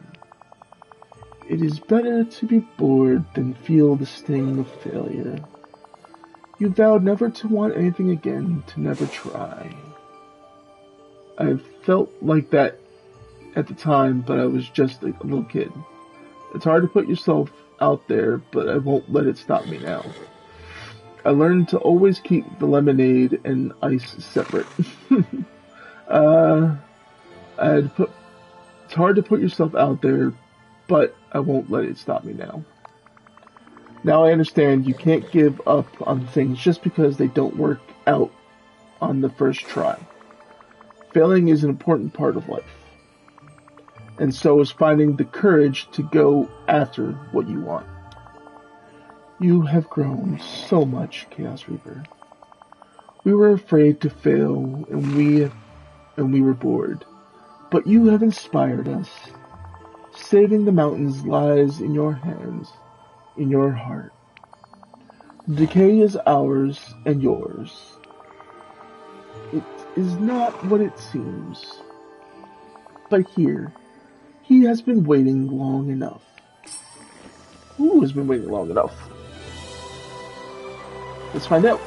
[SPEAKER 1] It is better to be bored than feel the sting of failure. You vowed never to want anything again, to never try. I felt like that at the time, but I was just a little kid. It's hard to put yourself out there, but I won't let it stop me now. I learned to always keep the lemonade and ice separate. It's hard to put yourself out there, but I won't let it stop me now. Now I understand you can't give up on things just because they don't work out on the first try. Failing is an important part of life. And so is finding the courage to go after what you want. You have grown so much, Chaos Reaper. We were afraid to fail, and we were bored. But you have inspired us. Saving the mountains lies in your hands, in your heart. The decay is ours and yours. It is not what it seems. But here, he has been waiting long enough. Who has been waiting long enough? Let's find out.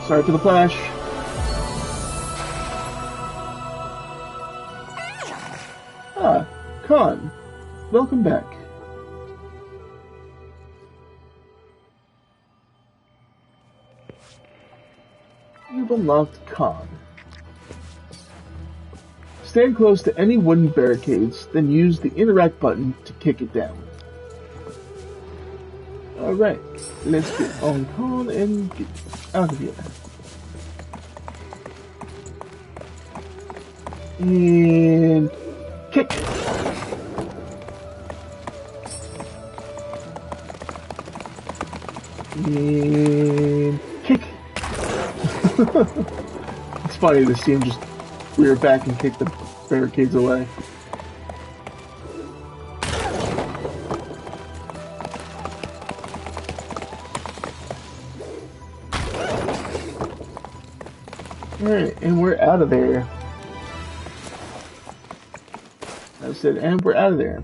[SPEAKER 1] Sorry for the flash. Ah, Khan. Welcome back. You've unlocked Khan. Stand close to any wooden barricades, then use the interact button to kick it down. Alright, let's get on Khan and get out of here. And kick. And kick. It's funny to see him just rear back and kick the barricades away. Alright, and we're out of there. I said, and we're out of there.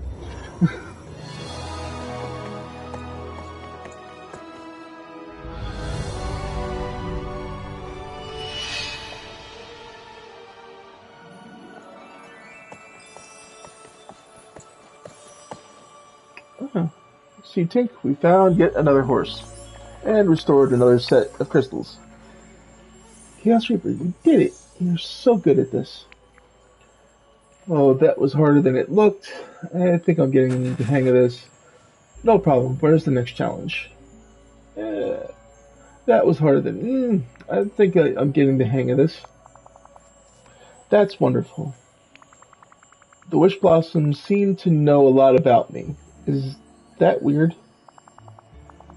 [SPEAKER 1] See, Tink, we found yet another horse, and restored another set of crystals. Chaos Reaper, you did it! You're so good at this. Oh, that was harder than it looked. I think I'm getting the hang of this. No problem, where's the next challenge? That was harder than... I think I'm getting the hang of this. That's wonderful. The Wishblossoms seem to know a lot about me. Is that weird?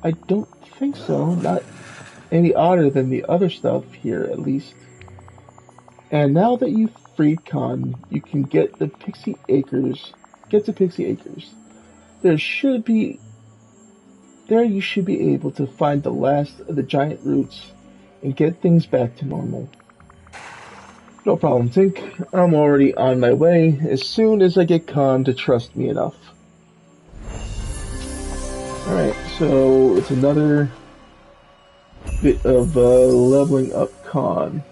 [SPEAKER 1] I don't think so. Not any odder than the other stuff here, at least. And now that you've freed Khan, you can get the Pixie Acres. Get to Pixie Acres. There you should be able to find the last of the giant roots and get things back to normal. No problem, Tink. I'm already on my way as soon as I get Khan to trust me enough. Alright, so it's another bit of leveling up Khan.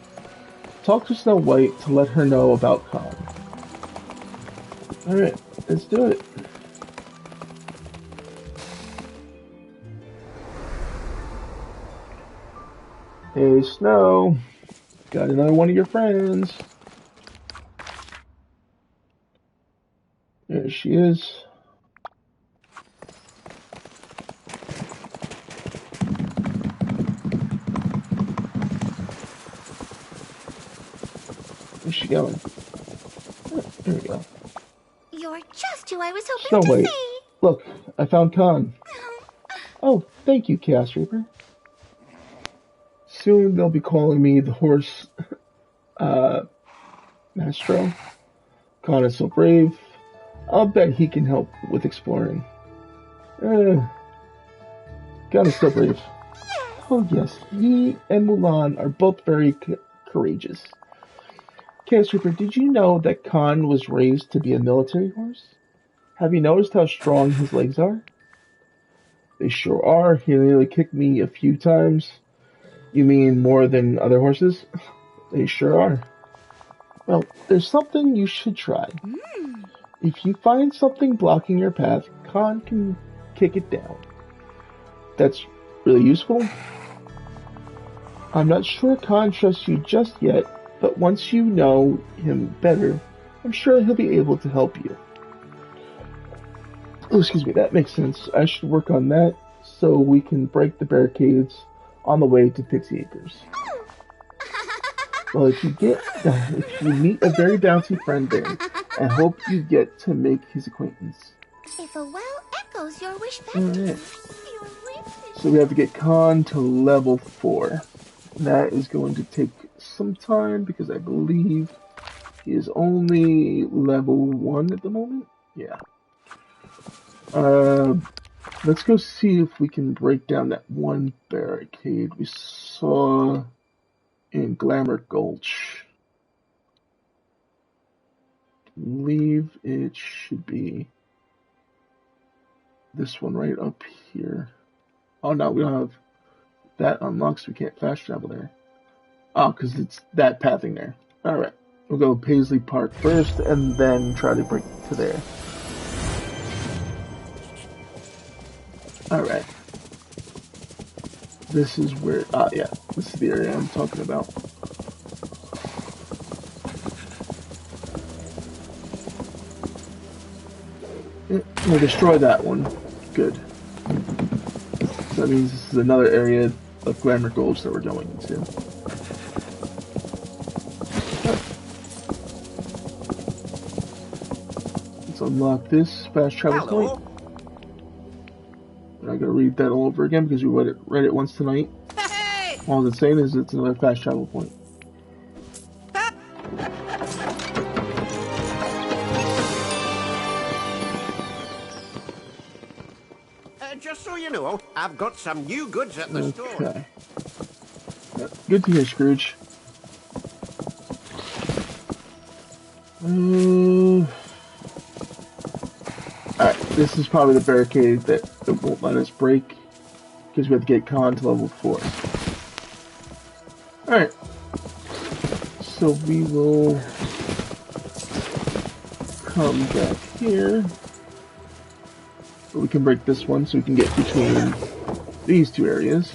[SPEAKER 1] Talk to Snow White to let her know about Khan. Alright, let's do it. Hey, Snow. Got another one of your friends. There she is. Where's she going? Oh, there we go.
[SPEAKER 8] You're just who I was hoping
[SPEAKER 1] Snow
[SPEAKER 8] to
[SPEAKER 1] White.
[SPEAKER 8] see.
[SPEAKER 1] Look, I found Khan. Oh, thank you, Chaos Reaper. Soon they'll be calling me the horse, Mastro. Khan is so brave. I'll bet he can help with exploring. Khan is so brave. Oh yes, he and Mulan are both very courageous. Chaos Reaper, did you know that Khan was raised to be a military horse? Have you noticed how strong his legs are? They sure are. He nearly kicked me a few times. You mean more than other horses? They sure are. Well, there's something you should try. If you find something blocking your path, Khan can kick it down. That's really useful. I'm not sure Khan trusts you just yet, but once you know him better, I'm sure he'll be able to help you. Oh, excuse me, that makes sense. I should work on that so we can break the barricades on the way to Pixie Acres. Well, if you meet a very bouncy friend there, I hope you get to make his acquaintance.
[SPEAKER 8] If a well echoes your wish back
[SPEAKER 1] Alright.
[SPEAKER 8] to you,
[SPEAKER 1] So we have to get Khan to level 4. That is going to take some time because I believe he is only level 1 at the moment. Yeah. Let's go see if we can break down that one barricade we saw in Glamour Gulch. I believe it should be this one right up here. Oh no, we don't have that unlocked, so we can't fast travel there. Oh, because it's that pathing there. Alright, we'll go Paisley Park first and then try to break to there. Alright. This is where, yeah, this is the area I'm talking about. We'll destroy that one. Good. So that means this is another area of Glamour Gulch that we're going into. unlock this fast travel point.
[SPEAKER 9] Hello.
[SPEAKER 1] I'm not gonna read that all over again because we read it once tonight.
[SPEAKER 2] Hey!
[SPEAKER 1] All it's saying is it's another fast travel point.
[SPEAKER 9] Just so you know, I've got some new goods at the store.
[SPEAKER 1] Okay. Good to hear, Scrooge. Alright, this is probably the barricade that won't let us break because we have to get con to level 4. Alright. So we will come back here. But we can break this one so we can get between these two areas.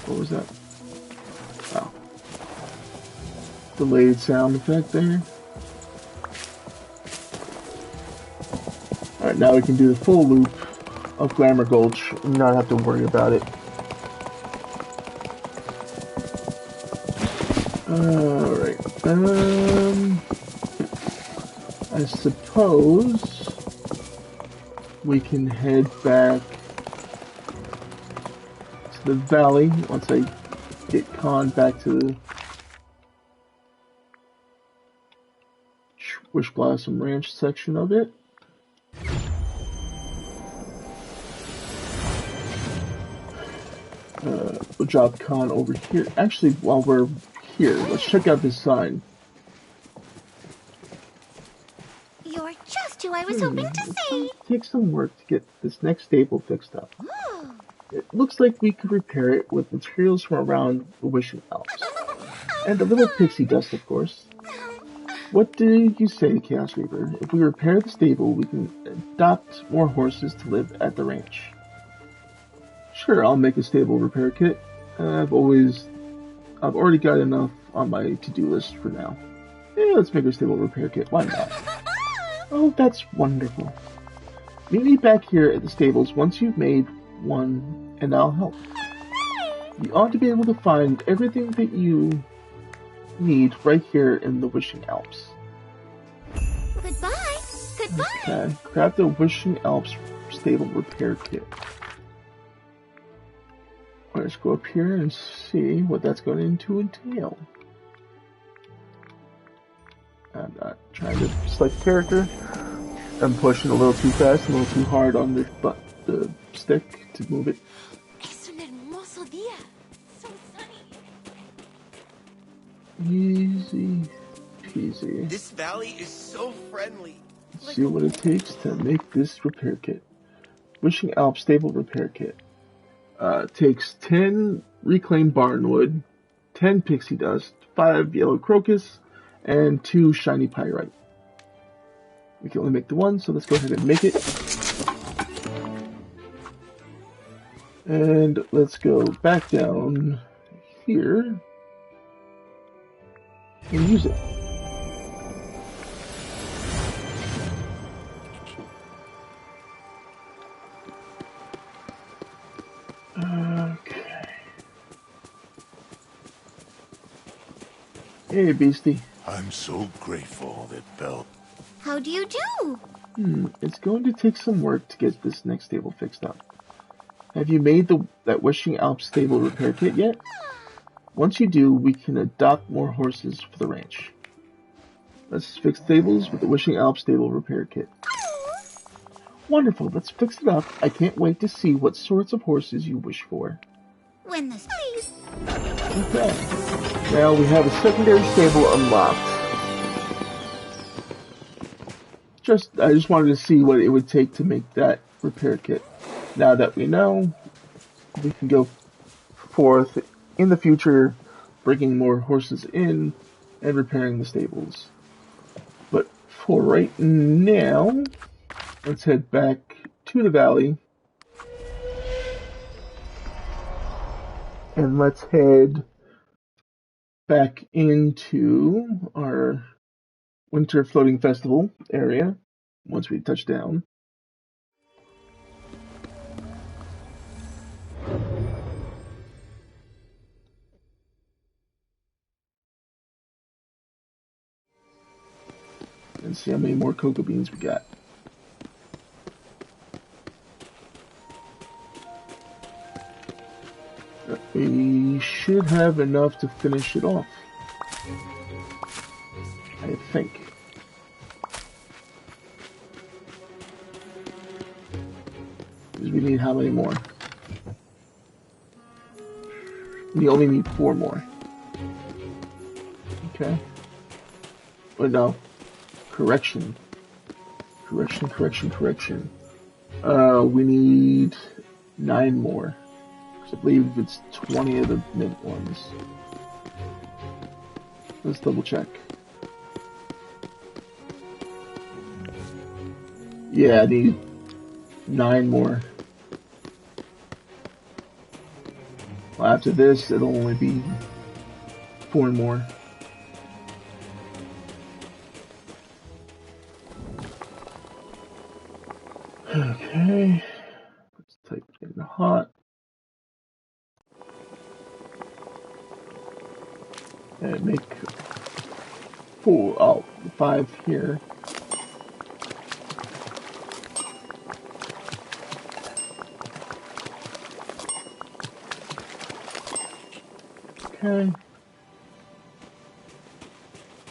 [SPEAKER 1] What was that? Oh. Delayed sound effect there. Alright, now we can do the full loop of Glamour Gulch and not have to worry about it. Alright, I suppose we can head back to the valley once I get Con back to the Wishblossom Ranch section of it. We'll drop Con over here. Actually, while we're here, let's check out this sign.
[SPEAKER 8] You're just who I was hoping to see.
[SPEAKER 1] Take some work to get this next stable fixed up. It looks like we could repair it with materials from around the Wishing Alps. And a little pixie dust, of course. What do you say, Chaos Reaper? If we repair the stable, we can adopt more horses to live at the ranch. Sure, I'll make a stable repair kit. I've already got enough on my to-do list for now. Yeah, let's make a stable repair kit. Why not? Oh, that's wonderful. Meet me back here at the stables once you've made one, and I'll help. You ought to be able to find everything that you need right here in the Wishing Alps.
[SPEAKER 8] Goodbye. Goodbye.
[SPEAKER 1] Okay, grab the Wishing Alps stable repair kit. Let's go up here and see what that's going to entail. I'm not trying to select character. I'm pushing a little too fast, a little too hard on the stick to move it.
[SPEAKER 5] Es un hermoso día. So sunny.
[SPEAKER 1] Easy peasy.
[SPEAKER 2] This valley is so friendly.
[SPEAKER 1] Let's see what it takes to make this repair kit. Wishing Alps stable repair kit. Takes 10 reclaimed barnwood, 10 pixie dust, 5 yellow crocus, and 2 shiny pyrite. We can only make the one, so let's go ahead and make it. And let's go back down here and use it. Okay. Hey, Beastie.
[SPEAKER 10] I'm so grateful that Belle...
[SPEAKER 8] How do you do?
[SPEAKER 1] It's going to take some work to get this next stable fixed up. Have you made that Wishing Alps stable repair kit yet? Once you do, we can adopt more horses for the ranch. Let's fix stables with the Wishing Alps stable repair kit. Wonderful, let's fix it up. I can't wait to see what sorts of horses you wish for.
[SPEAKER 8] When the please.
[SPEAKER 1] Okay. Now we have a secondary stable unlocked. I just wanted to see what it would take to make that repair kit. Now that we know, we can go forth in the future, bringing more horses in and repairing the stables. But for right now, let's head back to the valley. And let's head back into our Winter Floating Festival area once we touch down. and see how many more cocoa beans we got. We should have enough to finish it off, I think. Because we need how many more? We only need 4 more. Okay. But no. Correction. Correction. We need 9 more. I believe it's 20 of the mint ones. Let's double check. Yeah, I need 9 more. Well, after this, it'll only be 4 more. Okay. Let's type it in hot. And make 5 here. Okay.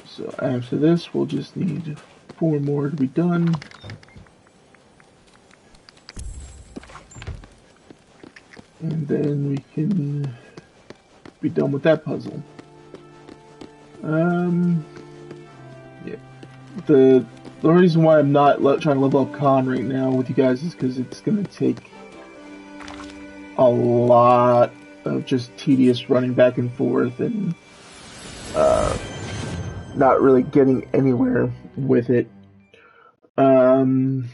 [SPEAKER 1] So after this, we'll just need 4 more to be done. And then we can be done with that puzzle. Yeah. The reason why I'm not trying to level up Khan right now with you guys is because it's going to take a lot of just tedious running back and forth and not really getting anywhere with it. Let's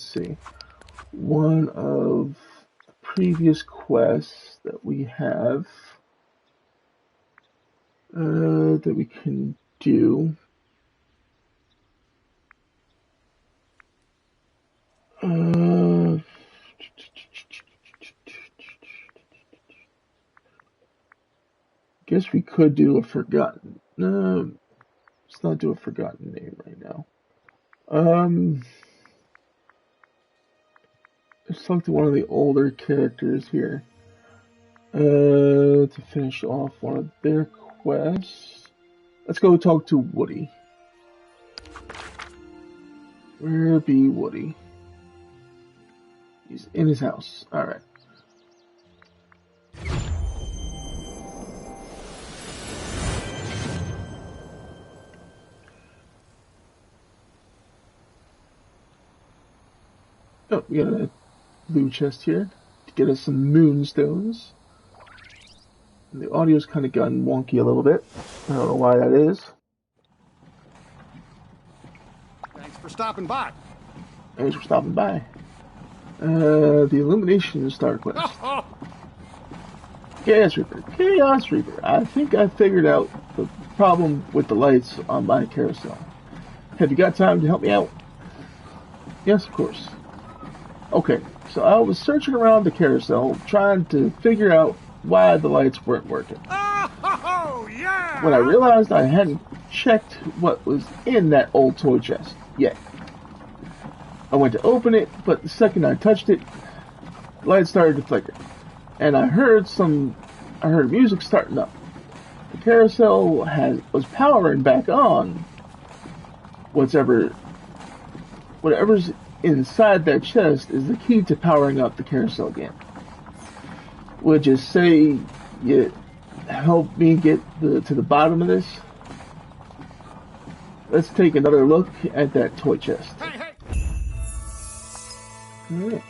[SPEAKER 1] see. One of the previous quests that we have that we can do. Guess we could do a forgotten. Let's not do a forgotten name right now. Let's talk to one of the older characters here. To finish off one of their quests. Let's go talk to Woody. Where be Woody? He's in his house. Alright. Oh, we got a loot chest here to get us some moonstones. And the audio's kind of gotten wonky a little bit. I don't know why that is.
[SPEAKER 9] Thanks for stopping by.
[SPEAKER 1] Thanks for stopping by. The Illumination Star Quest. Chaos Reaper. I think I figured out the problem with the lights on my carousel. Have you got time to help me out? Yes, of course. Okay, so I was searching around the carousel trying to figure out why the lights weren't working.
[SPEAKER 9] Oh, yeah!
[SPEAKER 1] When I realized I hadn't checked what was in that old toy chest yet. I went to open it, but the second I touched it, the light started to flicker. And I heard music starting up. The carousel was powering back on. Whatever's inside that chest is the key to powering up the carousel again. Would you say you help me get to the bottom of this? Let's take another look at that toy chest.
[SPEAKER 9] Hey.
[SPEAKER 1] Alright,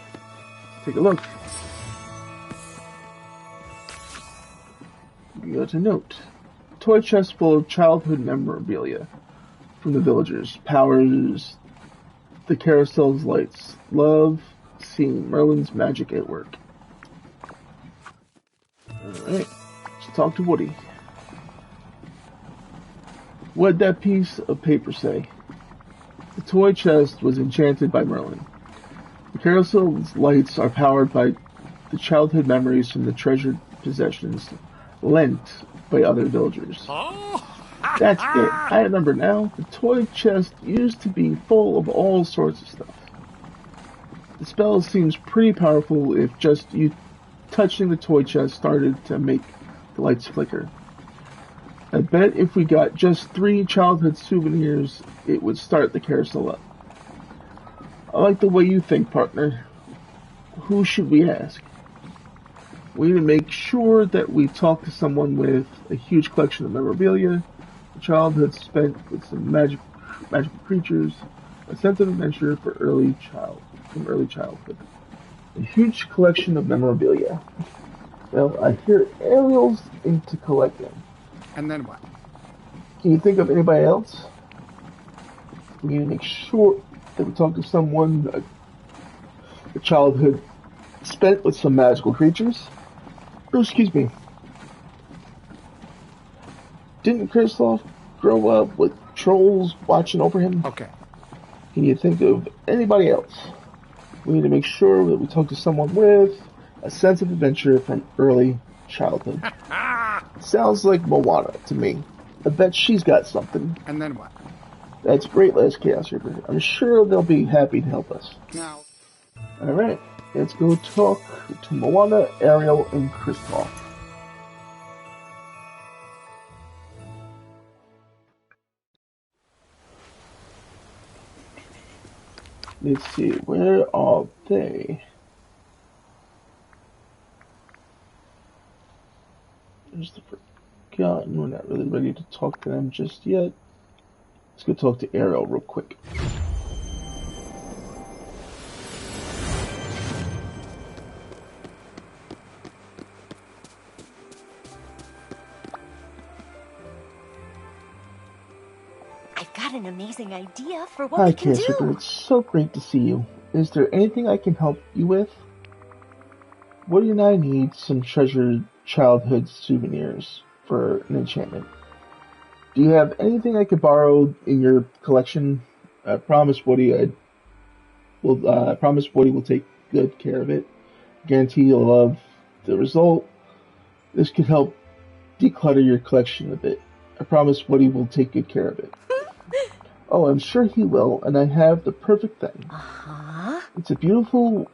[SPEAKER 1] take a look. We go to note. Toy chest full of childhood memorabilia from the villagers. Powers the carousel's lights. Love seeing Merlin's magic at work. Alright, let's talk to Woody. What'd that piece of paper say? The toy chest was enchanted by Merlin. The carousel's lights are powered by the childhood memories from the treasured possessions lent by other villagers.
[SPEAKER 9] Oh,
[SPEAKER 1] That's it. I remember now. The toy chest used to be full of all sorts of stuff. The spell seems pretty powerful if just you touching the toy chest started to make the lights flicker. I bet if we got just 3 childhood souvenirs, it would start the carousel up. I like the way you think, partner. Who should we ask? We need to make sure that we talk to someone with a huge collection of memorabilia, a childhood spent with some magical creatures, a sense of adventure from early childhood. A huge collection of memorabilia. Well, I hear Ariel's into collecting.
[SPEAKER 11] And then what?
[SPEAKER 1] Can you think of anybody else? We need to make sure that we talk to someone, a childhood spent with some magical creatures. Oh, excuse me. Didn't Kristoff grow up with trolls watching over him?
[SPEAKER 11] Okay.
[SPEAKER 1] Can you think of anybody else? We need to make sure that we talk to someone with a sense of adventure from early childhood. Sounds like Moana to me. I bet she's got something.
[SPEAKER 11] And then what?
[SPEAKER 1] That's great, Last Chaos Reaper. I'm sure they'll be happy to help us.
[SPEAKER 11] Now.
[SPEAKER 1] Alright, let's go talk to Moana, Ariel, and Kristoff. Let's see, where are they? There's the Forgotten. We're not really ready to talk to them just yet. Let's go talk to Ariel real quick.
[SPEAKER 8] I've got an amazing idea for what we can do.
[SPEAKER 1] Hi, Casper. It's so great to see you. Is there anything I can help you with? Woody and I need some treasured childhood souvenirs for an enchantment. Do you have anything I could borrow in your collection? I promise Woody will take good care of it. Guarantee you'll love the result. This could help declutter your collection a bit. I promise Woody will take good care of it. Oh, I'm sure he will, and I have the perfect thing.
[SPEAKER 8] Uh-huh.
[SPEAKER 1] It's a beautiful...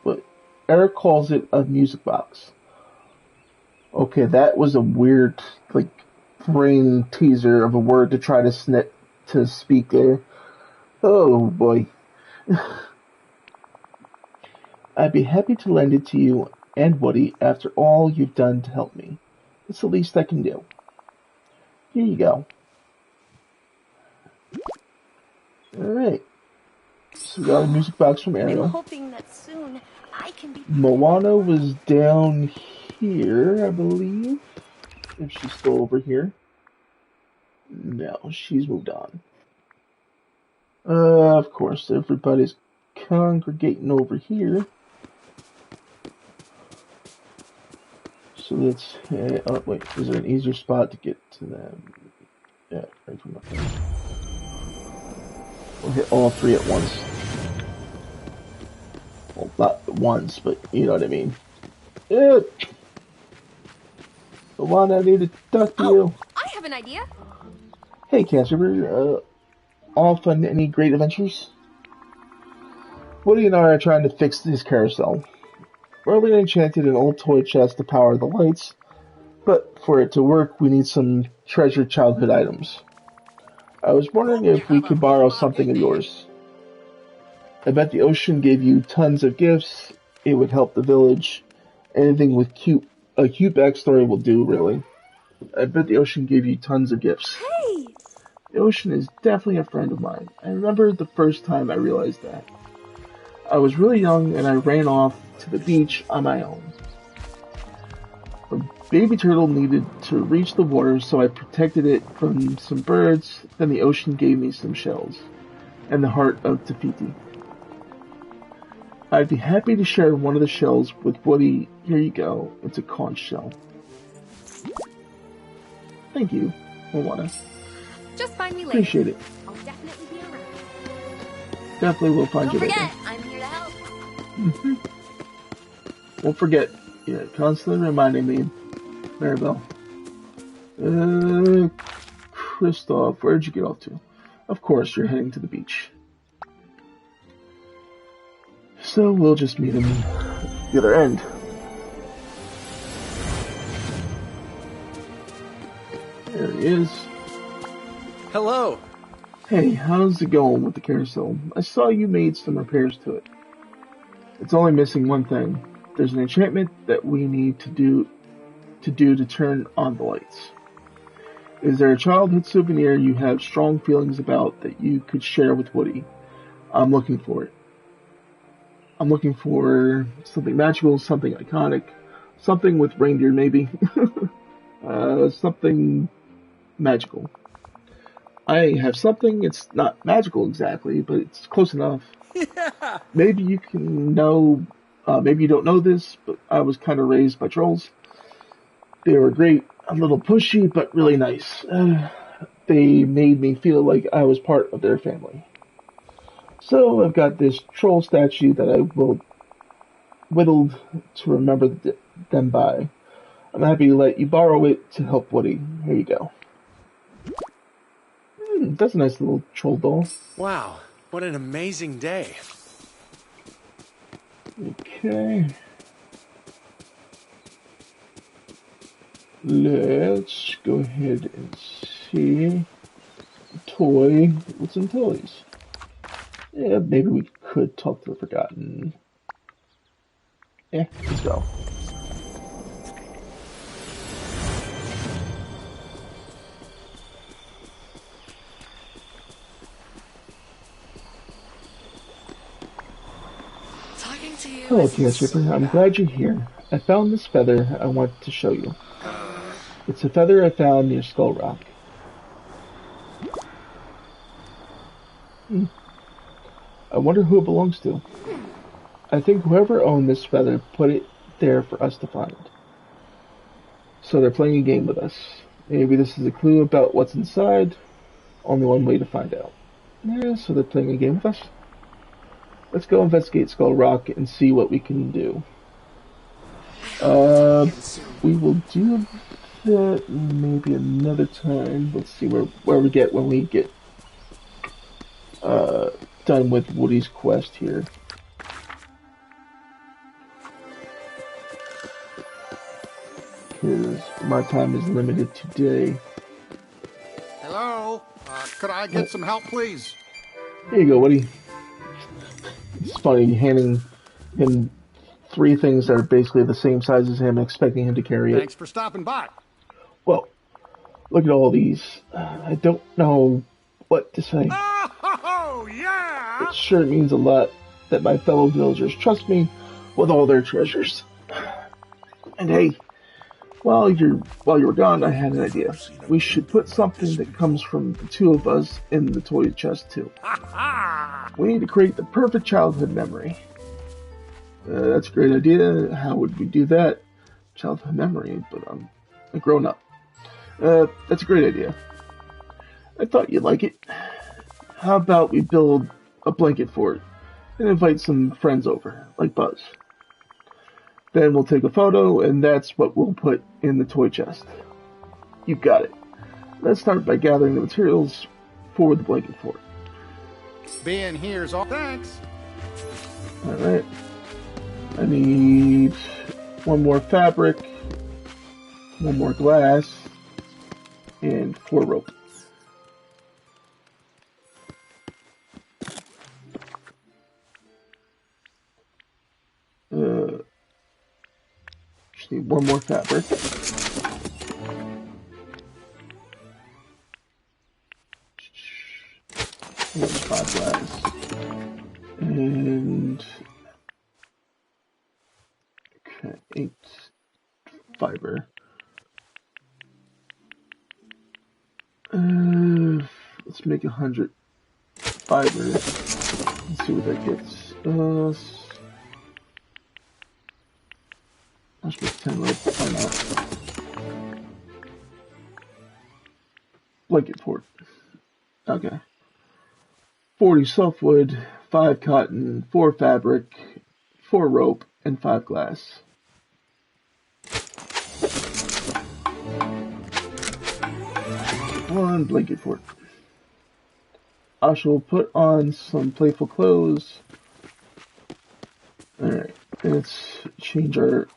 [SPEAKER 1] but Eric calls it a music box. Okay, that was a weird, brain teaser of a word to try to speak there. Oh, boy. I'd be happy to lend it to you and Woody after all you've done to help me. It's the least I can do. Here you go. Alright. So we got a music box from Ariel.
[SPEAKER 8] I'm hoping that soon I can be...
[SPEAKER 1] Moana was down here, I believe. If she's still over here. No, she's moved on. Of course, everybody's congregating over here. So let's... oh, wait, is there an easier spot to get to them? Yeah, right from up there. We'll hit all 3 at once. Well, not once, but you know what I mean. Moana, I need to talk to you.
[SPEAKER 5] I have an idea.
[SPEAKER 1] Hey, Casper, off on any great adventures? Woody and I are trying to fix this carousel. Merlin enchanted an old toy chest to power the lights, but for it to work, we need some treasured childhood items. I was wondering if we could borrow something of yours. I bet the ocean gave you tons of gifts. It would help the village. Anything with a cute backstory will do, really. I bet the ocean gave you tons of gifts.
[SPEAKER 8] Hey!
[SPEAKER 1] The ocean is definitely a friend of mine. I remember the first time I realized that. I was really young and I ran off to the beach on my own. A baby turtle needed to reach the water, so I protected it from some birds. Then the ocean gave me some shells and the heart of Tafiti. I'd be happy to share one of the shells with Woody. Here you go. It's a conch shell. Thank you, Moana.
[SPEAKER 5] Just find me later.
[SPEAKER 1] Appreciate it.
[SPEAKER 5] I'll definitely be around.
[SPEAKER 1] Definitely will find
[SPEAKER 5] Don't
[SPEAKER 1] you
[SPEAKER 5] forget,
[SPEAKER 1] later.
[SPEAKER 5] I'm here to help.
[SPEAKER 1] Won't forget. Yeah, constantly reminding me, Maribel. Kristoff, where'd you get off to? Of course, you're heading to the beach. So we'll just meet him at the other end. There he is.
[SPEAKER 11] Hello.
[SPEAKER 1] Hey, how's it going with the carousel? I saw you made some repairs to it. It's only missing one thing. There's an enchantment that we need to do to turn on the lights. Is there a childhood souvenir you have strong feelings about that you could share with Woody? I'm looking for it. I'm looking for something magical, something iconic, something with reindeer maybe. Something magical. I have something, it's not magical exactly, but it's close enough.
[SPEAKER 11] Yeah.
[SPEAKER 1] Maybe you can know, maybe you don't know this, but I was kind of raised by trolls. They were great, a little pushy, but really nice. They made me feel like I was part of their family. So I've got this troll statue that I will whittled to remember them by. I'm happy to let you borrow it to help Woody. Here you go. That's a nice little troll doll.
[SPEAKER 11] Wow, what an amazing day.
[SPEAKER 1] Okay. Let's go ahead and see. Toy with some toys. Yeah, maybe we could talk to the Forgotten. Yeah, let's go. Hello, Tina Super. I'm glad you're here. I found this feather I want to show you. It's a feather I found near Skull Rock. I wonder who it belongs to. I think whoever owned this feather put it there for us to find. So they're playing a game with us. Maybe this is a clue about what's inside. Only one way to find out. Yeah, so they're playing a game with us. Let's go investigate Skull Rock and see what we can do. We will do that maybe another time. Let's see where we get when we get done with Woody's quest here. Because my time is limited today.
[SPEAKER 12] Hello? Could I get some help, please?
[SPEAKER 1] Here you go, Woody. It's funny handing him 3 things that are basically the same size as him, expecting him to carry it.
[SPEAKER 12] Thanks for stopping by.
[SPEAKER 1] Well, look at all these. I don't know what to say.
[SPEAKER 12] Oh, yeah!
[SPEAKER 1] It sure means a lot that my fellow villagers trust me with all their treasures. And hey, while you were gone, I had an idea. We should put something that comes from the 2 of us in the toy chest too. We need to create the perfect childhood memory. That's a great idea. How would we do that? Childhood memory, but I'm a grown up. That's a great idea. I thought you'd like it. How about we build a blanket for it and invite some friends over, like Buzz. Then we'll take a photo, and that's what we'll put in the toy chest. You got it. Let's start by gathering the materials for the blanket fort.
[SPEAKER 12] Being here's all. Thanks.
[SPEAKER 1] Alright. I need 1 more fabric, 1 more glass, and 4 rope. Just need 1 more fabric. And 5 glass. And 8 fiber. Let's make 100 fiber. Let's see what that gets us. Let's make 10 rope. Why not? Blanket fort. Okay. 40 softwood, 5 cotton, 4 fabric, 4 rope, and 5 glass. One blanket fort. I shall put on some playful clothes. Alright, let's change our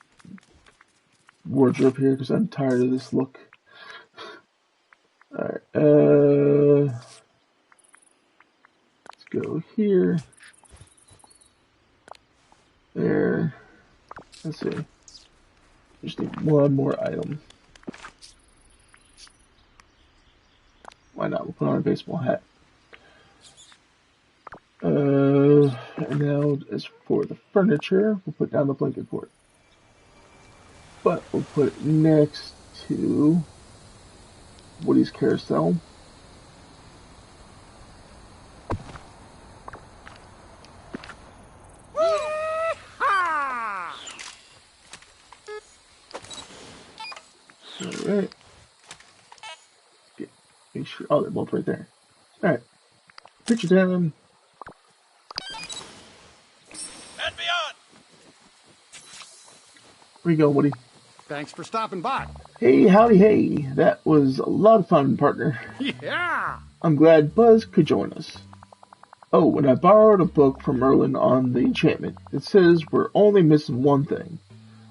[SPEAKER 1] wardrobe here because I'm tired of this look. Alright, let's go here. There. Let's see. Just need one more item. Why not? We'll put on a baseball hat. And now, as for the furniture, we'll put down the blanket fort. But we'll put it next to Woody's carousel. Alright. Make sure. Oh, they're both right there. Alright. Picture down.
[SPEAKER 3] And beyond!
[SPEAKER 1] Where you go, Woody?
[SPEAKER 12] Thanks for stopping by.
[SPEAKER 1] Hey, howdy, hey. That was a lot of fun, partner.
[SPEAKER 12] Yeah!
[SPEAKER 1] I'm glad Buzz could join us. Oh, and I borrowed a book from Merlin on the enchantment. It says we're only missing one thing.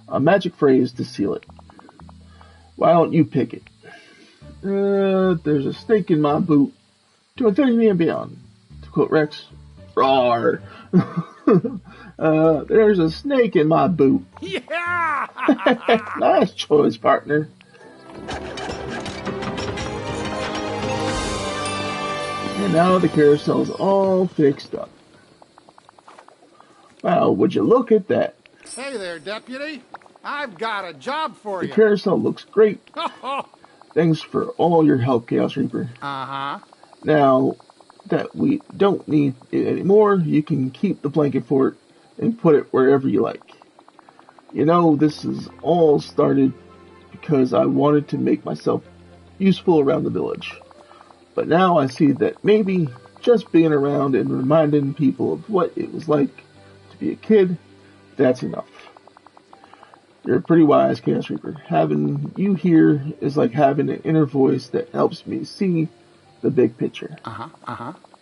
[SPEAKER 1] A magic phrase to seal it. Why don't you pick it? There's a snake in my boot. To infinity and beyond. To quote Rex, roar. There's a snake in my boot.
[SPEAKER 12] Yeah!
[SPEAKER 1] Nice choice, partner. And now the carousel's all fixed up. Wow, would you look at that?
[SPEAKER 12] Hey there, deputy. I've got a job for
[SPEAKER 1] The
[SPEAKER 12] you.
[SPEAKER 1] carousel looks great. Thanks for all your help, Chaos Reaper.
[SPEAKER 12] Uh-huh.
[SPEAKER 1] Now that we don't need it anymore, you can keep the blanket fort and put it wherever you like. You know, this is all started because I wanted to make myself useful around the village. But now I see that maybe just being around and reminding people of what it was like to be a kid, that's enough. You're pretty wise, Chaos Reaper. Having you here is like having an inner voice that helps me see the big picture.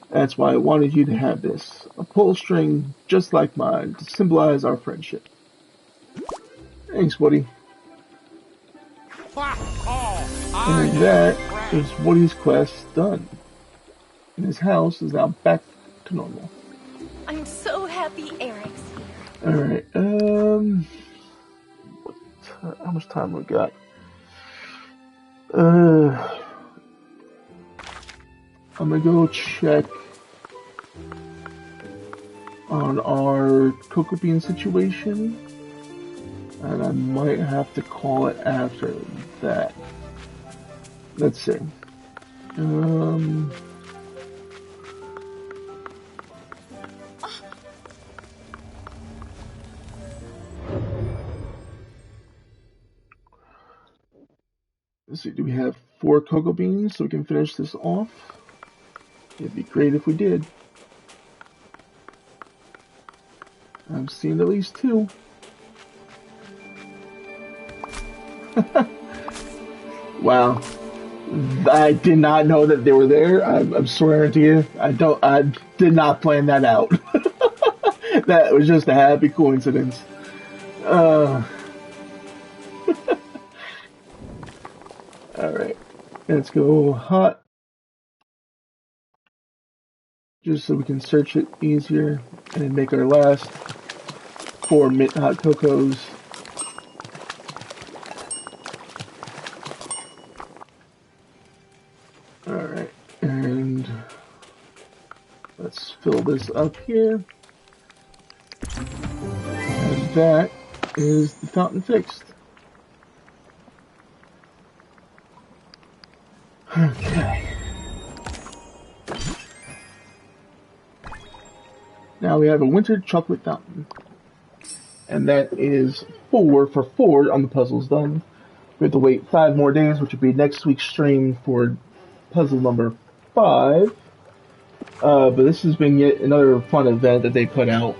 [SPEAKER 1] That's why I wanted you to have this. A pull string just like mine to symbolize our friendship. Thanks, Woody. And that is Woody's quest done. And his house is now back to normal.
[SPEAKER 5] I'm so happy Eric's here.
[SPEAKER 1] Alright, how much time we got? I'm gonna go check on our cocoa bean situation, and I might have to call it after that. Let's see. Let's see, do we have 4 cocoa beans so we can finish this off? It'd be great if we did. I'm seeing at least 2. Wow. I did not know that they were there. I'm swearing to you. I did not plan that out. That was just a happy coincidence. Alright. Let's go hot. Just so we can search it easier and make our last 4 mint hot cocos. Alright, and let's fill this up here. And that is the fountain fixed. Okay. Now we have a winter chocolate fountain. And that is 4 for 4 on the puzzles done. We have to wait 5 more days, which will be next week's stream for puzzle number 5. But this has been yet another fun event that they put out.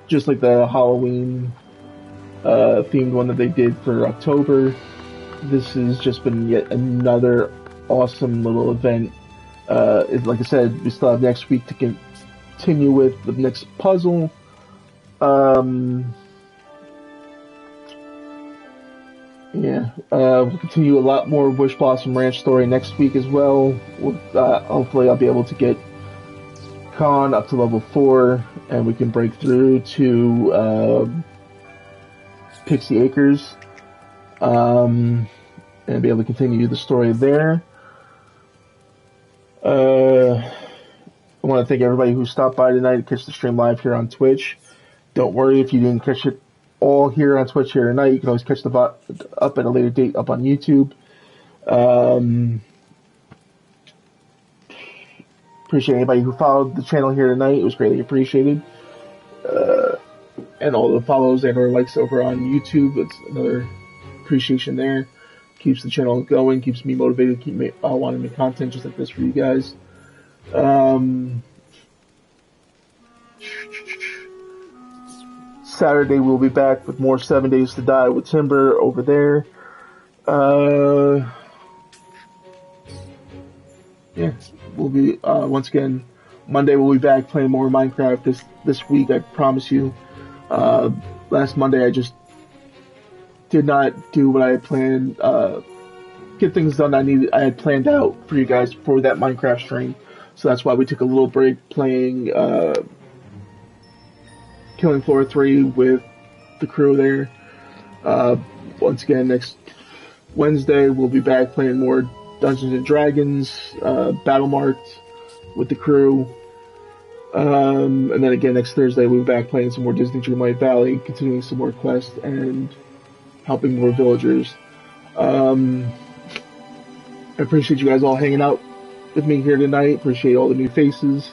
[SPEAKER 1] Just like the Halloween themed one that they did for October. This has just been yet another awesome little event. Like I said, we still have next week to continue with the next puzzle. We'll continue a lot more Wishblossom Ranch story next week as well. Hopefully I'll be able to get Khan up to level 4, and we can break through to Pixie Acres, and be able to continue the story there. I want to thank everybody who stopped by tonight to catch the stream live here on Twitch. Don't worry if you didn't catch it all here on Twitch here tonight. You can always catch the bot up at a later date up on YouTube. Appreciate anybody who followed the channel here tonight. It was greatly appreciated. And all the follows and or likes over on YouTube. It's another appreciation there. Keeps the channel going, keeps me motivated, keep me wanting to make content just like this for you guys. Saturday we'll be back with more 7 Days to Die with Timber over there. We'll be once again Monday we'll be back playing more Minecraft this week, I promise you. Last Monday I just did not do what I had planned, get things done I had planned out for you guys for that Minecraft stream. So that's why we took a little break playing Killing Floor 3 with the crew there. Once again, next Wednesday we'll be back playing more Dungeons and Dragons, Battle Marked with the crew. And then again next Thursday we'll be back playing some more Disney Dreamlight Valley, continuing some more quests and helping more villagers. I appreciate you guys all hanging out with me here tonight. Appreciate all the new faces.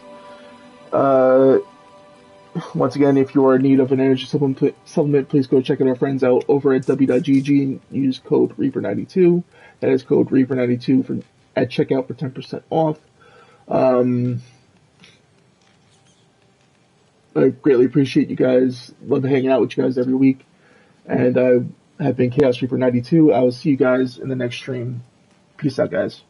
[SPEAKER 1] Once again, if you are in need of an energy supplement, please go check out our friends out over at w.gg and use code Reaper92. That is code Reaper92 at checkout for 10% off. I greatly appreciate you guys. Love hanging out with you guys every week. And I have been Chaos Reaper 92. I will see you guys in the next stream. Peace out, guys.